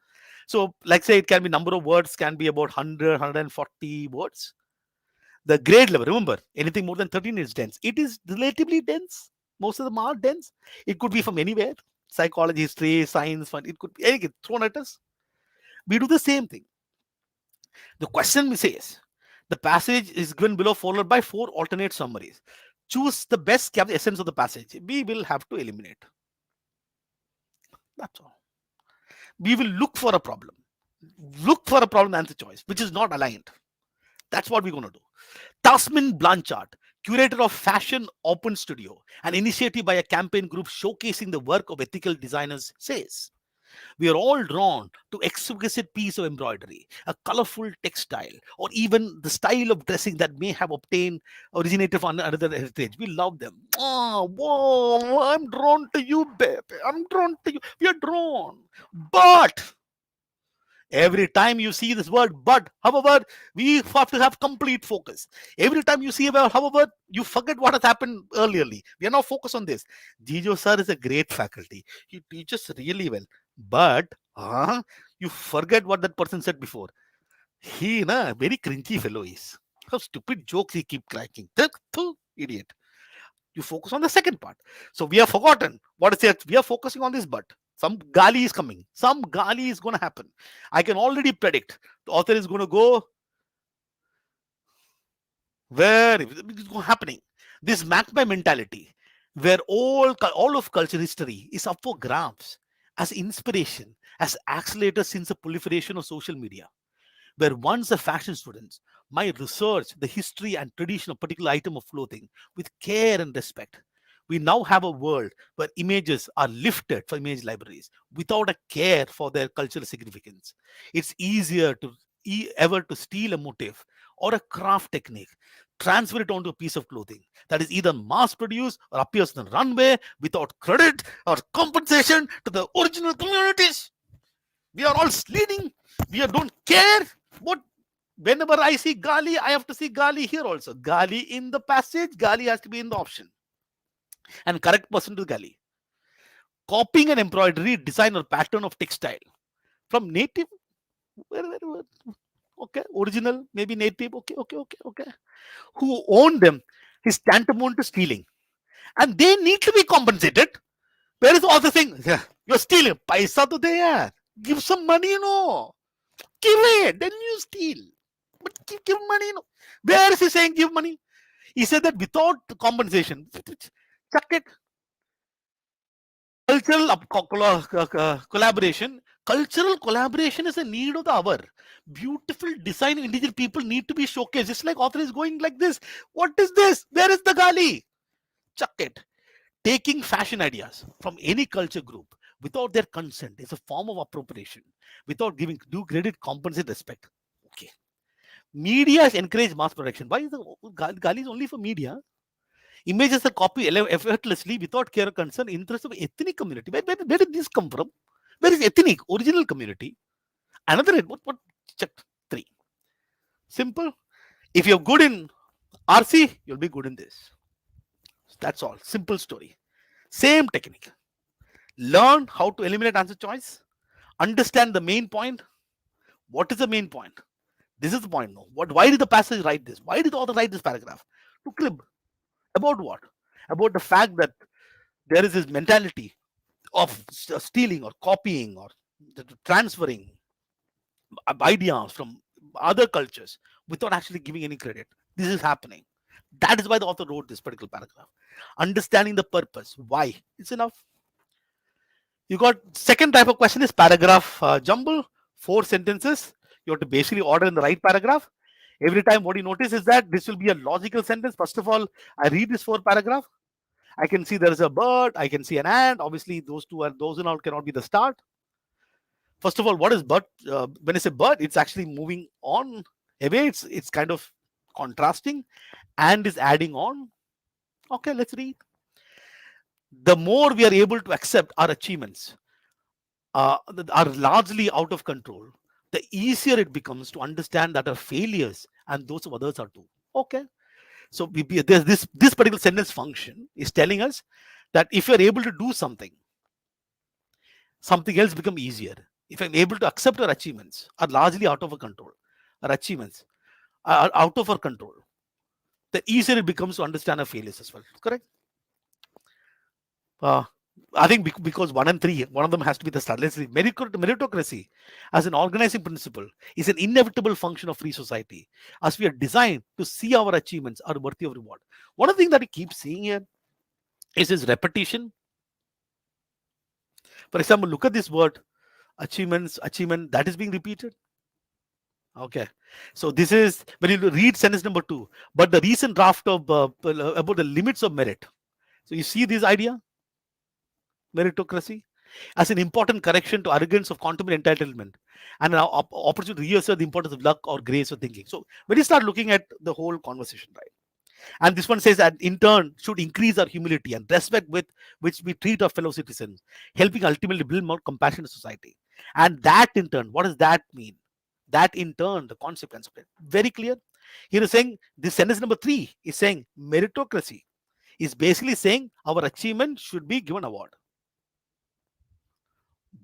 So like say it can be number of words, can be about 100, 140 words. The grade level, remember, anything more than 13 is dense. It is relatively dense. Most of them are dense. It could be from anywhere. Psychology, history, science, fun. It could be anything thrown at us. We do the same thing. The question says, the passage is given below followed by 4 alternate summaries. Choose the best capture essence of the passage. We will have to eliminate. That's all. We will look for a problem. Look for a problem answer choice, which is not aligned. That's what we're going to do. Tasmin Blanchard, curator of Fashion Open Studio, an initiative by a campaign group showcasing the work of ethical designers, says, we are all drawn to exquisite piece of embroidery, a colorful textile, or even the style of dressing that may have originated from another heritage. We love them. Oh, whoa, I'm drawn to you, baby. I'm drawn to you. We are drawn. But every time you see this word but, however, we have to have complete focus. Every time you see a word, however, you forget what has happened earlierly. We are now focused on this. Jijo sir is a great faculty. He teaches really well. But you forget what that person said before. He, very cringy fellow is. How stupid jokes he keep cracking. Idiot. You focus on the second part. So we have forgotten what is it. We are focusing on this but. Some gali is coming. Some gali is going to happen. I can already predict. The author is going to go where it is happening. This magpie mentality, where all of culture history is up for grabs as inspiration, as accelerators since the proliferation of social media. Where once a fashion student might research the history and tradition of a particular item of clothing with care and respect, we now have a world where images are lifted from image libraries without a care for their cultural significance. It's easier to ever to steal a motif or a craft technique, transfer it onto a piece of clothing that is either mass produced or appears on the runway without credit or compensation to the original communities. We are all leading. We don't care what. Whenever I see gali, I have to see gali here also. Gali in the passage, gali has to be in the option. And correct person to gali. Copying an embroidery, design, or pattern of textile from native. Okay, original, maybe native. Okay. Who own them is tantamount to stealing. And they need to be compensated. Where is the author saying, you're stealing? Paisa to there. Give some money, Give it, then you steal. But give money, Where is he saying give money? He said that without compensation, chuck it. Cultural collaboration. Cultural collaboration is a need of the hour. Beautiful design indigenous people need to be showcased. Just like author is going like this. What is this? Where is the gali? Chuck it. Taking fashion ideas from any culture group without their consent is a form of appropriation. Without giving due credit, compensate, respect. Okay. Media encourage mass production. Why is the gali is only for media? Images are copied effortlessly without care or concern. Interest of ethnic community. Where did this come from? Where is ethnic original community? Another what? Check 3. Simple. If you're good in RC, you'll be good in this. That's all. Simple story. Same technique. Learn how to eliminate answer choice. Understand the main point. What is the main point? This is the point. No. Why did the passage write this? Why did the author write this paragraph? To crib. About what? About the fact that there is this mentality of stealing or copying or transferring ideas from other cultures without actually giving any credit. This is happening. That is why the author wrote this particular paragraph. Understanding the purpose. Why? It's enough. You got second type of question is paragraph jumble. 4 sentences. You have to basically order in the right paragraph. Every time what you notice is that this will be a logical sentence. First of all, I read this 4 paragraph. I can see there is a bird. I can see an ant. Obviously, those and all cannot be the start. First of all, what is bird? When I say bird, it's actually moving on away. It's kind of contrasting and is adding on. Okay, let's read. The more we are able to accept our achievements are largely out of control, the easier it becomes to understand that our failures and those of others are too. Okay. So there's this particular sentence function is telling us that if you're able to do something, something else becomes easier. If I'm able to accept our achievements are largely out of our control, our achievements are out of our control, the easier it becomes to understand our failures as well. Correct? I think because 1 and 3, one of them has to be the start. Let's see. Meritocracy as an organizing principle is an inevitable function of free society, as we are designed to see our achievements are worthy of reward. One of the things that we keep seeing here is this repetition. For example, look at this word achievement, that is being repeated. Okay, so this is when you read sentence number 2, but the recent draft of about the limits of merit. So you see this idea, meritocracy as an important correction to arrogance of contemporary entitlement and an opportunity to reassert the importance of luck or grace or thinking. So when you start looking at the whole conversation, right? And this one says that in turn should increase our humility and respect with which we treat our fellow citizens, helping ultimately build more compassionate society. And that in turn, what does that mean? That in turn, the consequence of it. Very clear. Here is saying this sentence number 3 is saying meritocracy is basically saying our achievement should be given award.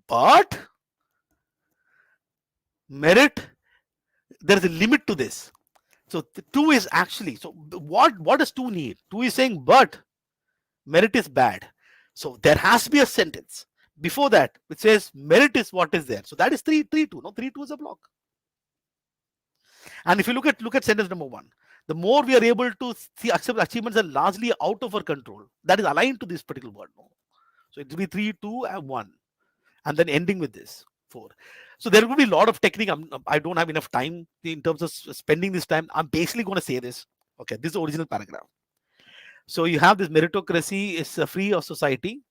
But merit, there is a limit to this. So 2 is actually, so what does 2 need? 2 is saying, but merit is bad. So there has to be a sentence before that which says merit is what is there. So that is 3.2. No, 3.2 is a block. And if you look at sentence number 1, the more we are able to see accept achievements are largely out of our control. That is aligned to this particular word. No? So it will be 3, 2, and 1. And then ending with this 4. So there will be a lot of technique. I don't have enough time in terms of spending this time. I'm basically going to say this. Okay, this is the original paragraph. So you have this meritocracy is a free of society.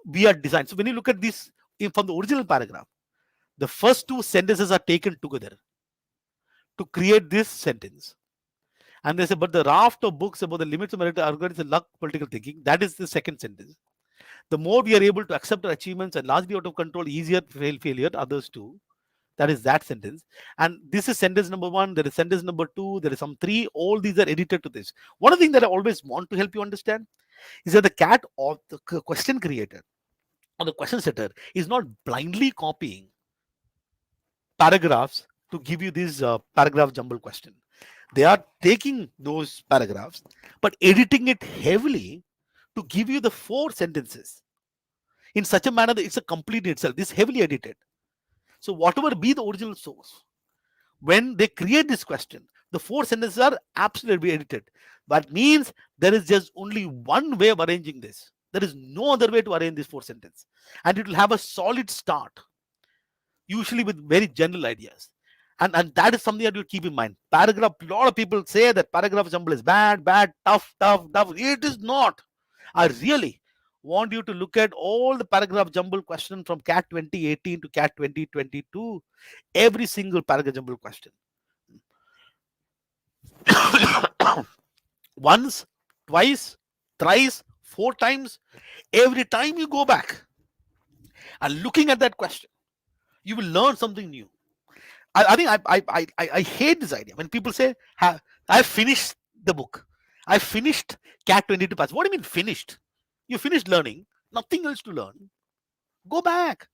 We are designed. So when you look at this from the original paragraph, the first 2 sentences are taken together to create this sentence. And they say, but the raft of books about the limits of merit, arrogance, and luck, political thinking, that is the second sentence. The more we are able to accept our achievements and largely out of control, easier failure, others too. That is that sentence. And this is sentence number 1. There is sentence number 2. There is some 3. All these are edited to this. One of the things that I always want to help you understand is that the cat or the question creator or the question setter is not blindly copying paragraphs to give you this paragraph jumble question. They are taking those paragraphs but editing it heavily to give you the 4 sentences in such a manner that it's a complete in itself. This is heavily edited. So whatever be the original source, when they create this question, the 4 sentences are absolutely edited. That means there is just only one way of arranging this. There is no other way to arrange this 4 sentences. And it will have a solid start, usually with very general ideas. And that is something that you keep in mind. Paragraph, a lot of people say that paragraph jumble is bad, tough. It is not. I really want you to look at all the paragraph jumble question from CAT 2018 to CAT 2022. Every single paragraph jumble question. Once, twice, thrice, 4 times. Every time you go back and looking at that question, you will learn something new. I think I hate this idea when people say, I finished the book. I finished CAT 22 pass. What do you mean finished? You finished learning, nothing else to learn. Go back.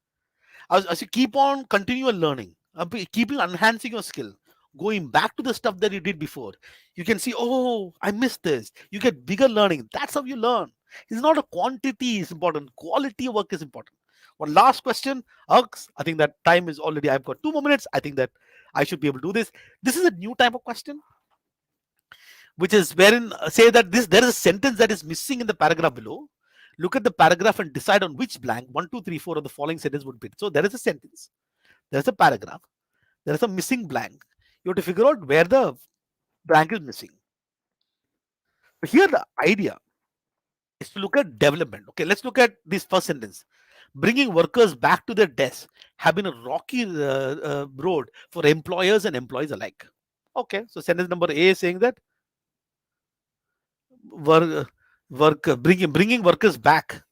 As you keep on continual learning, keeping enhancing your skill, going back to the stuff that you did before, you can see, oh, I missed this. You get bigger learning. That's how you learn. It's not a quantity is important. Quality of work is important. One last question. I think that time is already, I've got 2 more minutes. I think that I should be able to do this. This is a new type of question. which is wherein say that there is a sentence that is missing in the paragraph below. Look at the paragraph and decide on which blank 1, 2, 3, 4 of the following sentence would fit. So there is a sentence, there is a paragraph, there is a missing blank. You have to figure out where the blank is missing. But here the idea is to look at development. Okay, let's look at this first sentence. Bringing workers back to their desks have been a rocky road for employers and employees alike. Okay, so sentence number A is saying that bringing workers back,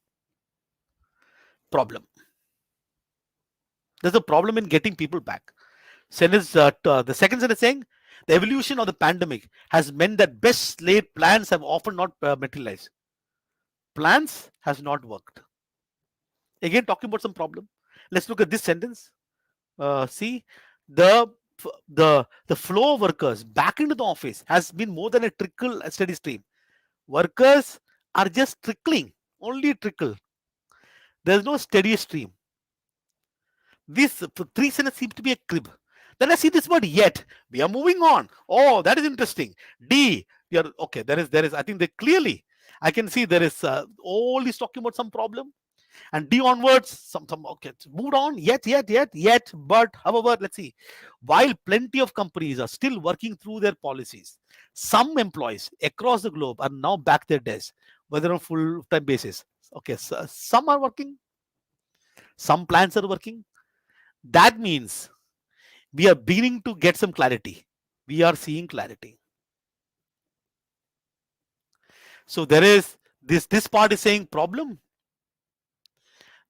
problem. There's a problem in getting people back. Sentence the second sentence saying the evolution of the pandemic has meant that best laid plans have often not materialized. Plans has not worked. Again, talking about some problem. Let's look at this sentence. See, the flow of workers back into the office has been more than a trickle, a steady stream. Workers are just trickling, only trickle. There's no steady stream. This three sentences seem to be a crib. Then I see this word yet. We are moving on. Oh, that is interesting. D. Okay. There is. I think they clearly. I can see there is all is talking about some problem. And D onwards, some okay, it's moved on, yet. But however, let's see. While plenty of companies are still working through their policies, some employees across the globe are now back their desks, whether on full-time basis. Okay, so some are working, some plans are working. That means we are beginning to get some clarity. We are seeing clarity. So there is this part is saying problem.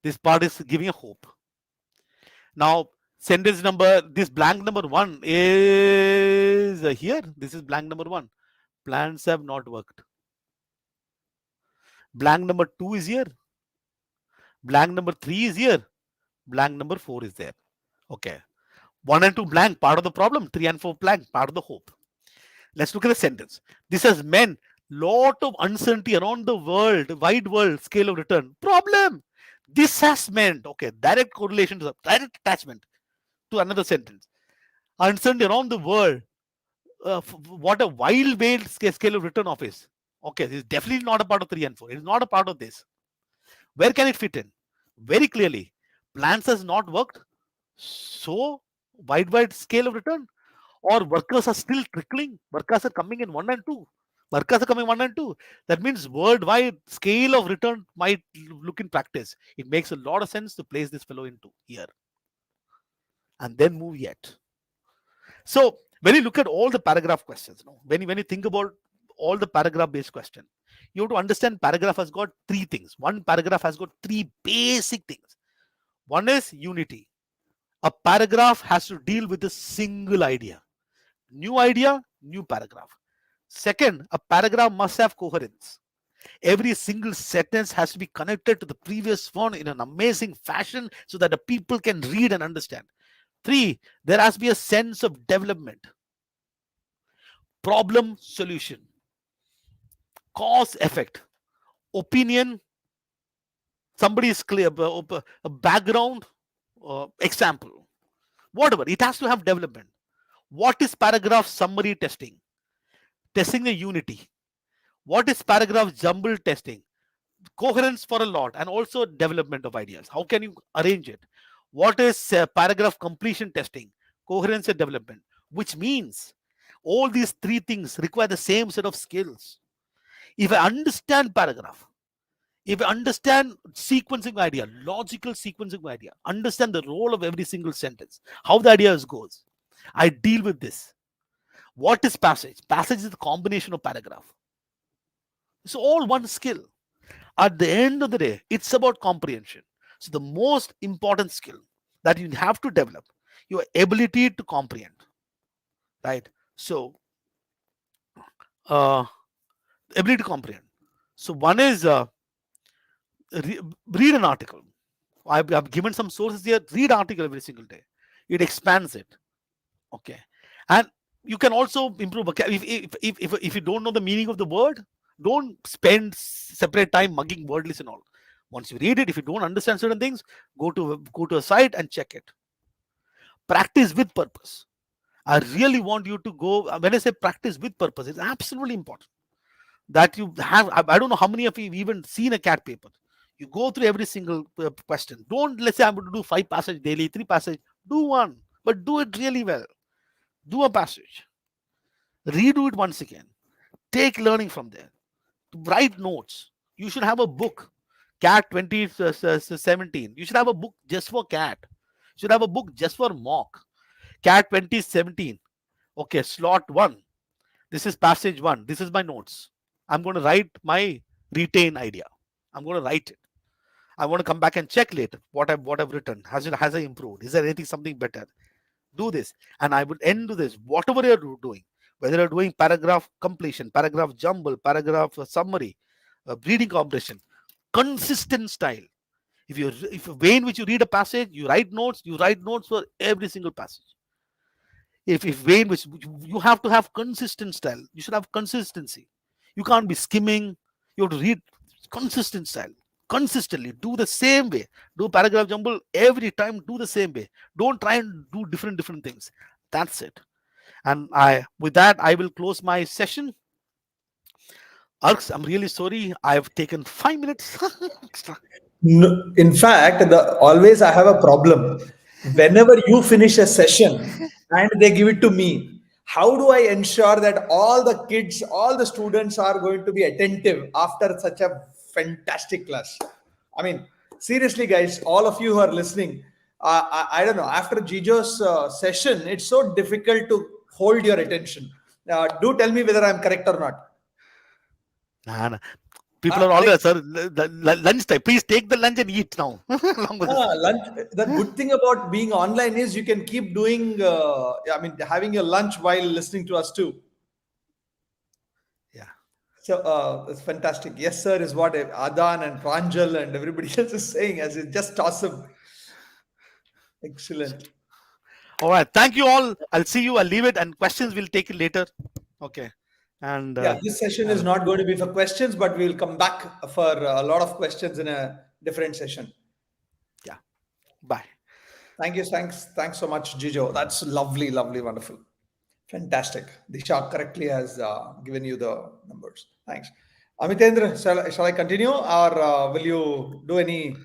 This part is giving a hope. Now, sentence number, this blank number 1 is here. This is blank number 1. Plans have not worked. Blank number 2 is here. Blank number 3 is here. Blank number 4 is there. Okay. 1 and 2 blank, part of the problem. 3 and 4 blank, part of the hope. Let's look at the sentence. This has meant lot of uncertainty around the world, wide world, scale of return. Problem. This has meant, okay, direct correlation to the direct attachment to another sentence. Uncertainty around the world. What a wild wide scale of return office. Okay, this is definitely not a part of 3 and 4. It is not a part of this. Where can it fit in? Very clearly, plans has not worked. So, wide scale of return, or workers are still trickling. Workers are coming in 1 and 2. Workers are coming 1 and 2. That means worldwide scale of return might look in practice. It makes a lot of sense to place this fellow into here. And then move yet. So when you look at all the paragraph questions, when you think about all the paragraph based question, you have to understand paragraph has got 3 things. One paragraph has got 3 basic things. One is unity. A paragraph has to deal with a single idea. New idea, new paragraph. Second, a paragraph must have coherence. Every single sentence has to be connected to the previous one in an amazing fashion so that the people can read and understand. 3, there has to be a sense of development. Problem solution. Cause effect. Opinion. Somebody is clear. A background. Example. Whatever. It has to have development. What is paragraph summary testing? Testing the unity. What is paragraph jumble testing? Coherence for a lot and also development of ideas. How can you arrange it? What is paragraph completion testing? Coherence and development. Which means all these 3 things require the same set of skills. If I understand paragraph, if I understand sequencing idea, logical sequencing idea, understand the role of every single sentence, how the ideas goes, I deal with this. What is passage? Passage is the combination of paragraph. It's all one skill. At the end of the day, it's about comprehension. So the most important skill that you have to develop, your ability to comprehend, right? So, ability to comprehend. So one is read an article. I've given some sources here. Read article every single day. It expands it. Okay, and you can also improve. If you don't know the meaning of the word, don't spend separate time mugging word list and all. Once you read it, if you don't understand certain things, go to a site and check it. Practice with purpose. I really want you to go. When I say practice with purpose, it's absolutely important that you have. I don't know how many of you have even seen a CAT paper. You go through every single question. Don't, let's say I'm going to do 5 passages daily, 3 passages. Do one, but do it really well. Do a passage, redo it once again, take learning from there, write notes. You should have a book, CAT 2017. You should have a book just for CAT. You should have a book just for mock. CAT 2017. Okay, slot 1. This is passage 1. This is my notes. I'm going to write my retain idea. I'm going to write it. I want to come back and check later what I've written. Has I improved? Is there anything something better? Do this, and I would end to this. Whatever you're doing, whether you're doing paragraph completion, paragraph jumble, paragraph summary, reading comprehension, consistent style. If the way in which you read a passage, you write notes for every single passage. If way in which you have to have consistent style, you should have consistency. You can't be skimming. You have to read consistent style. Consistently do the same way. Do paragraph jumble every time. Do the same way. Don't try and do different things. That's it. And with that, I will close my session. Arks, I'm really sorry. I've taken 5 minutes extra. No, in fact, always I have a problem. Whenever you finish a session and they give it to me, how do I ensure that all the kids, all the students are going to be attentive after such a fantastic class? I mean, seriously, guys, all of you who are listening, I don't know, after Jijo's session, it's so difficult to hold your attention. Do tell me whether I'm correct or not. Nah. People are always, sir, lunch time. Please take the lunch and eat now. Lunch. The good thing about being online is you can keep doing, having your lunch while listening to us too. Yeah. So it's fantastic. Yes, sir, is what Adan and Pranjal and everybody else is saying. As it's just awesome. Excellent. All right. Thank you all. I'll see you. I'll leave it, and questions we'll take it later. Okay. And this session is not going to be for questions, but we'll come back for a lot of questions in a different session. Yeah. Bye. Thank you. Thanks so much, Jijo. That's lovely, wonderful. Fantastic. Disha correctly has given you the numbers. Thanks. Amitendra, shall I continue, or will you do any?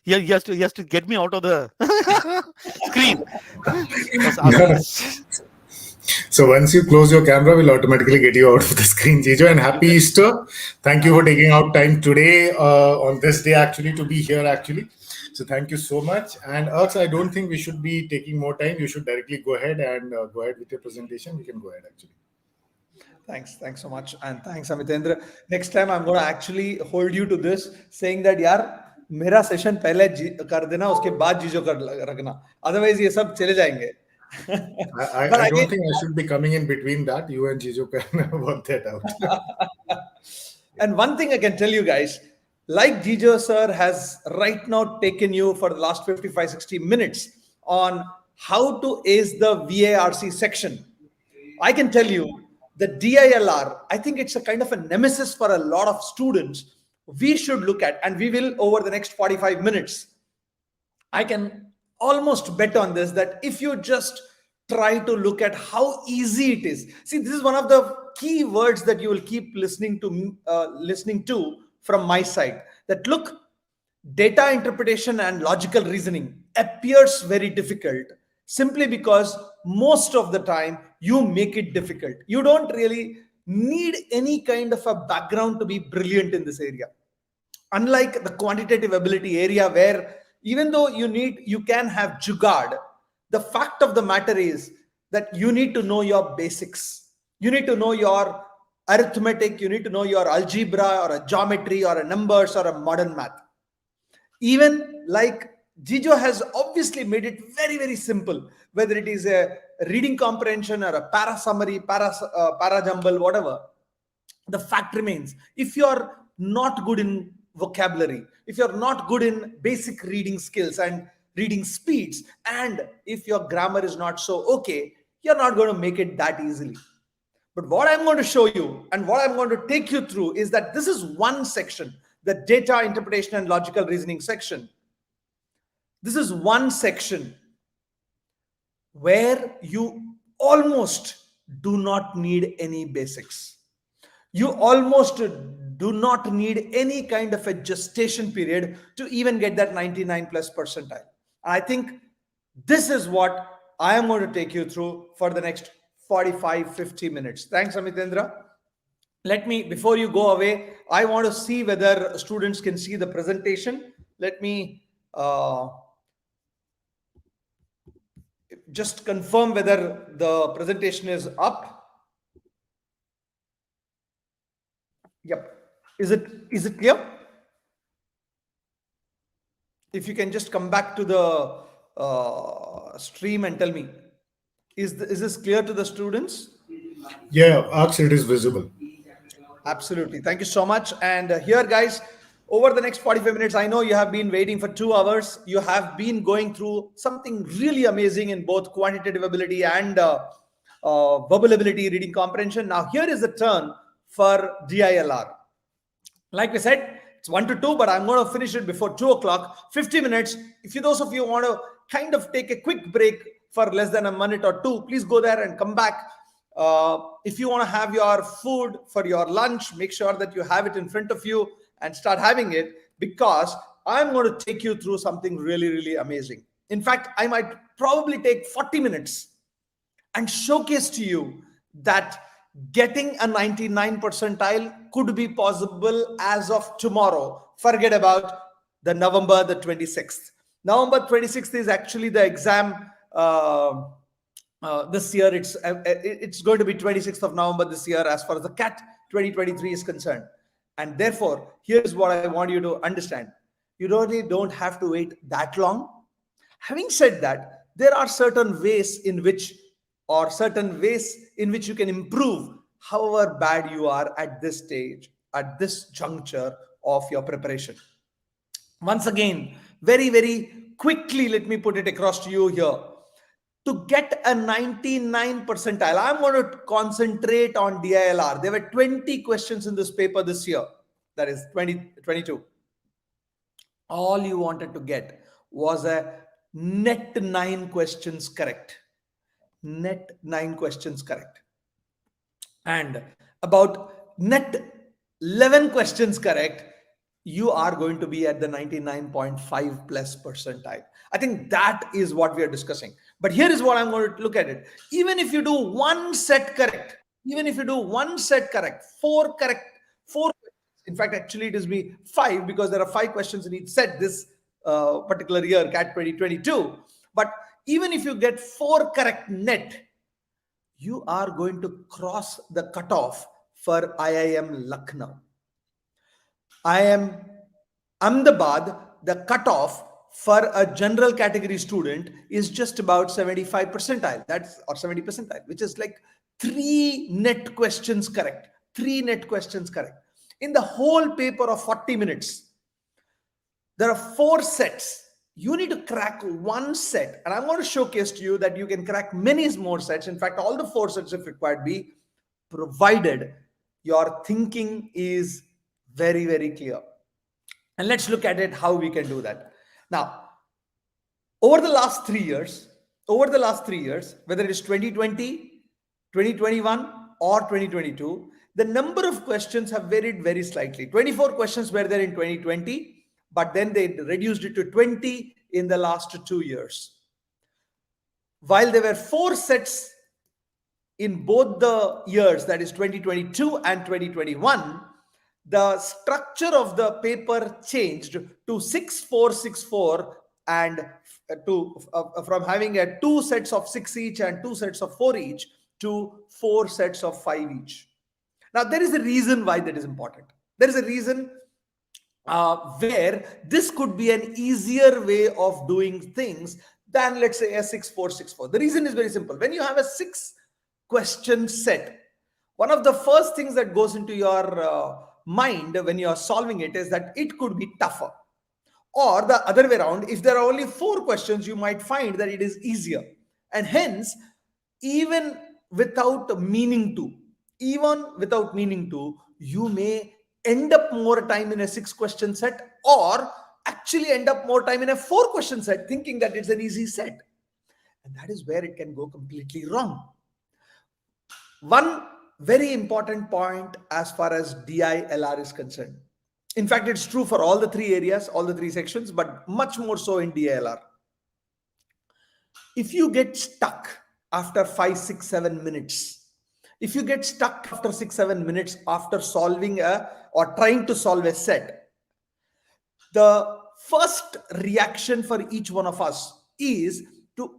Yeah, he has to get me out of the screen. So once you close your camera, we'll automatically get you out of the screen, Jijo. And happy Easter. Thank you for taking out time today on this day actually to be here actually. So thank you so much. And Arks, I don't think we should be taking more time. You should directly go ahead with your presentation. We can go ahead actually. Thanks so much. And thanks, Amitendra. Next time, I'm going to actually hold you to this, saying that, yaar, मेरा session पहले कर देना, उसके बाद जीजो कर रखना. Otherwise, ये सब चले जाएंगे. I don't think I should be coming in between that. You and Jijo can work that out. And one thing I can tell you guys, like Jijo sir has right now taken you for the last 55-60 minutes on how to ace the VARC section. I can tell you the DILR, I think it's a kind of a nemesis for a lot of students. We should look at, and we will over the next 45 minutes. I can almost bet on this, that if you just try to look at how easy it is. See, this is one of the key words that you will keep listening to from my side. That look, data interpretation and logical reasoning appears very difficult simply because most of the time you make it difficult. You don't really need any kind of a background to be brilliant in this area. Unlike the quantitative ability area, where even though you can have jugaad, the fact of the matter is that you need to know your basics. You need to know your arithmetic, you need to know your algebra or a geometry or a numbers or a modern math. Even like Jijo has obviously made it very, very simple, whether it is a reading comprehension or a para summary, para jumble, whatever. The fact remains, if you're not good in vocabulary, if you're not good in basic reading skills and reading speeds, and if your grammar is not so okay, you're not going to make it that easily. But what I'm going to show you and what I'm going to take you through is that this is one section, the data interpretation and logical reasoning section. This is one section where you almost do not need any basics. You almost do not need any kind of a gestation period to even get that 99 plus percentile. And I think this is what I am going to take you through for the next 45-50 minutes. Thanks, Amitendra. Let me, before you go away, I want to see whether students can see the presentation. Let me just confirm whether the presentation is up. Yep. Is it clear? If you can just come back to the stream and tell me, is this clear to the students? Yeah, Aks, it is visible. Absolutely. Thank you so much. And here, guys, over the next 45 minutes, I know you have been waiting for 2 hours. You have been going through something really amazing in both quantitative ability and verbal ability, reading comprehension. Now, here is the turn for DILR. Like we said, it's 1 to 2, but I'm going to finish it before 2 o'clock, 50 minutes. If those of you want to kind of take a quick break for less than a minute or two, please go there and come back. If you want to have your food for your lunch, make sure that you have it in front of you and start having it, because I'm going to take you through something really, really amazing. In fact, I might probably take 40 minutes and showcase to you that getting a 99 percentile could be possible as of tomorrow. Forget about the November the 26th. November 26th is actually the exam. This year it's going to be 26th of November this year as far as the CAT 2023 is concerned. And therefore, here's what I want you to understand. You really don't have to wait that long. Having said that, there are certain ways in which you can improve however bad you are at this stage, at this juncture of your preparation. Once again, very, very quickly, let me put it across to you here. To get a 99 percentile, I'm going to concentrate on DILR. There were 20 questions in this paper this year. That is 2022. All you wanted to get was a net 9 questions correct. Net 9 questions correct. And about net 11 questions correct, you are going to be at the 99.5 plus percentile. I think that is what we are discussing. But here is what I'm going to look at it. Even if you do one set correct, four, in fact, actually it is be 5, because there are 5 questions in each set this particular year, CAT 2022. But even if you get 4 correct net, you are going to cross the cutoff for IIM Lucknow. IIM Ahmedabad, the cutoff for a general category student is just about 75 percentile. Or 70 percentile, which is like 3 net questions correct. 3 net questions correct. In the whole paper of 40 minutes, there are 4 sets. You need to crack 1 set. And I'm going to showcase to you that you can crack many more sets. In fact, all the 4 sets if required be, provided your thinking is very, very clear. And let's look at it, how we can do that. Now, over the last 3 years, whether it is 2020, 2021 or 2022, the number of questions have varied very slightly. 24 questions were there in 2020, but then they reduced it to 20 in the last 2 years. While there were 4 sets in both the years, that is 2022 and 2021, the structure of the paper changed to 6-4-6-4, and from having 2 sets of 6 each and 2 sets of 4 each to 4 sets of 5 each. Now, there is a reason why that is important. There is a reason where this could be an easier way of doing things than, let's say, a 6-4-6-4. The reason is very simple. When you have a 6 question set, one of the first things that goes into your mind when you are solving it is that it could be tougher. Or the other way around, if there are only 4 questions, you might find that it is easier. And hence, even without meaning to, you may end up more time in a 6 question set, or actually end up more time in a 4 question set, thinking that it's an easy set. And that is where it can go completely wrong. One very important point as far as DILR is concerned. In fact, it's true for all the three areas, all the three sections, but much more so in DILR. If you get stuck after 5, 6, 7 minutes, if you get stuck after 6, 7 minutes after solving or trying to solve a set, the first reaction for each one of us is to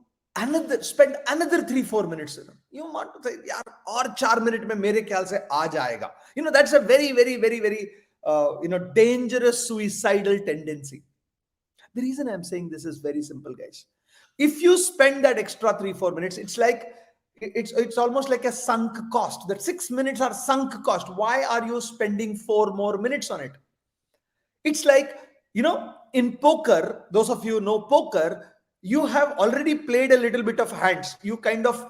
spend another 3-4 minutes. You want to say, yaar, और 4 minute में मेरे ख्याल से आ जाएगा. That's a very, very, very, very dangerous suicidal tendency. The reason I'm saying this is very simple, guys. If you spend that extra 3-4 minutes, it's like it's almost like a sunk cost. That 6 minutes are sunk cost. Why are you spending 4 more minutes on it? It's like, in poker, those of you who know poker, you have already played a little bit of hands. You kind of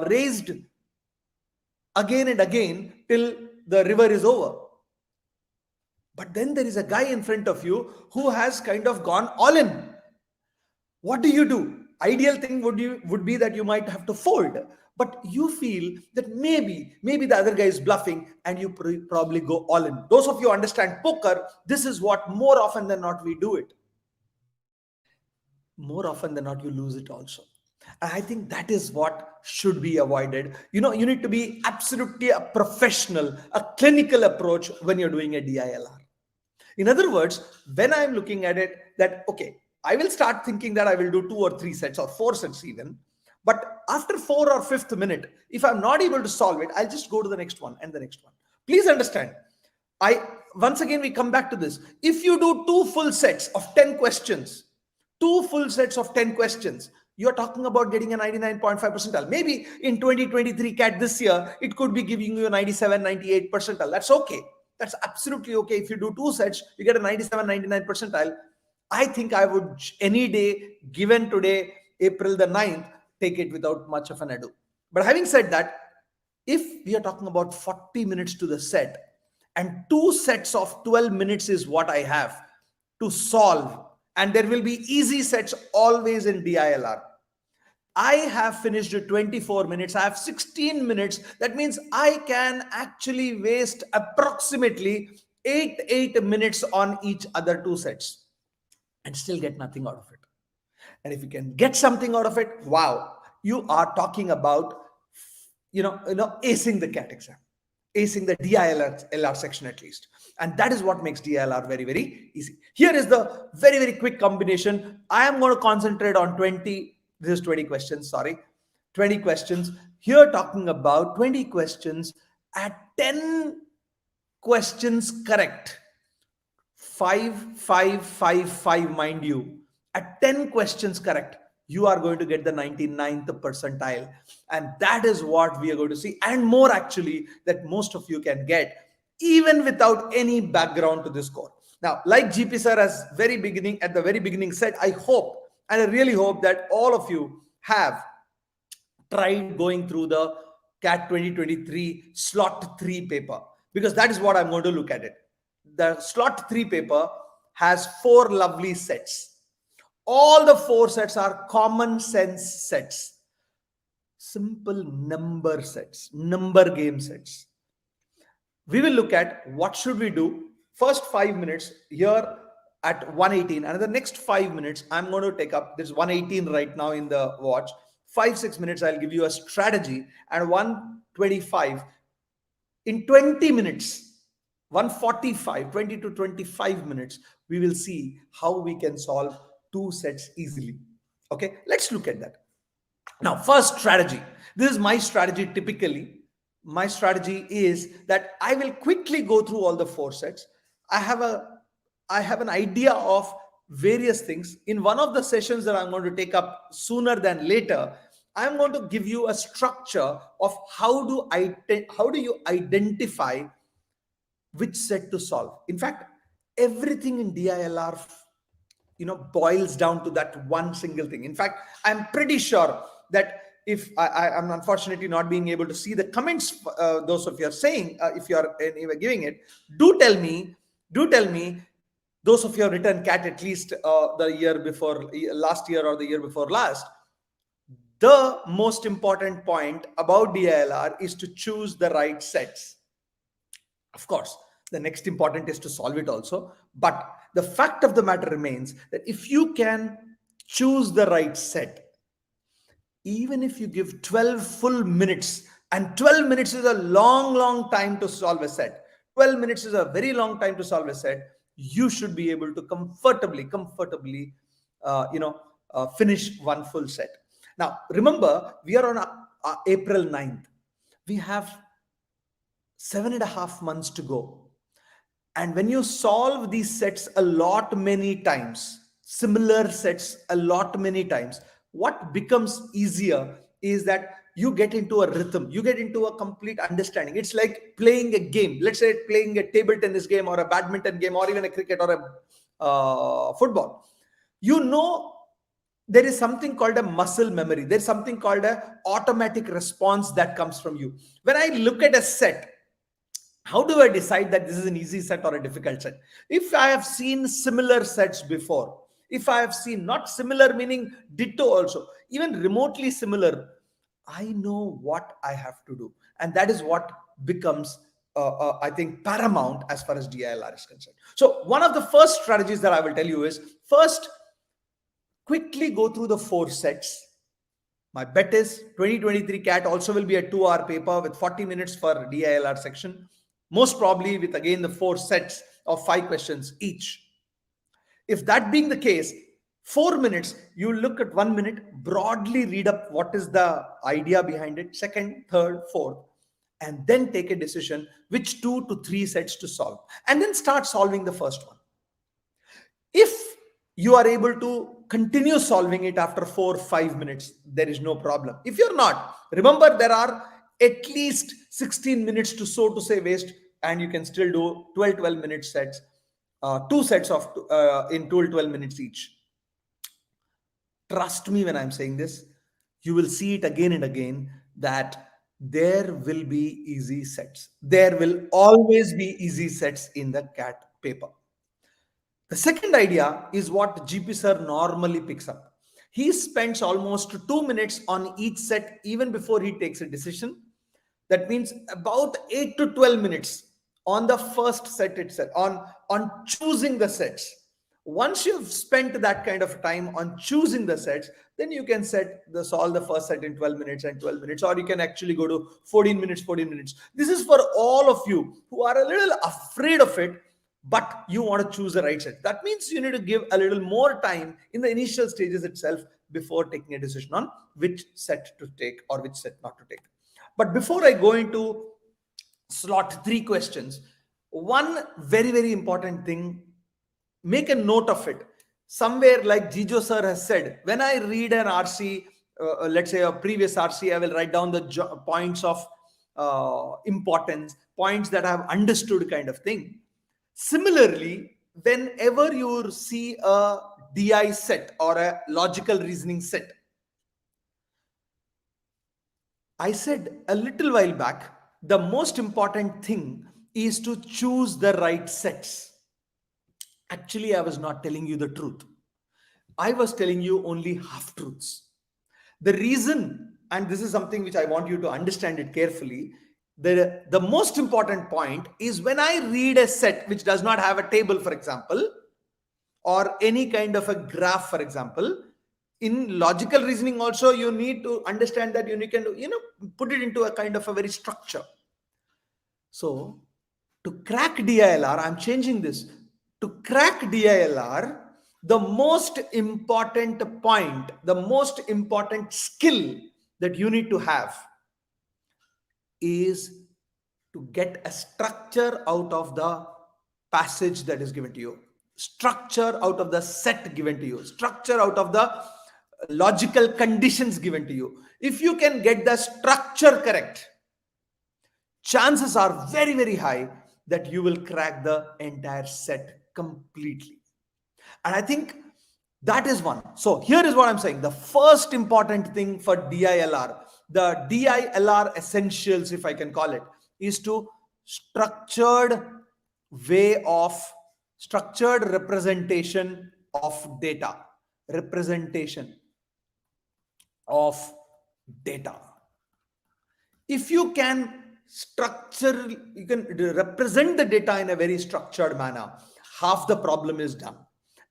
raised again and again till the river is over. But then there is a guy in front of you who has kind of gone all in. What do? Ideal thing would be that you might have to fold, but you feel that maybe the other guy is bluffing and you probably go all in. Those of you who understand poker, this is what more often than not we do it. More often than not, you lose it also. And I think that is what should be avoided. You need to be absolutely a professional, a clinical approach when you're doing a DILR. In other words, when I'm looking at it, that, okay, I will start thinking that I will do 2 or 3 sets or 4 sets even. But after 4th or 5th minute, if I'm not able to solve it, I'll just go to the next one and the next one. Please understand. Once again, we come back to this. If you do 2 full sets of 10 questions, you're talking about getting a 99.5 percentile. Maybe in 2023 CAT this year, it could be giving you a 97, 98 percentile. That's okay. That's absolutely okay. If you do 2 sets, you get a 97, 99 percentile. I think I would any day, given today, April the 9th, take it without much of an ado. But having said that, if we are talking about 40 minutes to the set and 2 sets of 12 minutes is what I have to solve, and there will be easy sets always in DILR. I have finished 24 minutes. I have 16 minutes. That means I can actually waste approximately 8 minutes on each other 2 sets and still get nothing out of it. And if you can get something out of it, wow, you are talking about, acing the CAT exam, acing the DILR section at least. And that is what makes DILR very, very easy. Here is the very, very quick combination. I am going to concentrate on 20 questions, 20 questions. Here talking about 20 questions at 10 questions correct. 5, 5, 5, 5, mind you. At 10 questions correct, you are going to get the 99th percentile. And that is what we are going to see. And more actually, that most of you can get even without any background to this course. Now, like GP sir at the very beginning said, I hope, and I really hope that all of you have tried going through the CAT 2023 slot 3 paper, because that is what I'm going to look at it. The slot 3 paper has 4 lovely sets. All the 4 sets are common sense sets, simple number sets, number game sets. We will look at what should we do. First 5 minutes here at 118, and the next 5 minutes I'm going to take up. There's 118 right now in the watch. 5-6 minutes I'll give you a strategy, and 125 in 20 minutes, 145, 20 to 25 minutes, we will see how we can solve 2 sets easily. Okay, let's look at that. Now, first strategy. This is my strategy typically. My strategy is that I will quickly go through all the 4 sets. I have an idea of various things. In one of the sessions that I'm going to take up sooner than later, I'm going to give you a structure of how do you identify which set to solve. In fact, everything in DILR boils down to that one single thing. In fact, I'm pretty sure that if I'm unfortunately not being able to see the comments, those of you are saying, if you are giving it, do tell me, those of you have written CAT at least the year before last year or the year before last, the most important point about DILR is to choose the right sets. Of course, the next important is to solve it also. But the fact of the matter remains that if you can choose the right set, even if you give 12 full minutes, and 12 minutes is a long time to solve a set. 12 minutes is a very long time to solve a set. You should be able to comfortably finish one full set. Now, remember, we are on April 9th. We have 7.5 months to go. And when you solve these sets a lot many times, similar sets a lot many times, what becomes easier is that you get into a rhythm, you get into a complete understanding. It's like playing a game. Let's say playing a table tennis game or a badminton game or even a cricket or a football. You know, there is something called a muscle memory. There's something called a automatic response that comes from you. When I look at a set, how do I decide that this is an easy set or a difficult set? If I have seen similar sets before, if I have seen not similar meaning ditto also, even remotely similar, I know what I have to do. And that is what becomes, I think, paramount as far as DILR is concerned. So one of the first strategies that I will tell you is, first, quickly go through the 4 sets. My bet is 2023 CAT also will be a 2-hour paper with 40 minutes for DILR section. Most probably with again the 4 sets of 5 questions each. If that being the case, 4 minutes, you look at 1 minute, broadly read up what is the idea behind it, second, third, fourth, and then take a decision which 2 to 3 sets to solve, and then start solving the first one. If you are able to continue solving it after 4-5 minutes, there is no problem. If you're not, remember there are at least 16 minutes to, so to say, waste, and you can still do 12 minute sets, 2 sets of in 12 minutes each. Trust me when I'm saying this, you will see it again and again that there will be easy sets. There will always be easy sets in the CAT paper. The second idea is what GP sir normally picks up. He spends almost 2 minutes on each set even before he takes a decision. That means about 8 to 12 minutes on the first set itself, on choosing the sets. Once you've spent that kind of time on choosing the sets, then you can solve the first set in 12 minutes and 12 minutes, or you can actually go to 14 minutes. This is for all of you who are a little afraid of it, but you want to choose the right set. That means you need to give a little more time in the initial stages itself before taking a decision on which set to take or which set not to take. But before I go into slot 3 questions, one very, very important thing, make a note of it. Somewhere, like Jijo sir has said, when I read an RC, let's say a previous RC, I will write down the points of importance, points that I have understood kind of thing. Similarly, whenever you see a DI set or a logical reasoning set, I said a little while back, the most important thing is to choose the right sets. Actually, I was not telling you the truth. I was telling you only half truths. The reason, and this is something which I want you to understand it carefully, the most important point is when I read a set which does not have a table, for example, or any kind of a graph, for example, in logical reasoning also, you need to understand that you can, put it into a kind of a very structure. So to crack DILR, I'm changing this. To crack DILR, the most important point, the most important skill that you need to have is to get a structure out of the passage that is given to you, structure out of the set given to you, structure out of the logical conditions given to you. If you can get the structure correct, chances are very, very high that you will crack the entire set completely. And I think that is one. So here is what I'm saying. The first important thing for DILR, the DILR essentials, if I can call it, is to structured representation of data, representation of Data. If you can you can represent the data in a very structured manner, half the problem is done.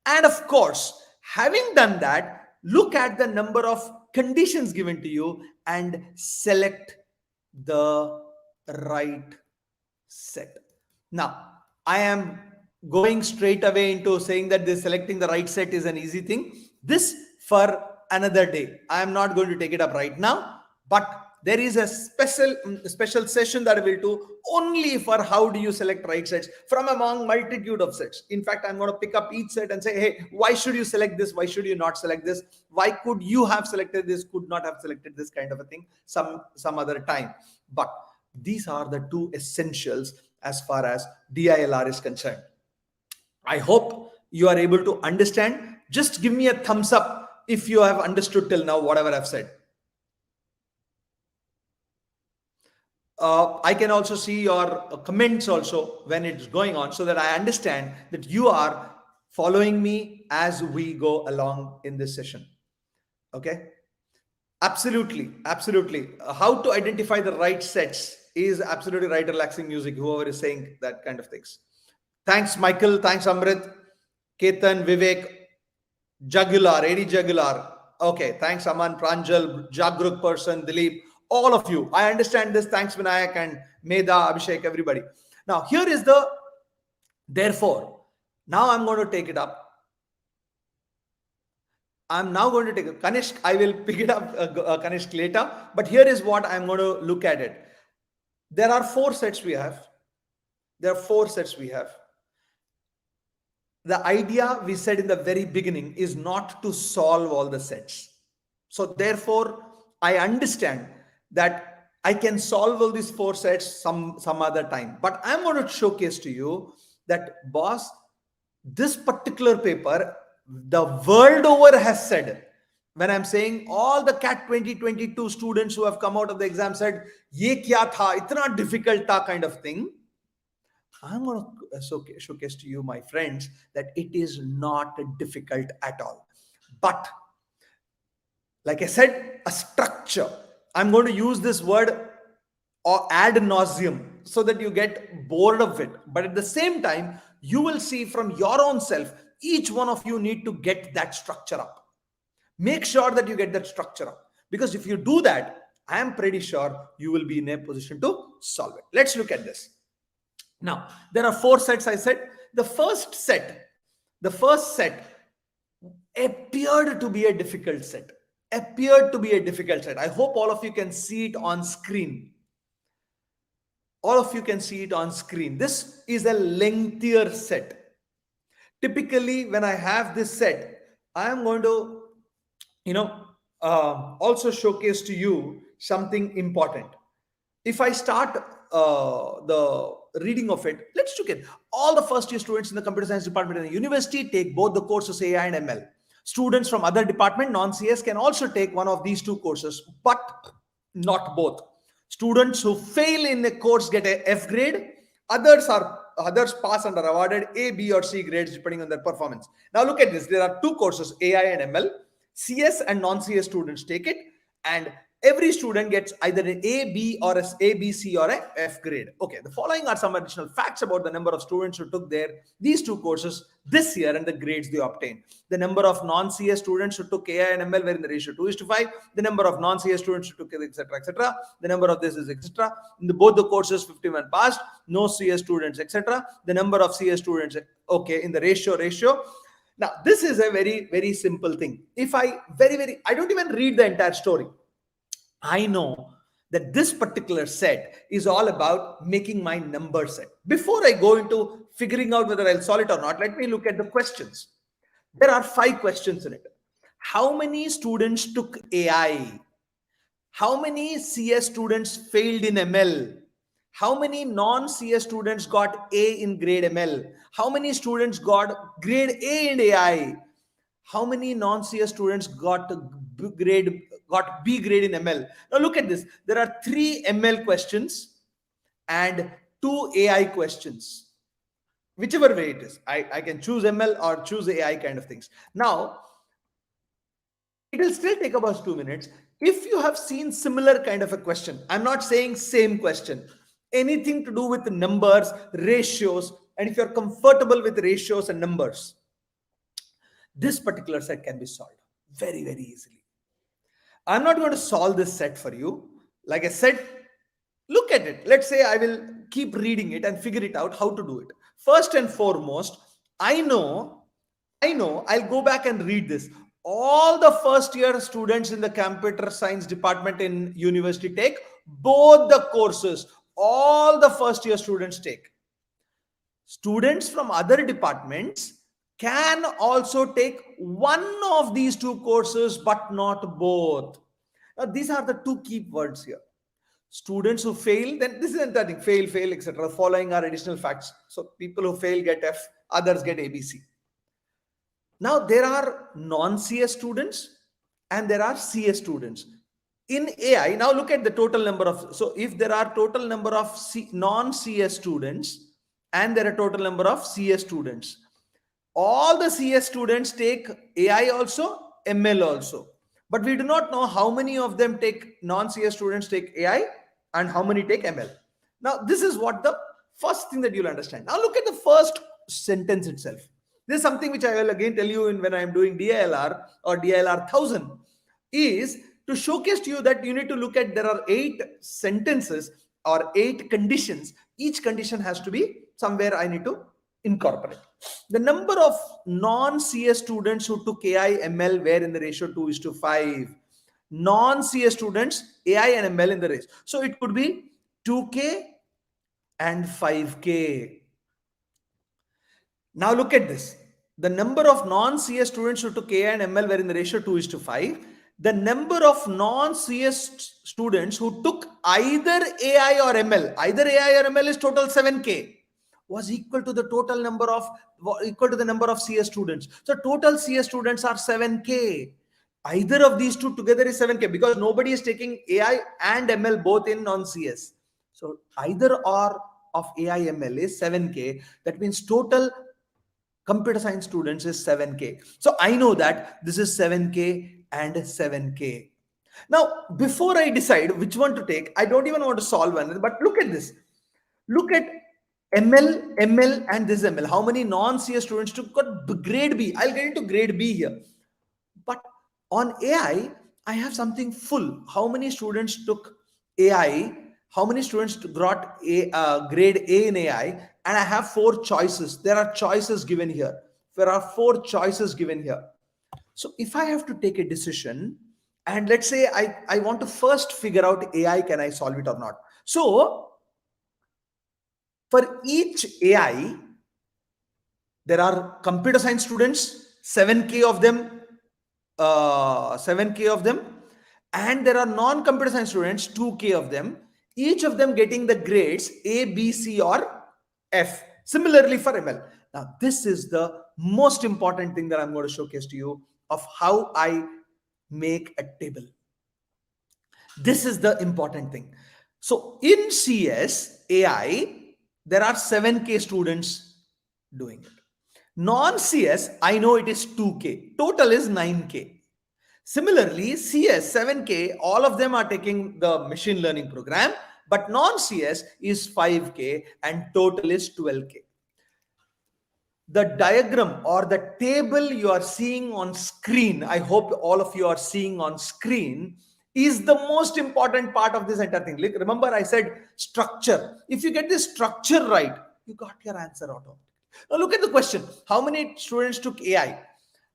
And of course, having done that, look at the number of conditions given to you and select the right set. Now, I am going straight away into saying that this selecting the right set is an easy thing. This for another day. I am not going to take it up right now, but there is a special session that I will do only for how do you select right sets from among multitude of sets. In fact, I'm going to pick up each set and say, hey, why should you select this? Why should you not select this? Why could you have selected this? Could not have selected this, kind of a thing some other time. But these are the two essentials as far as DILR is concerned. I hope you are able to understand. Just give me a thumbs up if you have understood till now whatever I've said. I can also see your comments also when it's going on, so that I understand that you are following me as we go along in this session. Okay. Absolutely. How to identify the right sets is absolutely right. Relaxing music, whoever is saying that kind of things. Thanks, Michael. Thanks, Amrit, Ketan, Vivek, Jagular, AD Jagular. Okay. Thanks, Aman, Pranjal, Jagruk person, Dilip, all of you. I understand this. Thanks, Vinayak and Meda, Abhishek, everybody. Now, here is the therefore. Now I'm going to take it up. I'm now going to take it. Kanishk, I will pick it up, Kanishk, later. But here is what I'm going to look at it. There are four sets we have. The idea we said in the very beginning is not to solve all the sets. So therefore, I understand that I can solve all these four sets some other time. But I'm going to showcase to you that, boss, this particular paper, the world over has said, when I'm saying all the CAT 2022 students who have come out of the exam said, ye kya tha, itna difficult tha, kind of thing. I'm going to showcase to you, my friends, that it is not difficult at all. But like I said, a structure. I'm going to use this word or ad nauseum so that you get bored of it. But at the same time, you will see from your own self, each one of you need to get that structure up. Make sure that you get that structure up. Because if you do that, I am pretty sure you will be in a position to solve it. Let's look at this. Now, there are four sets, I said. The first set appeared to be a difficult set. I hope all of you can see it on screen. This is a lengthier set. Typically, when I have this set, I am going to, also showcase to you something important. If I start the reading of it, let's look at all the first year students in the computer science department in the university take both the courses AI and ML. Students from other department, non-CS, can also take one of these two courses, but not both. Students who fail in a course get a F grade. Others pass and are awarded A, B, or C grades depending on their performance. Now look at this. There are two courses, AI and ML. CS and non-CS students take it, and every student gets either an A, B, or A, B, C, or a F grade. Okay, the following are some additional facts about the number of students who took these two courses this year and the grades they obtained. The number of non-CS students who took AI and ML were in the ratio 2:5. The number of non-CS students who took it, etc. The number of this is etc. In both the courses, 51 passed. No CS students, etc. The number of CS students, okay, in the ratio. Now, this is a very, very simple thing. If I don't even read the entire story. I know that this particular set is all about making my number set. Before I go into figuring out whether I'll solve it or not, let me look at the questions. There are 5 questions in it. How many students took AI? How many CS students failed in ML? How many non-CS students got A in grade ML? How many students got grade A in AI? How many non-CS students got B grade in ML? Now look at this. There are 3 ML questions and 2 AI questions. Whichever way it is. I can choose ML or choose AI kind of things. Now, It will still take about 2 minutes. If you have seen similar kind of a question, I'm not saying same question, anything to do with the numbers, ratios, and if you're comfortable with ratios and numbers, this particular set can be solved very, very easily. I'm not going to solve this set for you. Like I said, look at it. Let's say I will keep reading it and figure it out how to do it. First and foremost, I know, I'll go back and read this. All the first year students in the computer science department in university take both the courses. All the first year students take. Students from other departments can also take one of these two courses, but not both. Now, these are the two key words here. Students who fail, then this is another thing, fail, etc. Following are additional facts. So people who fail get F, others get ABC. Now, there are non-CS students and there are CS students. In AI, now look at the total number of, so if there are total number of non-CS students and there are total number of CS students, all the CS students take AI also, ML also. But we do not know how many of them take, non-CS students take AI and how many take ML. Now, this is what the first thing that you'll understand. Now, look at the first sentence itself. This is something which I will again tell you when I am doing DILR or DILR 1000, is to showcase to you that you need to look at, there are 8 sentences or 8 conditions. Each condition has to be somewhere I need to incorporate. The number of non-CS students who took AI ML were in the ratio 2:5. Non-CS students, AI and ML in the ratio. So it could be 2K and 5K. Now look at this. The number of non-CS students who took AI and ML were in the ratio 2:5. The number of non-CS students who took either AI or ML is total 7K, was equal to the total number of, equal to the number of CS students. So total CS students are 7K. Either of these two together is 7K because nobody is taking AI and ML both in non-CS. So either or of AI ML is 7K. That means total computer science students is 7K. So I know that this is 7K and 7K. Now, before I decide which one to take, I don't even want to solve one, but look at this. Look at ML, and this ML. How many non-CS students took grade B? I'll get into grade B here. But on AI, I have something full. How many students took AI? How many students got grade A in AI? And I have 4 choices. There are choices given here. There are 4 choices given here. So if I have to take a decision, and let's say I want to first figure out AI, can I solve it or not? So for each AI, there are computer science students, 7K of them, 7K of them, and there are non-computer science students, 2K of them, each of them getting the grades A, B, C, or F. Similarly for ML. Now, this is the most important thing that I'm going to showcase to you of how I make a table. This is the important thing. So in CS, AI, there are 7K students doing it. Non-CS, I know it is 2K. Total is 9K. Similarly, CS, 7K, all of them are taking the machine learning program, but non-CS is 5K and total is 12K. The diagram or the table you are seeing on screen, I hope all of you are seeing on screen, is the most important part of this entire thing. Remember, I said structure. If you get this structure right, you got your answer automatically. Now look at the question. How many students took AI?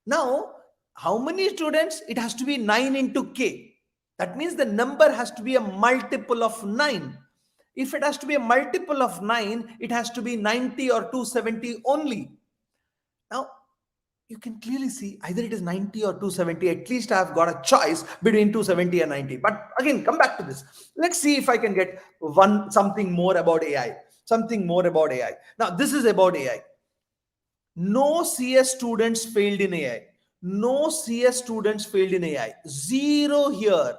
Now, how many students? It has to be 9 into K. That means the number has to be a multiple of 9. If it has to be a multiple of 9, it has to be 90 or 270 only. Now, you can clearly see either it is 90 or 270. At least I've got a choice between 270 and 90. But again, come back to this. Let's see if I can get something more about AI. Something more about AI. Now, this is about AI. No CS students failed in AI. No CS students failed in AI. 0 here.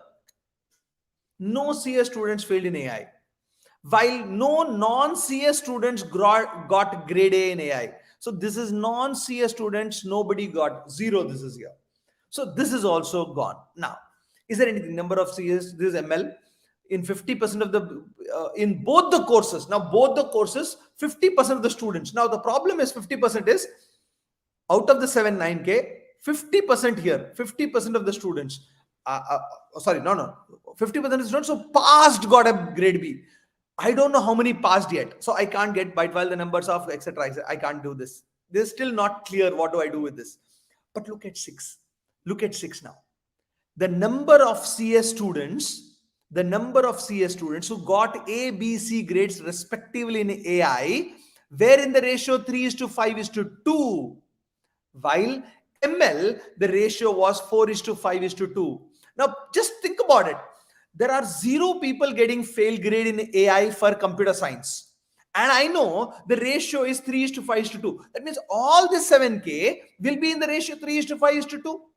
No CS students failed in AI. While no non-CS students got grade A in AI. So this is non-CS students, nobody got 0, this is here. So this is also gone. Now, is there anything? Number of CS, this is ML. In 50% of the, in both the courses, now both the courses, 50% of the students. Now the problem is 50% is out of the 9K, 50% here, 50% of the students, sorry, no, 50% of the students who passed got a grade B. I don't know how many passed yet. So I can't get by while the numbers of etc. I can't do this. This is still not clear. What do I do with this? But look at 6. Look at 6 now. The number of CS students, who got A, B, C grades respectively in AI, where in the ratio 3:5:2, while ML, the ratio was 4:5:2. Now, just think about it. There are 0 people getting fail grade in AI for computer science. And I know the ratio is 3:5:2. That means all the 7K will be in the ratio 3:5:2.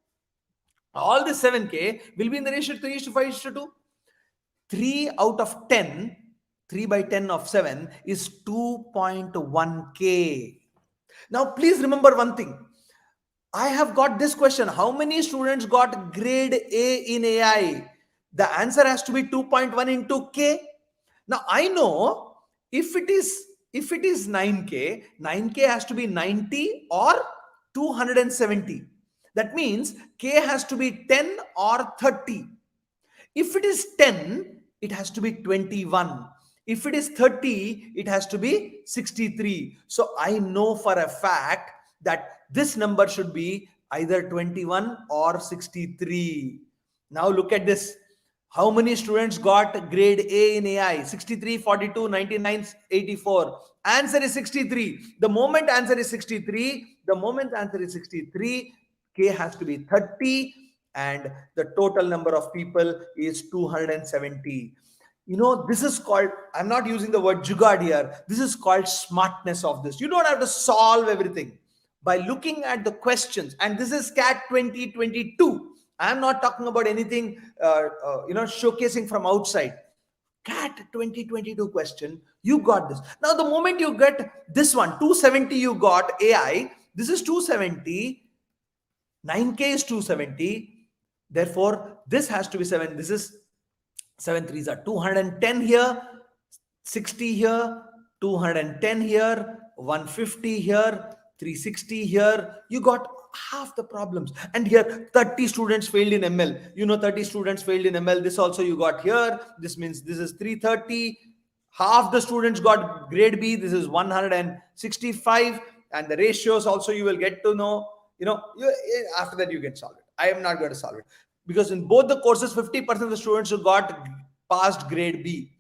All the 7K will be in the ratio 3:5:2. 3 out of 10, 3 by 10 of 7 is 2.1K. Now, please remember one thing. I have got this question. How many students got grade A in AI? The answer has to be 2.1 into K. Now, I know if it is 9K, 9K has to be 90 or 270. That means K has to be 10 or 30. If it is 10, it has to be 21. If it is 30, it has to be 63. So I know for a fact that this number should be either 21 or 63. Now look at this. How many students got grade A in AI? 63, 42, 99, 84. Answer is 63. The moment answer is 63, K has to be 30. And the total number of people is 270. This is called, I'm not using the word jugaad here. This is called smartness of this. You don't have to solve everything. By looking at the questions, and this is CAT 2022. I'm not talking about anything, showcasing from outside. CAT 2022 question, you got this. Now, the moment you get this one, 270, you got AI. This is 270. 9K is 270. Therefore, this has to be 7. This is 7 3s are 210 here, 60 here, 210 here, 150 here, 360 here. You got half the problems. And here, 30 students failed in ML. 30 students failed in ML. This also you got here. This means this is 330. Half the students got grade B. This is 165. And the ratios also you will get to know. After that you can solve it. I am not going to solve it because in both the courses, 50% of the students who got passed grade B,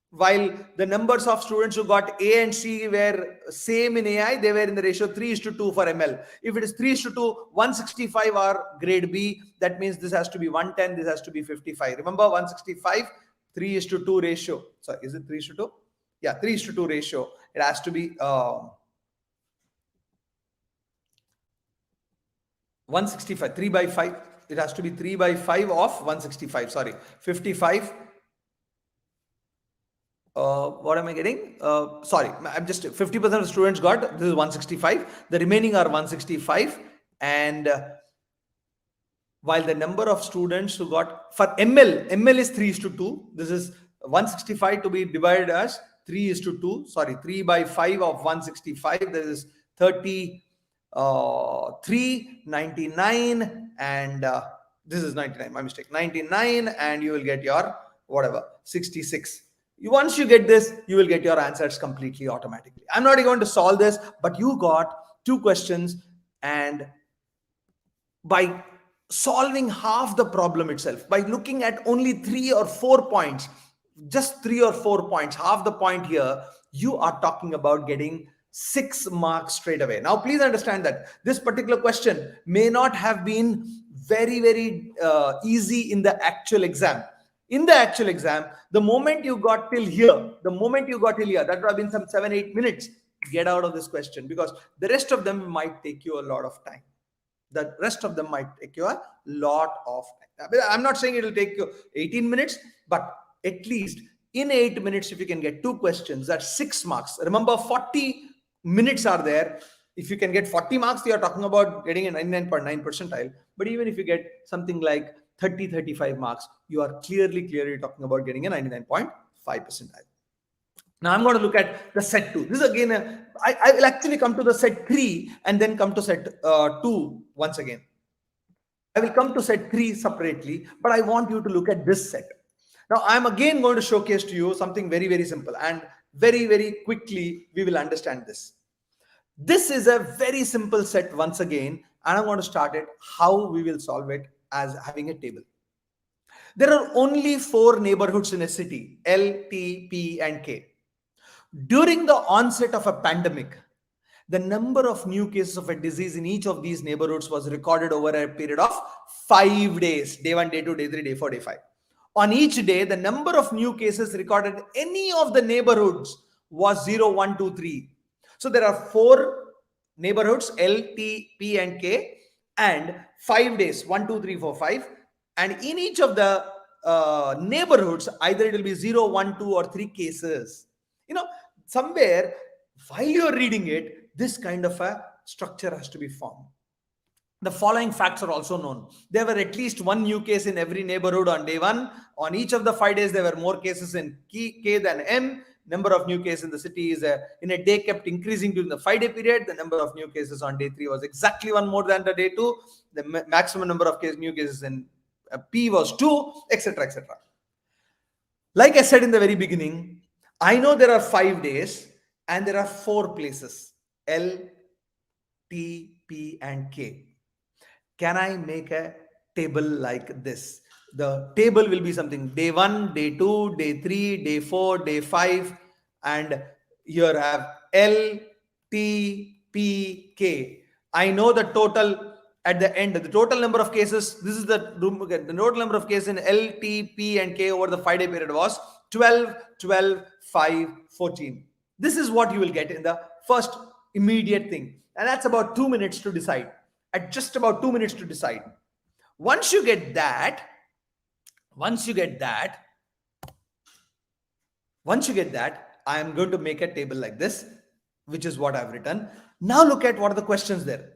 while the numbers of students who got A and C were same in AI, they were in the ratio 3:2 for ML. If it is 3:2, 165 are grade B. That means this has to be 110. This has to be 55. Remember 165, 3:2 ratio. So is it 3:2? Yeah, 3:2 ratio. It has to be 165, 3 by 5. It has to be 3 by 5 of 165. Sorry, 55. What am I getting? Sorry, I'm just 50% of the students got, this is 165. The remaining are 165. And while the number of students who got, for ML is 3:2. This is 165 to be divided as 3:2. Sorry, 3 by 5 of 165. There is 30. 399 and this is 99, my mistake, 99, and you will get your whatever 66. Once you get this, you will get your answers completely automatically. I'm not going to solve this, but you got 2 questions, and by solving half the problem itself, by looking at only 3 or 4 points, just 3 or 4 points, half the point here, you are talking about getting 6 marks straight away. Now, please understand that this particular question may not have been very, very easy in the actual exam. In the actual exam, the moment you got till here, that would have been some 7-8 minutes. Get out of this question, because the rest of them might take you a lot of time. I'm not saying it will take you 18 minutes, but at least in 8 minutes, if you can get 2 questions, that's 6 marks. Remember, 40 minutes are there. If you can get 40 marks, you are talking about getting a 99.9 percentile. But even if you get something like 30, 35 marks, you are clearly talking about getting a 99.5 percentile. Now I'm going to look at the set 2. This is again, I will actually come to the set 3 and then come to set 2 once again. I will come to set 3 separately, but I want you to look at this set. Now I'm again going to showcase to you something very, very simple, and very, very quickly we will understand this. This is a very simple set once again, and I'm going to start it how we will solve it as having a table. There are only 4 neighborhoods in a city, L, T, P, and K. During the onset of a pandemic, the number of new cases of a disease in each of these neighborhoods was recorded over a period of 5 days, day 1, day 2, day 3, day 4, day 5. On each day, the number of new cases recorded in any of the neighborhoods was 0, 1, 2, 3. So there are 4 neighborhoods, L, T, P, and K, and 5 days, 1, 2, 3, 4, 5. And in each of the neighborhoods, either it will be 0, 1, 2, or 3 cases. Somewhere while you're reading it, this kind of a structure has to be formed. The following facts are also known. There were at least 1 new case in every neighborhood on day 1. On each of the 5 days, there were more cases in K than M. Number of new cases in the city is in a day kept increasing during the 5-day period. The number of new cases on day 3 was exactly 1 more than the day 2. The maximum number of new cases in P was 2, etc., etc. Like I said in the very beginning, I know there are 5 days and there are 4 places, L, T, P, and K. Can I make a table like this? The table will be something day 1, day 2, day 3, day 4, day 5, and here I have L, T, P, K. I know the total at the end, the total number of cases. This is the total number of cases in L, T, P, and K over the 5-day period was 12, 12, 5, 14. This is what you will get in the first immediate thing. And that's about 2 minutes to decide. At just about 2 minutes to decide. Once you get that, I am going to make a table like this, which is what I've written. Now look at what are the questions there.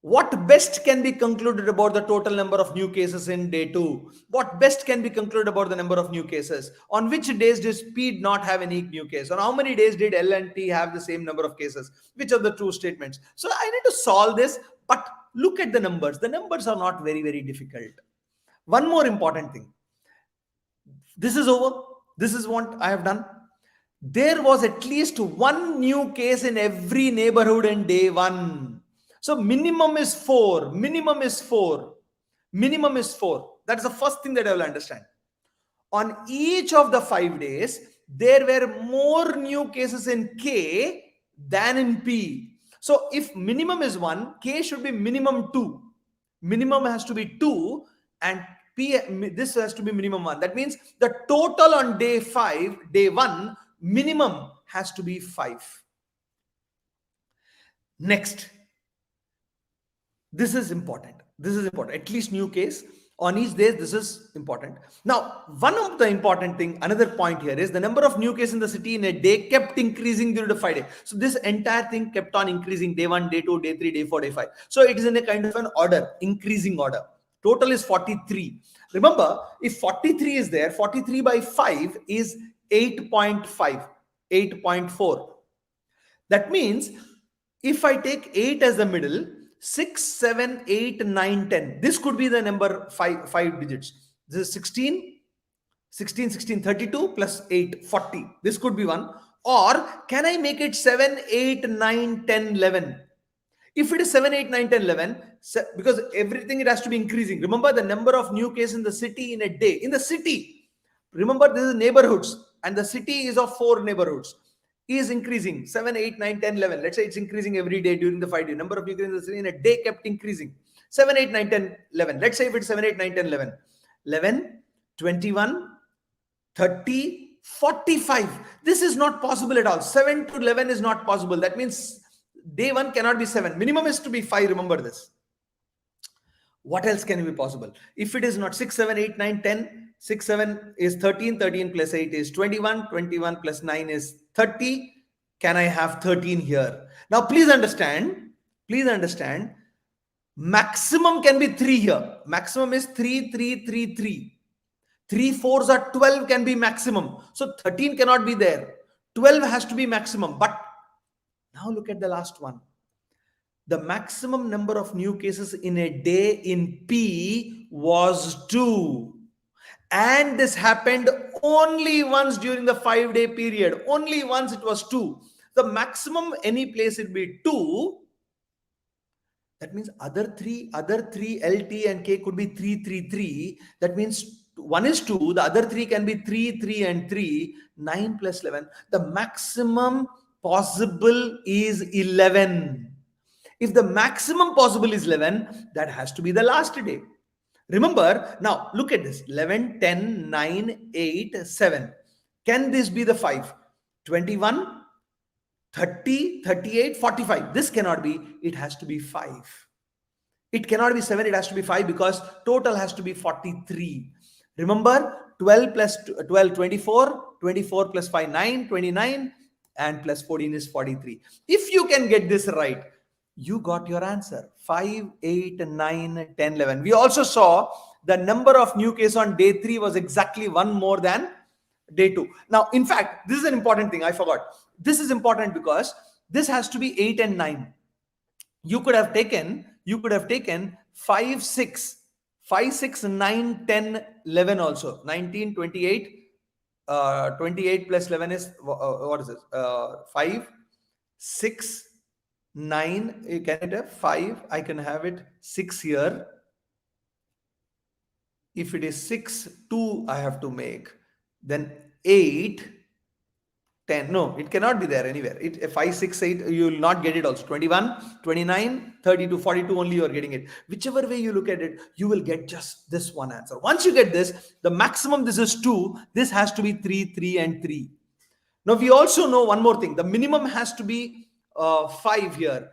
What best can be concluded about the total number of new cases in day 2? What best can be concluded about the number of new cases? On which days does P not have any new case? On how many days did L and T have the same number of cases? Which are the true statements? So I need to solve this, but look at the numbers. The numbers are not very, very difficult. One more important thing. This is over. This is what I have done. There was at least 1 new case in every neighborhood in day 1. So minimum is 4. Minimum is 4. Minimum is 4. That is the first thing that I will understand. On each of the 5 days, there were more new cases in K than in P. So if minimum is 1, K should be minimum 2. Minimum has to be 2 and P, this has to be minimum 1. That means the total on day 5, day 1, minimum has to be 5. Next. This is important. This is important. At least new case on each day. This is important. Now, one of the important thing, another point here is the number of new cases in the city in a day kept increasing during the 5 days. So this entire thing kept on increasing day 1, day 2, day 3, day 4, day 5. So it is in a kind of an order, increasing order. Total is 43. Remember, if 43 is there, 43 by 5 is 8.5, 8.4. That means if I take 8 as the middle, 6, 7, 8, 9, 10. This could be the number 5 digits. This is 16, 32 plus 8, 40. This could be one. Or can I make it 7, 8, 9, 10, 11? If it is 7, 8, 9, 10, 11, because everything it has to be increasing. Remember the number of new cases in the city in a day. In the city, remember this is neighborhoods and the city is of 4 neighborhoods. Is increasing 7, 8, 9, 10, 11. Let's say it's increasing every day during the 5 days. Number of new cases in the city in a day kept increasing. 7, 8, 9, 10, 11. Let's say if it's 7, 8, 9, 10, 11. 11, 21, 30, 45. This is not possible at all. 7 to 11 is not possible. That means day 1 cannot be 7. Minimum is to be 5. Remember this. What else can be possible? If it is not 6, 7, 8, 9, 10, 6, 7 is 13, 13 plus 8 is 21, 21 plus 9 is 30. Can I have 13 here? Now, please understand, Please understand, maximum can be 3 here. Maximum is 3, 3, 3, 3. 3 4s are 12 can be maximum. So 13 cannot be there. 12 has to be maximum. But now look at the last one. The maximum number of new cases in a day in P was 2. And this happened only once during the 5-day period. Only once it was 2. The maximum any place it be 2. That means other three LT and K could be 3, 3, 3. That means one is 2. The other 3 can be 3, 3 and 3. 9 plus 11. The maximum possible is 11. If the maximum possible is 11, that has to be the last day. Remember, now look at this. 11, 10, 9, 8, 7. Can this be the 5? 21, 30, 38, 45. This cannot be. It has to be 5. It cannot be 7. It has to be 5 because total has to be 43. Remember, 12 plus 12, 24. 24 plus 5, 9, 29. And plus 14 is 43. If you can get this right, you got your answer. 5, 8, 9, 10, 11. We also saw the number of new cases on day 3 was exactly 1 more than day 2. Now, in fact, this is an important thing. I forgot. This is important because this has to be 8 and 9. You could have taken 5, 6, 9, 10, 11 also. 19, 28. 28 plus 11 is, what is this? 5, 6, 9. You can it have 5. I can have it 6 here. If it is 6, 2 I have to make. Then 8, 10. No, it cannot be there anywhere. 5, 6, 8, you will not get it also. 21, 29, 32, 42 only you are getting it. Whichever way you look at it, you will get just this one answer. Once you get this, the maximum, this is 2. This has to be 3, 3 and 3. Now we also know one more thing. The minimum has to be 5 here.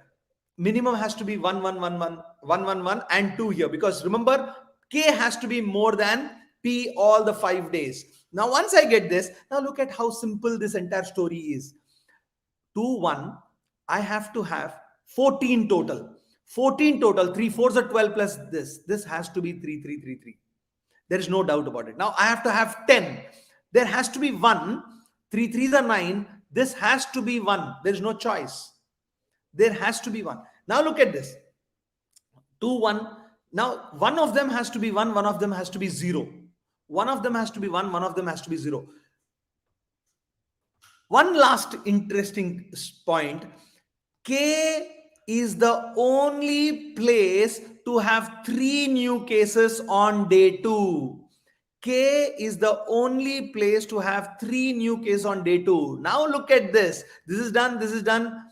Minimum has to be 1, 1, 1, 1, 1, 1, 1 and 2 here. Because remember, K has to be more than P all the 5 days. Now, once I get this, now look at how simple this entire story is. 2, 1, I have to have 14 total. 14 total, 3 4s are 12 plus this. This has to be 3, 3, 3, 3. There is no doubt about it. Now, I have to have 10. There has to be 1. 3 3s are 9. This has to be 1. There is no choice. There has to be 1. Now, look at this. 2, 1. Now, one of them has to be 1. One of them has to be 0. One of them has to be 1, one of them has to be 0. One last interesting point. K is the only place to have 3 new cases on day 2. K is the only place to have 3 new cases on day 2. Now look at this. This is done. This is done.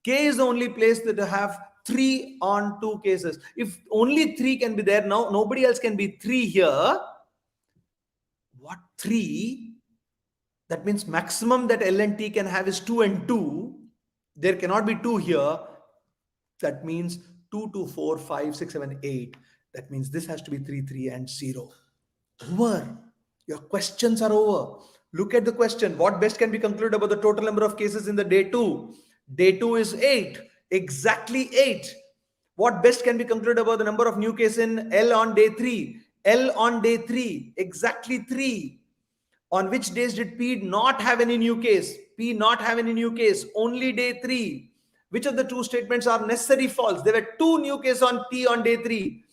K is the only place that to have 3 on 2 cases. If only 3 can be there, now nobody else can be 3 here. What 3? That means maximum that L and T can have is 2 and 2. There cannot be 2 here. That means 2, 2, 4, 5, 6, 7, 8. That means this has to be 3, 3 and 0. Over. Your questions are over. Look at the question. What best can be concluded about the total number of cases in the day 2? Day 2 is 8. Exactly 8. What best can be concluded about the number of new cases in L on day 3? L on day 3, exactly 3. On which days did P not have any new case? P not have any new case, only day 3. Which of the 2 statements are necessary false? There were 2 new cases on T on day 3.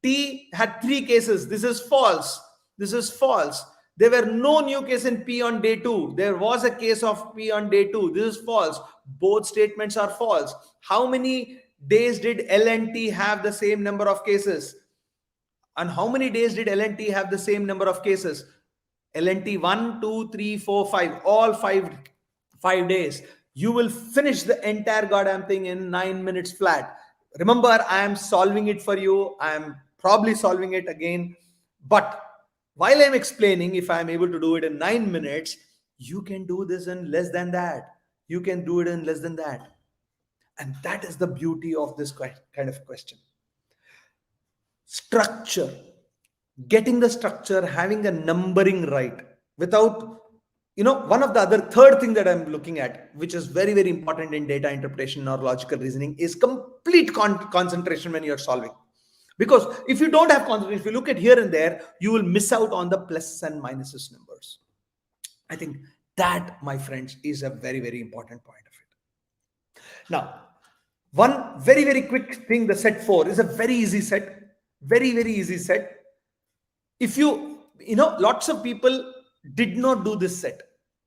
T had 3 cases. This is false. This is false. There were no new case in P on day 2. There was a case of P on day 2. This is false. Both statements are false. How many days did L and T have the same number of cases? And how many days did L and T have the same number of cases? L and T 1, 2, 3, 4, 5. All 5 days. You will finish the entire goddamn thing in 9 minutes flat. Remember, I am solving it for you. I am probably solving it again. But while I'm explaining, if I'm able to do it in 9 minutes, you can do this in less than that. You can do it in less than that. And that is the beauty of this kind of question. Structure. Getting the structure, having a numbering right. Without, one of the other third thing that I'm looking at, which is very, very important in data interpretation or logical reasoning, is complete concentration when you're solving. Because if you don't have concentration, if you look at here and there, you will miss out on the plus and minuses numbers. I think that, my friends, is a very, very important point of it. Now, one very, very quick thing, the set 4 is a very easy set. Very, very easy set. If lots of people did not do this set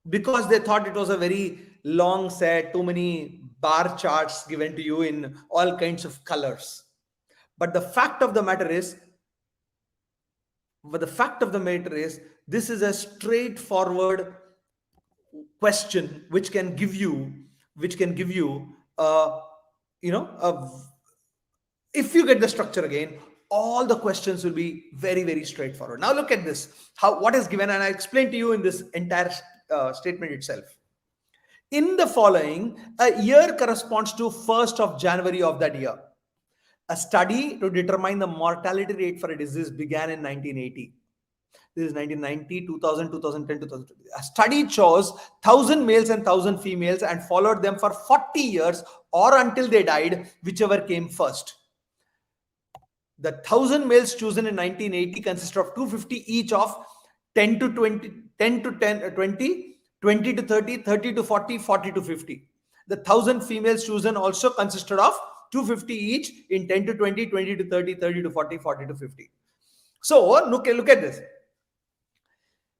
because they thought it was a very long set, too many bar charts given to you in all kinds of colors. But the fact of the matter is, this is a straightforward question which can give you if you get the structure again, all the questions will be very, very straightforward. Now look at this, what is given, and I explained to you in this entire statement itself. In the following, a year corresponds to 1st of January of that year. A study to determine the mortality rate for a disease began in 1980. This is 1990, 2000, 2010, 2020. A study chose 1,000 males and 1,000 females and followed them for 40 years or until they died, whichever came first. The 1,000 males chosen in 1980 consisted of 250 each of 10 to 20, 10 to 10, 20, 20 to 30, 30 to 40, 40 to 50. The 1,000 females chosen also consisted of 250 each in 10 to 20, 20 to 30, 30 to 40, 40 to 50. So look at this.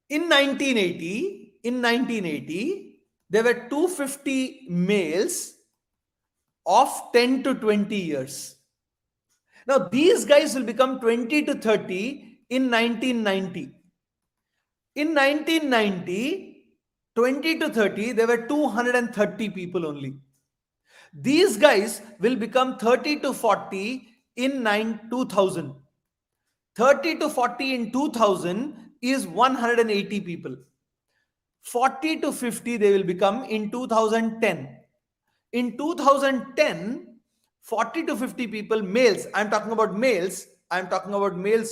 In 1980, there were 250 males of 10 to 20 years. Now, these guys will become 20 to 30 in 1990. In 1990, 20 to 30, there were 230 people only. These guys will become 30 to 40 in 2000. 30 to 40 in 2000 is 180 people. 40 to 50 they will become in 2010. In 2010, 40 to 50 people, males, I'm talking about males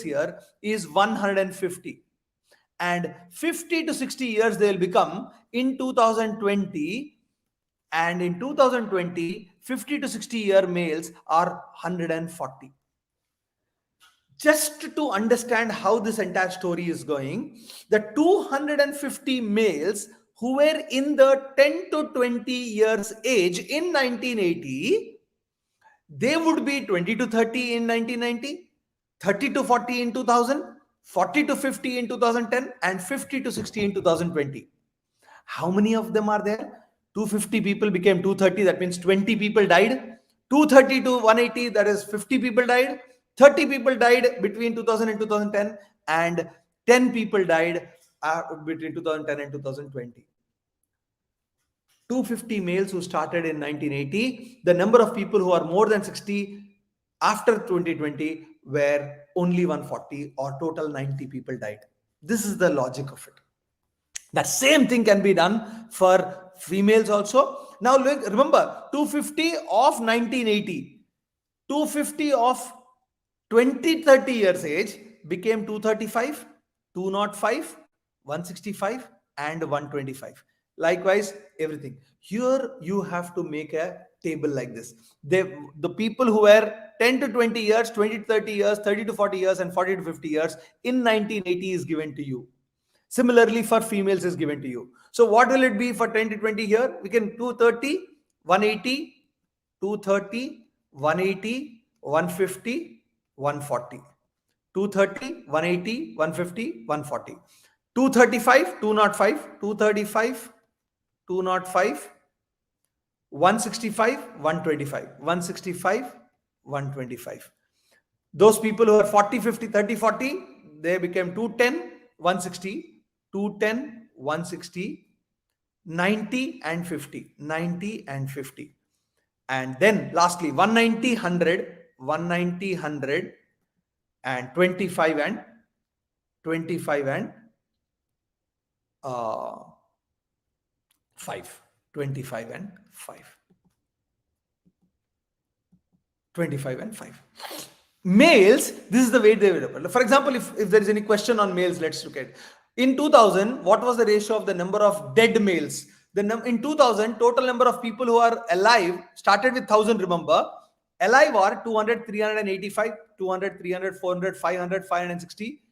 here, is 150. And 50 to 60 years they will become in 2020. And in 2020, 50 to 60 year males are 140. Just to understand how this entire story is going, the 250 males who were in the 10 to 20 years age in 1980, they would be 20 to 30 in 1990, 30 to 40 in 2000, 40 to 50 in 2010, and 50 to 60 in 2020. How many of them are there? 250 people became 230, that means 20 people died. 230 to 180, that is 50 people died. 30 people died between 2000 and 2010, and 10 people died between 2010 and 2020. 250 males who started in 1980, the number of people who are more than 60 after 2020 were only 140, or total 90 people died. This is the logic of it. That same thing can be done for females also. Now look, remember, 250 of 1980, 250 of 20-30 years age became 235, 205, 165, and 125. Likewise, everything. Here you have to make a table like this. The people who were 10 to 20 years, 20 to 30 years, 30 to 40 years, and 40 to 50 years in 1980 is given to you. Similarly, for females is given to you. So what will it be for 10 to 20 here? We can 230, 180, 230, 180, 150, 140. 230, 180, 150, 140. 235, 205, 235, 205, 165, 125, 165, 125. Those people who are 40, 50, 30, 40, they became 210, 160, 210, 160, 90 and 50, 90 and 50. And then lastly, 190, 100, 190, 100, and 25 and 25 and 5. 25 and 5. 25 and 5. Males, this is the way they will. For example, if there is any question on males, let's look at it. In 2000, what was the ratio of the number of dead males? In 2000, total number of people who are alive started with 1000, remember. Alive are 200, 385, 200, 300, 400, 500, 560.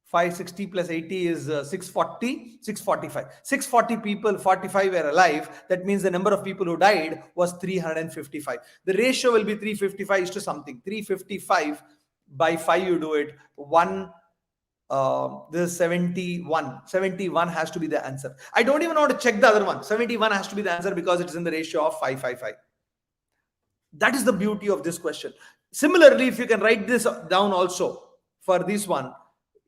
560 plus 80 is 640, 645. 640 people, 45 were alive. That means the number of people who died was 355. The ratio will be 355 is to something. 355 by 5, you do it. This is 71. 71 has to be the answer. I don't even want to check the other one. 71 has to be the answer because it's in the ratio of 555. That is the beauty of this question. Similarly, if you can write this down also for this one,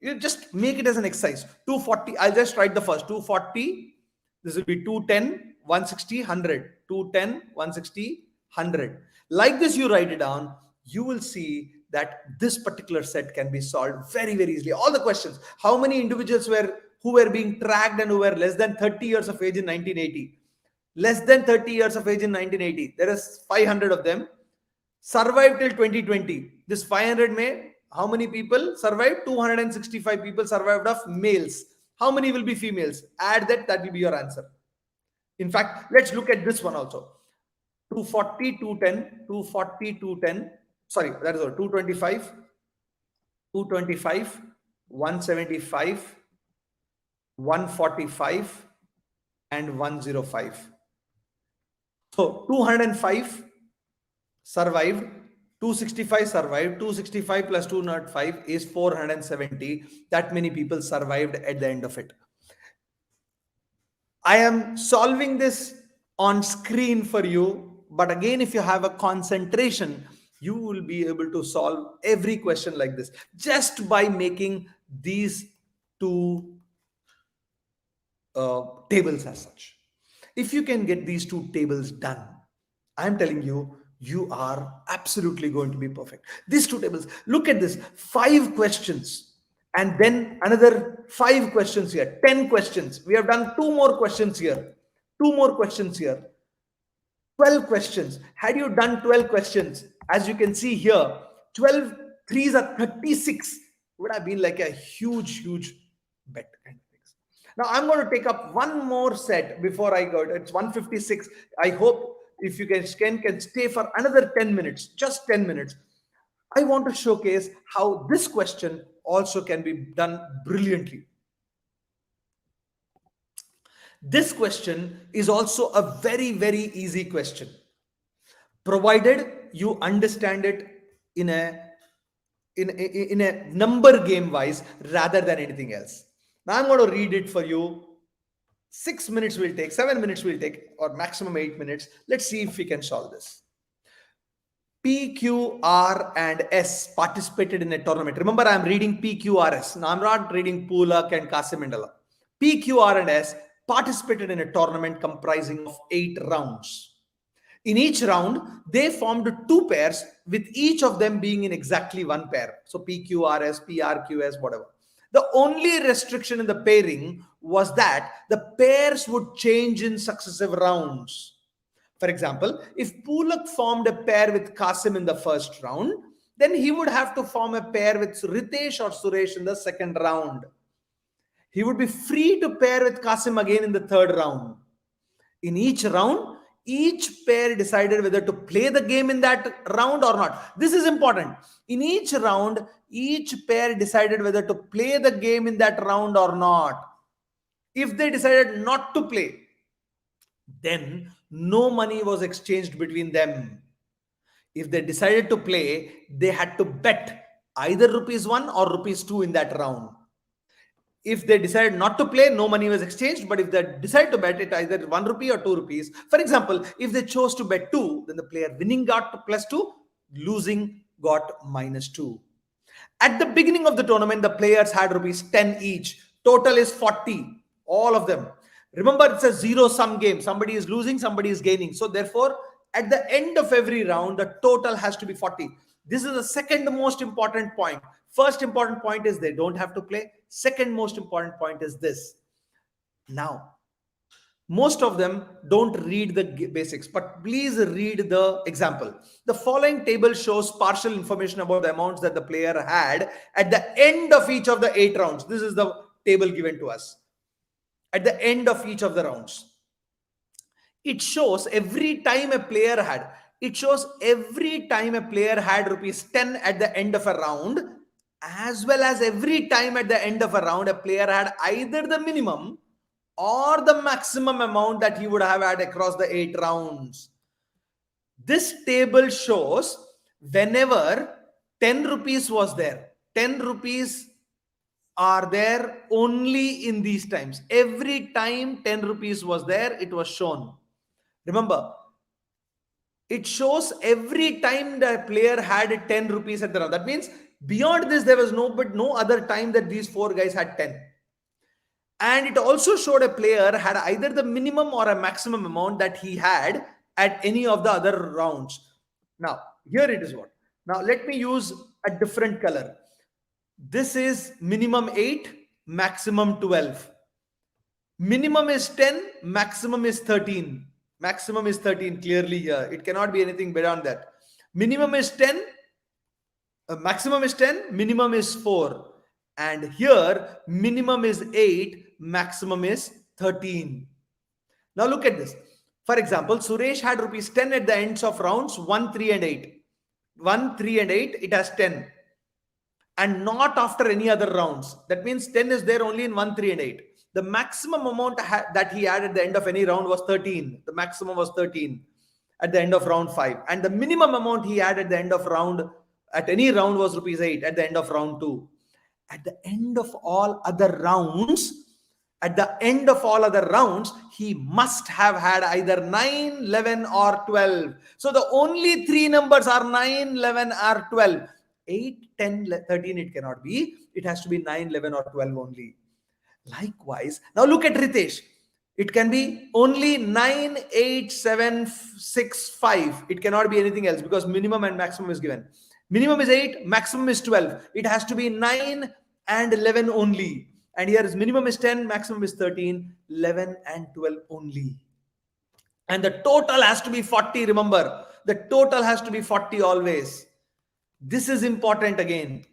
you just make it as an exercise. 240, I'll just write the first. 240, this will be 210, 160, 100. 210, 160, 100. Like this, you write it down. You will see that this particular set can be solved very, very easily. All the questions. How many individuals who were being tracked and who were less than 30 years of age in 1980? Less than 30 years of age in 1980. There is 500 of them. Survived till 2020. This 500 may... How many people survived? 265 people survived of males. How many will be females? Add that, that will be your answer. In fact, let's look at this one also. 240, 210, 240, 210. Sorry, that is all. 225, 225, 175, 145, and 105. So 205 survived. 265 survived. 265 plus 205 is 470. That many people survived at the end of it. I am solving this on screen for you. But again, if you have a concentration, you will be able to solve every question like this just by making these two tables as such. If you can get these two tables done, I'm telling you, you are absolutely going to be perfect. These two tables, look at this, 5 questions and then another 5 questions here, 10 questions. We have done 2 more questions here, 2 more questions here, 12 questions. Had you done 12 questions, as you can see here, 12 threes are 36, would have been like a huge bet kind of things. Now I'm going to take up one more set before I go. It's 156. I hope if you can stay for another 10 minutes, just 10 minutes. I want to showcase how this question also can be done brilliantly. This question is also a very, very easy question, provided you understand it in a number game wise rather than anything else. Now I'm going to read it for you. 6 minutes will take, 7 minutes will take, or maximum 8 minutes. Let's see if we can solve this. P, Q, R, and S participated in a tournament. Remember, I'm reading P, Q, R, S. Now, I'm not reading Pulak and Kasimindala. P, Q, R, and S participated in a tournament comprising of 8 rounds. In each round, they formed 2 pairs, with each of them being in exactly 1 pair. So, P, Q, R, S, P, R, Q, S, whatever. The only restriction in the pairing was that the pairs would change in successive rounds. For example, if Pulak formed a pair with Kasim in the first round, then he would have to form a pair with Ritesh or Suresh in the second round. He would be free to pair with Kasim again in the third round. In each round, each pair decided whether to play the game in that round or not. This is important. In each round, each pair decided whether to play the game in that round or not. If they decided not to play, then no money was exchanged between them. If they decided to play, they had to bet either ₹1 or ₹2 in that round. If they decided not to play, no money was exchanged. But if they decided to bet it, either ₹1 or ₹2. For example, if they chose to bet 2, then the player winning got +2, losing got -2. At the beginning of the tournament, the players had ₹10 each. Total is 40. All of them. Remember, it's a zero-sum game. Somebody is losing, somebody is gaining. So therefore, at the end of every round, the total has to be 40. This is the second most important point. First important point is they don't have to play. Second most important point is this. Now, most of them don't read the basics, but please read the example. The following table shows partial information about the amounts that the player had at the end of each of the 8 rounds. This is the table given to us at the end of each of the rounds. It shows every time a player had, rupees 10 at the end of a round, as well as every time at the end of a round, a player had either the minimum or the maximum amount that he would have had across the 8 rounds. This table shows whenever 10 rupees was there, 10 rupees are there only in these times. Every time 10 rupees was there, it was shown. Remember, it shows every time the player had 10 rupees at the round. That means beyond this, there was no other time that these 4 guys had 10. And it also showed a player had either the minimum or a maximum amount that he had at any of the other rounds. Now, here it is what. Now, let me use a different color. This is minimum 8, maximum 12. Minimum is 10, maximum is 13. Maximum is 13 clearly here. It cannot be anything beyond that. Minimum is 10, maximum is 10, minimum is 4. And here, minimum is 8, maximum is 13. Now look at this. For example, Suresh had rupees 10 at the ends of rounds 1, 3 and 8. 1, 3 and 8, it has 10. And not after any other rounds. That means 10 is there only in 1, 3 and 8. The maximum amount that he had at the end of any round was 13. The maximum was 13 at the end of round 5. And the minimum amount he had at the end of round, at any round, was rupees 8 at the end of round 2. At the end of all other rounds, he must have had either 9, 11 or 12. So the only 3 numbers are 9, 11 or 12. 8, 10, 13 it cannot be. It has to be 9, 11 or 12 only. Likewise, now look at Ritesh. It can be only 9, 8, 7, 6, 5. It cannot be anything else because minimum and maximum is given. Minimum is 8, maximum is 12. It has to be 9 and 11 only. And here is minimum is 10, maximum is 13, 11 and 12 only. And the total has to be 40. Remember, the total has to be 40 always. This is important again.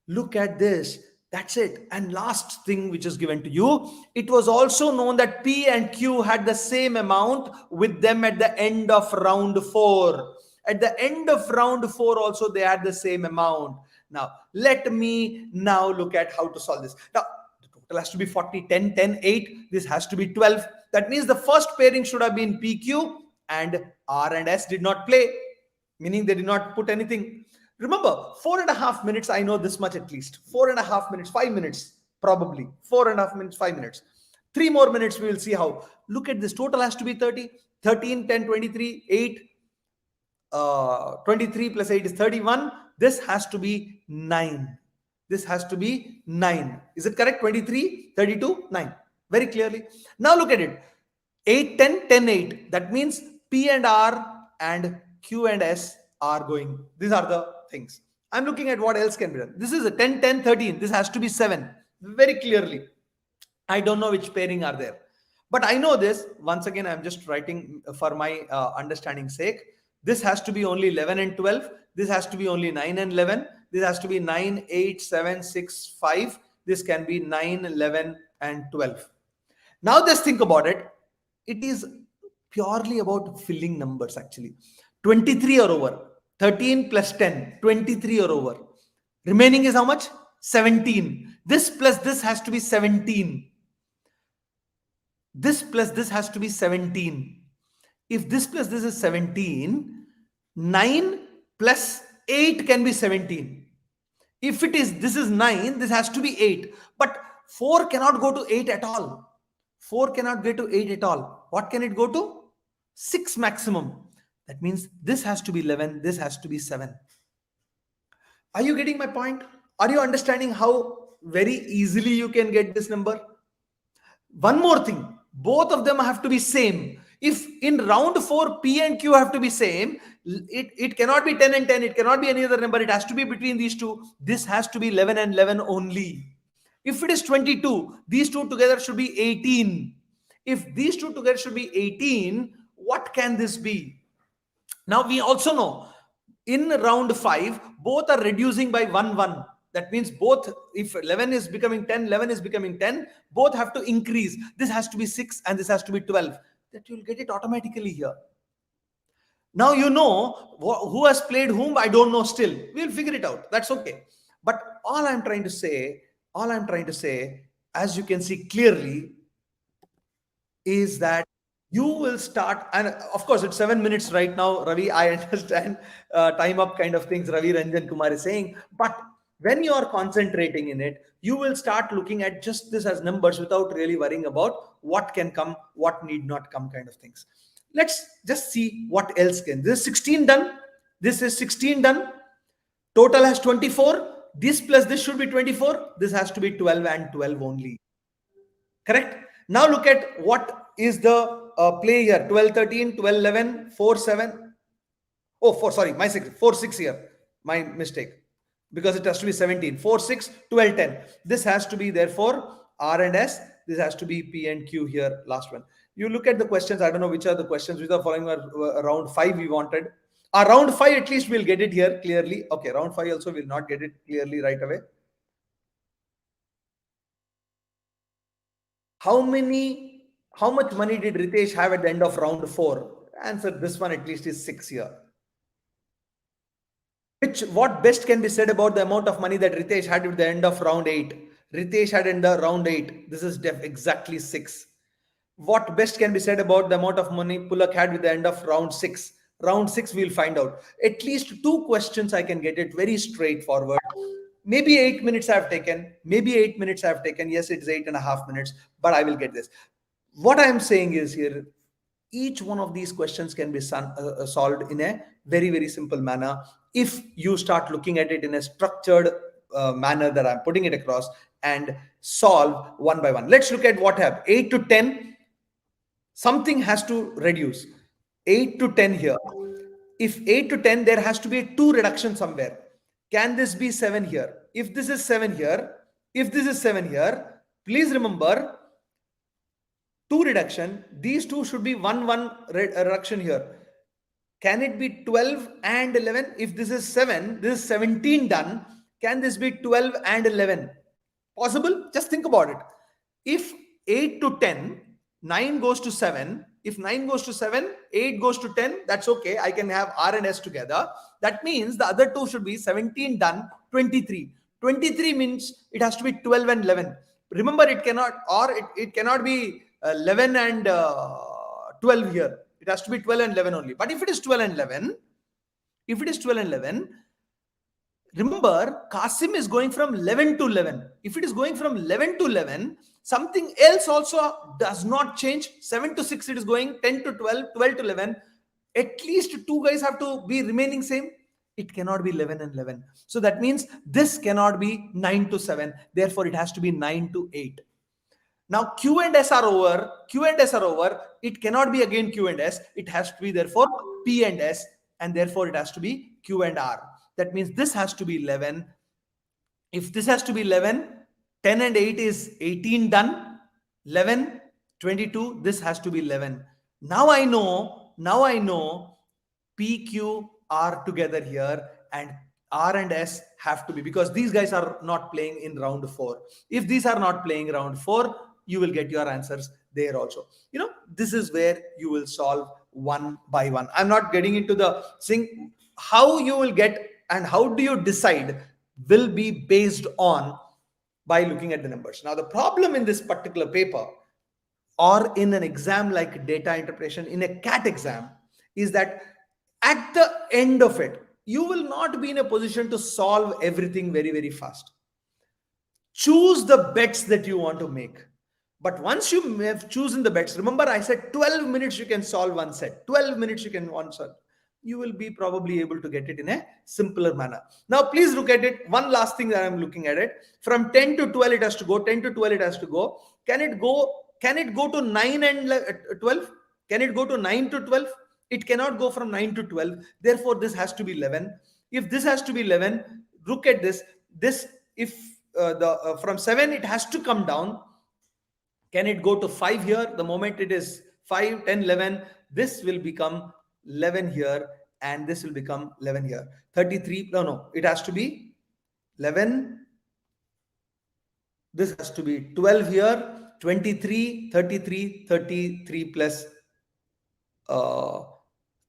Look at this. That's it. And last thing which is given to you, it was also known that P and Q had the same amount with them at the end of round 4. At the end of round 4 also they had the same amount. Now, let me now look at how to solve this. Now, the total has to be 40, 10, 10, 8. This has to be 12. That means the first pairing should have been PQ and R and S did not play, meaning they did not put anything. Remember, 4.5 minutes, I know this much at least. 4.5 minutes, 5 minutes, probably. 4.5 minutes, 5 minutes. 3 more minutes, we will see how. Look at this, total has to be 30. 13, 10, 23, 8. 23 plus 8 is 31. This has to be 9. This has to be 9. Is it correct? 23, 32, 9. Very clearly. Now look at it. 8, 10, 10, 8. That means P and R and Q and S are going. These are the things. I'm looking at what else can be done. This is a 10, 10, 13. This has to be 7. Very clearly. I don't know which pairing are there. But I know this. Once again, I'm just writing for my understanding sake. This has to be only 11 and 12. This has to be only 9 and 11. This has to be 9, 8, 7, 6, 5. This can be 9, 11 and 12. Now just think about it. It is purely about filling numbers actually. 23 or over. 13 plus 10. 23 or over. Remaining is how much? 17. This plus this has to be 17. This plus this has to be 17. If this plus this is 17, 9 plus 8 can be 17. If it is, this is 9, this has to be 8. But 4 cannot go to 8 at all. 4 cannot get to 8 at all. What can it go to? 6 maximum. That means this has to be 11, this has to be 7. Are you getting my point? Are you understanding how very easily you can get this number? One more thing. Both of them have to be same. If in round 4, P and Q have to be same, it cannot be 10 and 10. It cannot be any other number. It has to be between these two. This has to be 11 and 11 only. If it is 22, these two together should be 18. If these two together should be 18, what can this be? Now we also know in round 5, both are reducing by 1, 1. That means both, if 11 is becoming 10, 11 is becoming 10, both have to increase. This has to be 6 and this has to be 12. That you'll get it automatically here. Now you know who has played whom. I don't know still. We'll figure it out. That's okay. But all I'm trying to say, as you can see clearly, is that you will start, and of course it's 7 minutes right now, Ravi. I understand time up kind of things Ravi Ranjan Kumar is saying, but when you are concentrating in it, you will start looking at just this as numbers without really worrying about what can come, what need not come kind of things. Let's just see what else can. This is 16 done. This is 16 done. Total has 24. This plus this should be 24. This has to be 12 and 12 only. Correct? Now look at what is the play here. 12, 13, 12, 11, 4, 7. Oh, 4, sorry, my 6, 4, 6 here. My mistake. Because it has to be 17. 4, 6, 12, 10. This has to be therefore R and S. This has to be P and Q here, last one. You look at the questions. I don't know which are the questions. Which are following round 5 we wanted. Round 5 at least we'll get it here clearly. Okay, round 5 also we'll not get it clearly right away. How much money did Ritesh have at the end of round 4? Answer, this one at least is 6 here. What best can be said about the amount of money that Ritesh had at the end of round 8? Ritesh had in the round 8. This is exactly 6. What best can be said about the amount of money Pulak had with the end of round 6? Round 6 we'll find out. At least 2 questions I can get it very straightforward. Maybe 8 minutes I've taken. Maybe 8 minutes I've taken. Yes, it's 8.5 minutes, but I will get this. What I'm saying is here, each one of these questions can be solved in a very, very simple manner if you start looking at it in a structured manner that I'm putting it across and solve one by one. Let's look at what happened. 8 to 10, something has to reduce. 8 to 10 here. If 8 to 10, there has to be a 2 reduction somewhere. Can this be 7 here? If this is 7 here, if this is 7 here, please remember 2 reduction. These 2 should be 1 reduction here. Can it be 12 and 11? If this is 7, this is 17 done. Can this be 12 and 11? Possible? Just think about it. If 8 to 10, 9 goes to 7. If 9 goes to 7, 8 goes to 10, that's okay. I can have R and S together. That means the other 2 should be 17 done, 23. 23 means it has to be 12 and 11. Remember, it cannot, or it cannot be 11 and 12 here. It has to be 12 and 11 only. But if it is 12 and 11, remember, Qasim is going from 11 to 11. If it is going from 11 to 11, something else also does not change. 7 to 6, it is going 10 to 12, 12 to 11. At least 2 guys have to be remaining same. It cannot be 11 and 11. So that means this cannot be 9 to 7. Therefore, it has to be 9 to 8. Now, Q and S are over. It cannot be again Q and S. It has to be therefore P and S. And therefore, it has to be Q and R. That means this has to be 11. If this has to be 11, 10 and 8 is 18 done. 11, 22, this has to be 11. Now I know P, Q, R together here, and R and S have to be, because these guys are not playing in round 4. If these are not playing round 4, you will get your answers there also. This is where you will solve one by one. I'm not getting into the thing. How you will get and how do you decide will be based on by looking at the numbers. Now, the problem in this particular paper or in an exam like data interpretation, in a CAT exam, is that at the end of it, you will not be in a position to solve everything very, very fast. Choose the bets that you want to make. But once you have chosen the bets, remember I said 12 minutes you can solve one set. 12 minutes you can solve. You will be probably able to get it in a simpler manner. Now, please look at it. One last thing that I'm looking at it. From 10 to 12 it has to go. 10 to 12 it has to go. Can it go to 9 and 12? Can it go to 9 to 12? It cannot go from 9 to 12. Therefore, this has to be 11. If this has to be 11, look at this. From 7 it has to come down. Can it go to 5 here? The moment it is 5, 10, 11, this will become 11 here and this will become 11 here. 33, no, it has to be 11. This has to be 12 here, 23, 33, 33 plus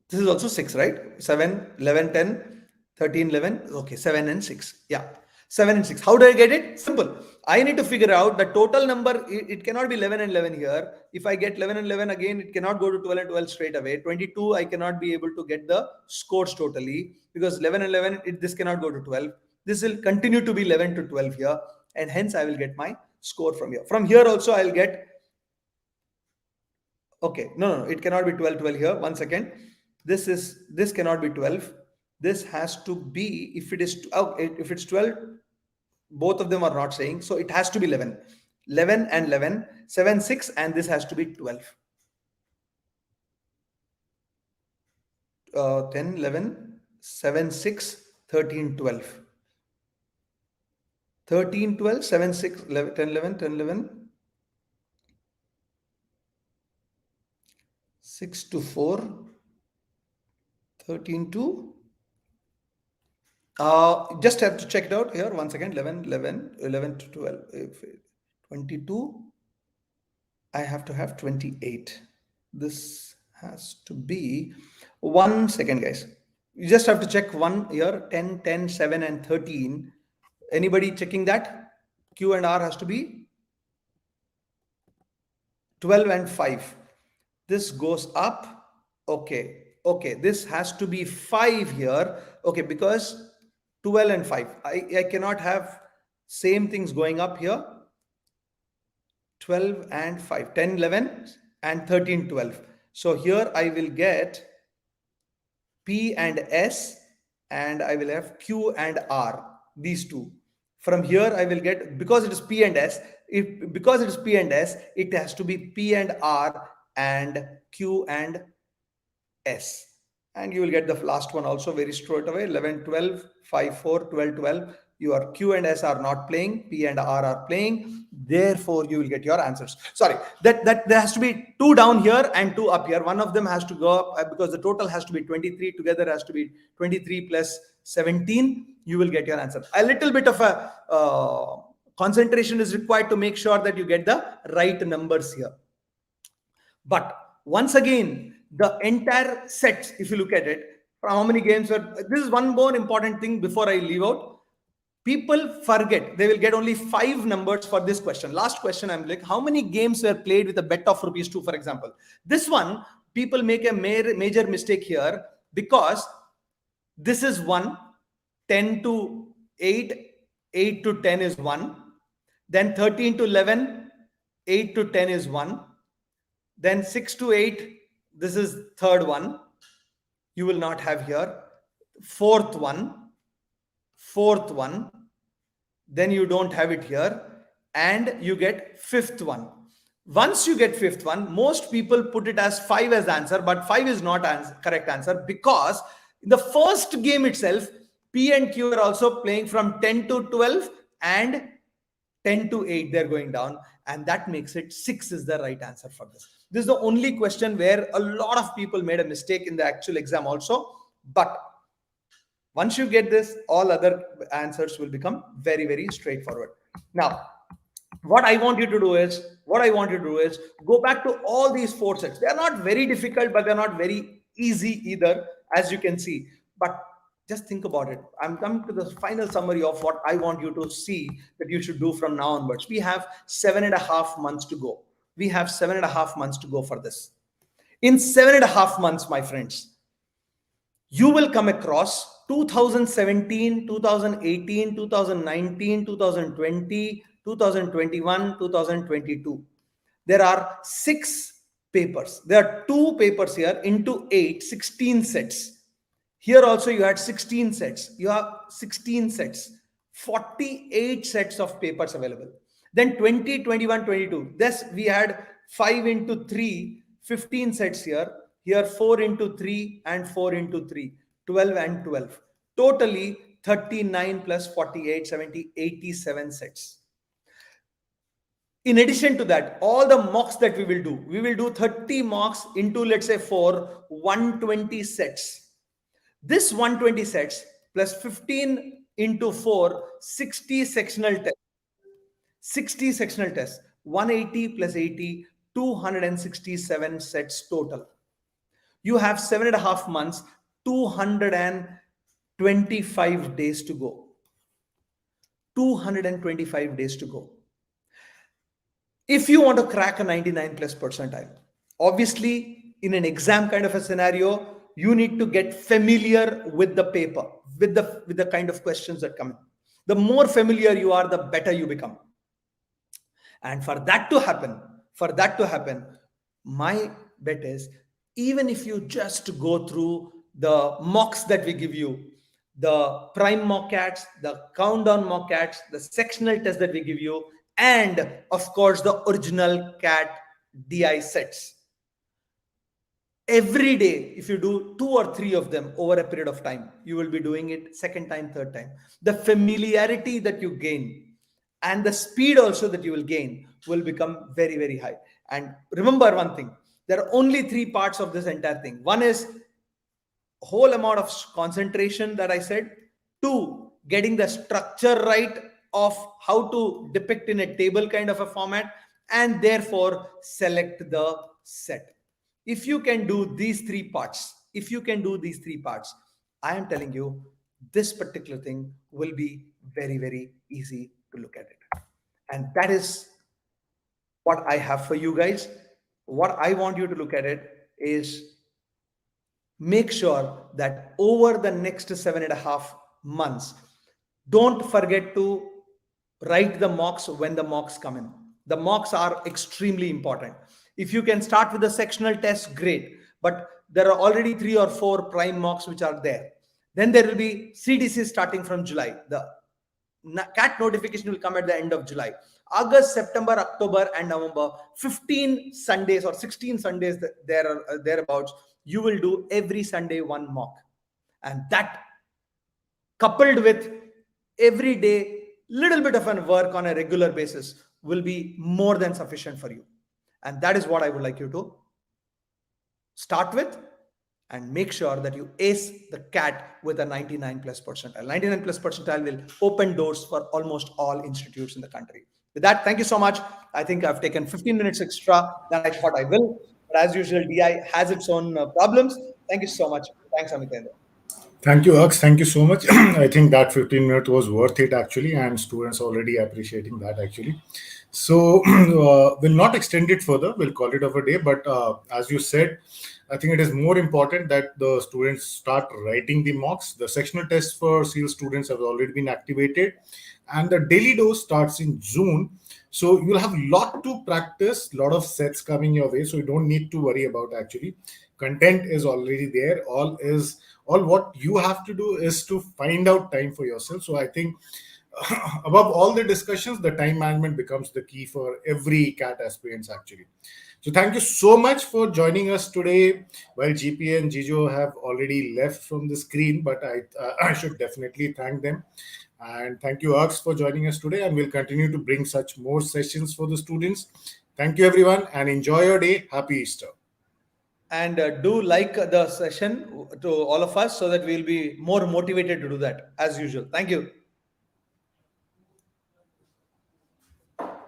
this is also 6, right? 7, 11, 10, 13, 11. Okay, 7 and 6. Yeah, 7 and 6. How do I get it? Simple. I need to figure out the total number. It cannot be 11 and 11 here. If I get 11 and 11 again, it cannot go to 12 and 12 straight away. 22, I cannot be able to get the scores totally because 11 and 11, this cannot go to 12. This will continue to be 11 to 12 here. And hence I will get my score from here. From here also I'll get, okay, no, it cannot be 12, 12 here. 1 second. This cannot be 12. This has to be, if it is, if it's 12, both of them are not saying. So it has to be 11. 11 and 11, 7, 6, and this has to be 12. 10, 11, 7, 6, 13, 12. 13, 12, 7, 6, 11, 10, 11, 10, 11. 6 to 4. 13 to just have to check it out here. 1 second. 11, 11, 11 to 12. 22. I have to have 28. This has to be 1 second, guys. You just have to check one here. 10, 10, 7, and 13. Anybody checking that? Q and R has to be 12 and 5. This goes up. Okay. Okay. This has to be 5 here. Okay. Because 12 and 5. I cannot have same things going up here. 12 and 5. 10, 11 and 13, 12. So here I will get P and S and I will have Q and R. These two. From here I will get, because it is P and S, because it is P and S, it has to be P and R and Q and S. And you will get the last one also very straight away. 11, 12, 5, 4, 12, 12. Your Q and S are not playing. P and R are playing. Therefore, you will get your answers. Sorry, that there has to be 2 down here and 2 up here. One of them has to go up because the total has to be 23. Together has to be 23 plus 17. You will get your answer. A little bit of a concentration is required to make sure that you get the right numbers here. But once again, the entire set, if you look at it, from how many games were, this is one more important thing before I leave out. People forget, they will get only 5 numbers for this question. Last question, I'm like, how many games were played with a bet of ₹2, for example? This one, people make a major mistake here because this is 1, 10 to 8, 8 to 10 is 1. Then 13 to 11, 8 to 10 is 1. Then 6 to 8, this is third one. You will not have here. Fourth one. Then you don't have it here. And you get fifth one. Once you get fifth one, most people put it as 5 as answer, but 5 is not correct answer because in the first game itself, P and Q are also playing from 10 to 12 and 10 to 8. They're going down. And that makes it 6 is the right answer for this. This is the only question where a lot of people made a mistake in the actual exam also. But once you get this, all other answers will become very, very straightforward. Now, what I want you to do is go back to all these 4 sets. They are not very difficult, but they're not very easy either, as you can see. But just think about it. I'm coming to the final summary of what I want you to see that you should do from now onwards. We have 7.5 months to go. We have 7.5 months to go for this. In 7.5 months, my friends, you will come across 2017, 2018, 2019, 2020, 2021, 2022. There are 6 papers. There are 2 papers here into 8, 16 sets. Here also you had 16 sets. You have 16 sets, 48 sets of papers available. Then 20, 21, 22. This we had 5 into 3, 15 sets here. Here 4 into 3 and 4 into 3, 12 and 12. Totally 39 plus 48, 70, 87 sets. In addition to that, all the mocks that we will do 30 mocks into, let's say, 120 sets. This 120 sets plus 15 into 4, 60 sectional tests. 60 sectional tests, 180 plus 80, 267 sets total. You have 7.5 months, 225 days to go. 225 days to go. If you want to crack a 99 plus percentile, obviously in an exam kind of a scenario, you need to get familiar with the paper, with the kind of questions that come in. The more familiar you are, the better you become. And for that to happen, my bet is, even if you just go through the mocks that we give you, the prime mock cats, the countdown mock cats, the sectional test that we give you, and of course the original cat DI sets. Every day, if you do 2 or 3 of them over a period of time, you will be doing it second time, third time. The familiarity that you gain and the speed also that you will gain will become very, very high. And remember one thing, there are only 3 parts of this entire thing. One is whole amount of concentration that I said. 2, getting the structure right of how to depict in a table kind of a format, and therefore select the set. If you can do these 3 parts, I am telling you, this particular thing will be very, very easy to look at it. And that is what I have for you guys. What I want you to look at it is, make sure that over the next 7.5 months, don't forget to write the mocks when the mocks come in. The mocks are extremely important. If you can start with the sectional test, great. But there are already 3 or 4 prime mocks which are there. Then there will be CDC starting from July. The CAT notification will come at the end of July. August, September, October, and November, 15 Sundays or 16 Sundays thereabouts, you will do every Sunday 1 mock. And that, coupled with every day little bit of an work on a regular basis, will be more than sufficient for you. And that is what I would like you to start with, and make sure that you ace the CAT with a 99 plus percentile. 99 plus percentile will open doors for almost all institutes in the country. With that, thank you so much. I think I've taken 15 minutes extra than I thought I will. But as usual, DI has its own problems. Thank you so much. Thanks, Amitendra. Thank you, Ux. Thank you so much. I think that 15 minutes was worth it actually, and students already appreciating that actually. So we'll not extend it further. We'll call it of a day. But as you said, I think it is more important that the students start writing the mocks. The sectional tests for SEAL students have already been activated, and the daily dose starts in June. So you'll have a lot to practice, lot of sets coming your way. So you don't need to worry about actually. Content is already there. All what you have to do is to find out time for yourself. So I think above all the discussions, the time management becomes the key for every CAT aspirants actually. So thank you so much for joining us today. While GP and Jijo have already left from the screen, but I should definitely thank them. And thank you, Ux, for joining us today. And we'll continue to bring such more sessions for the students. Thank you, everyone, and enjoy your day. Happy Easter. And do like the session to all of us so that we'll be more motivated to do that as usual. Thank you.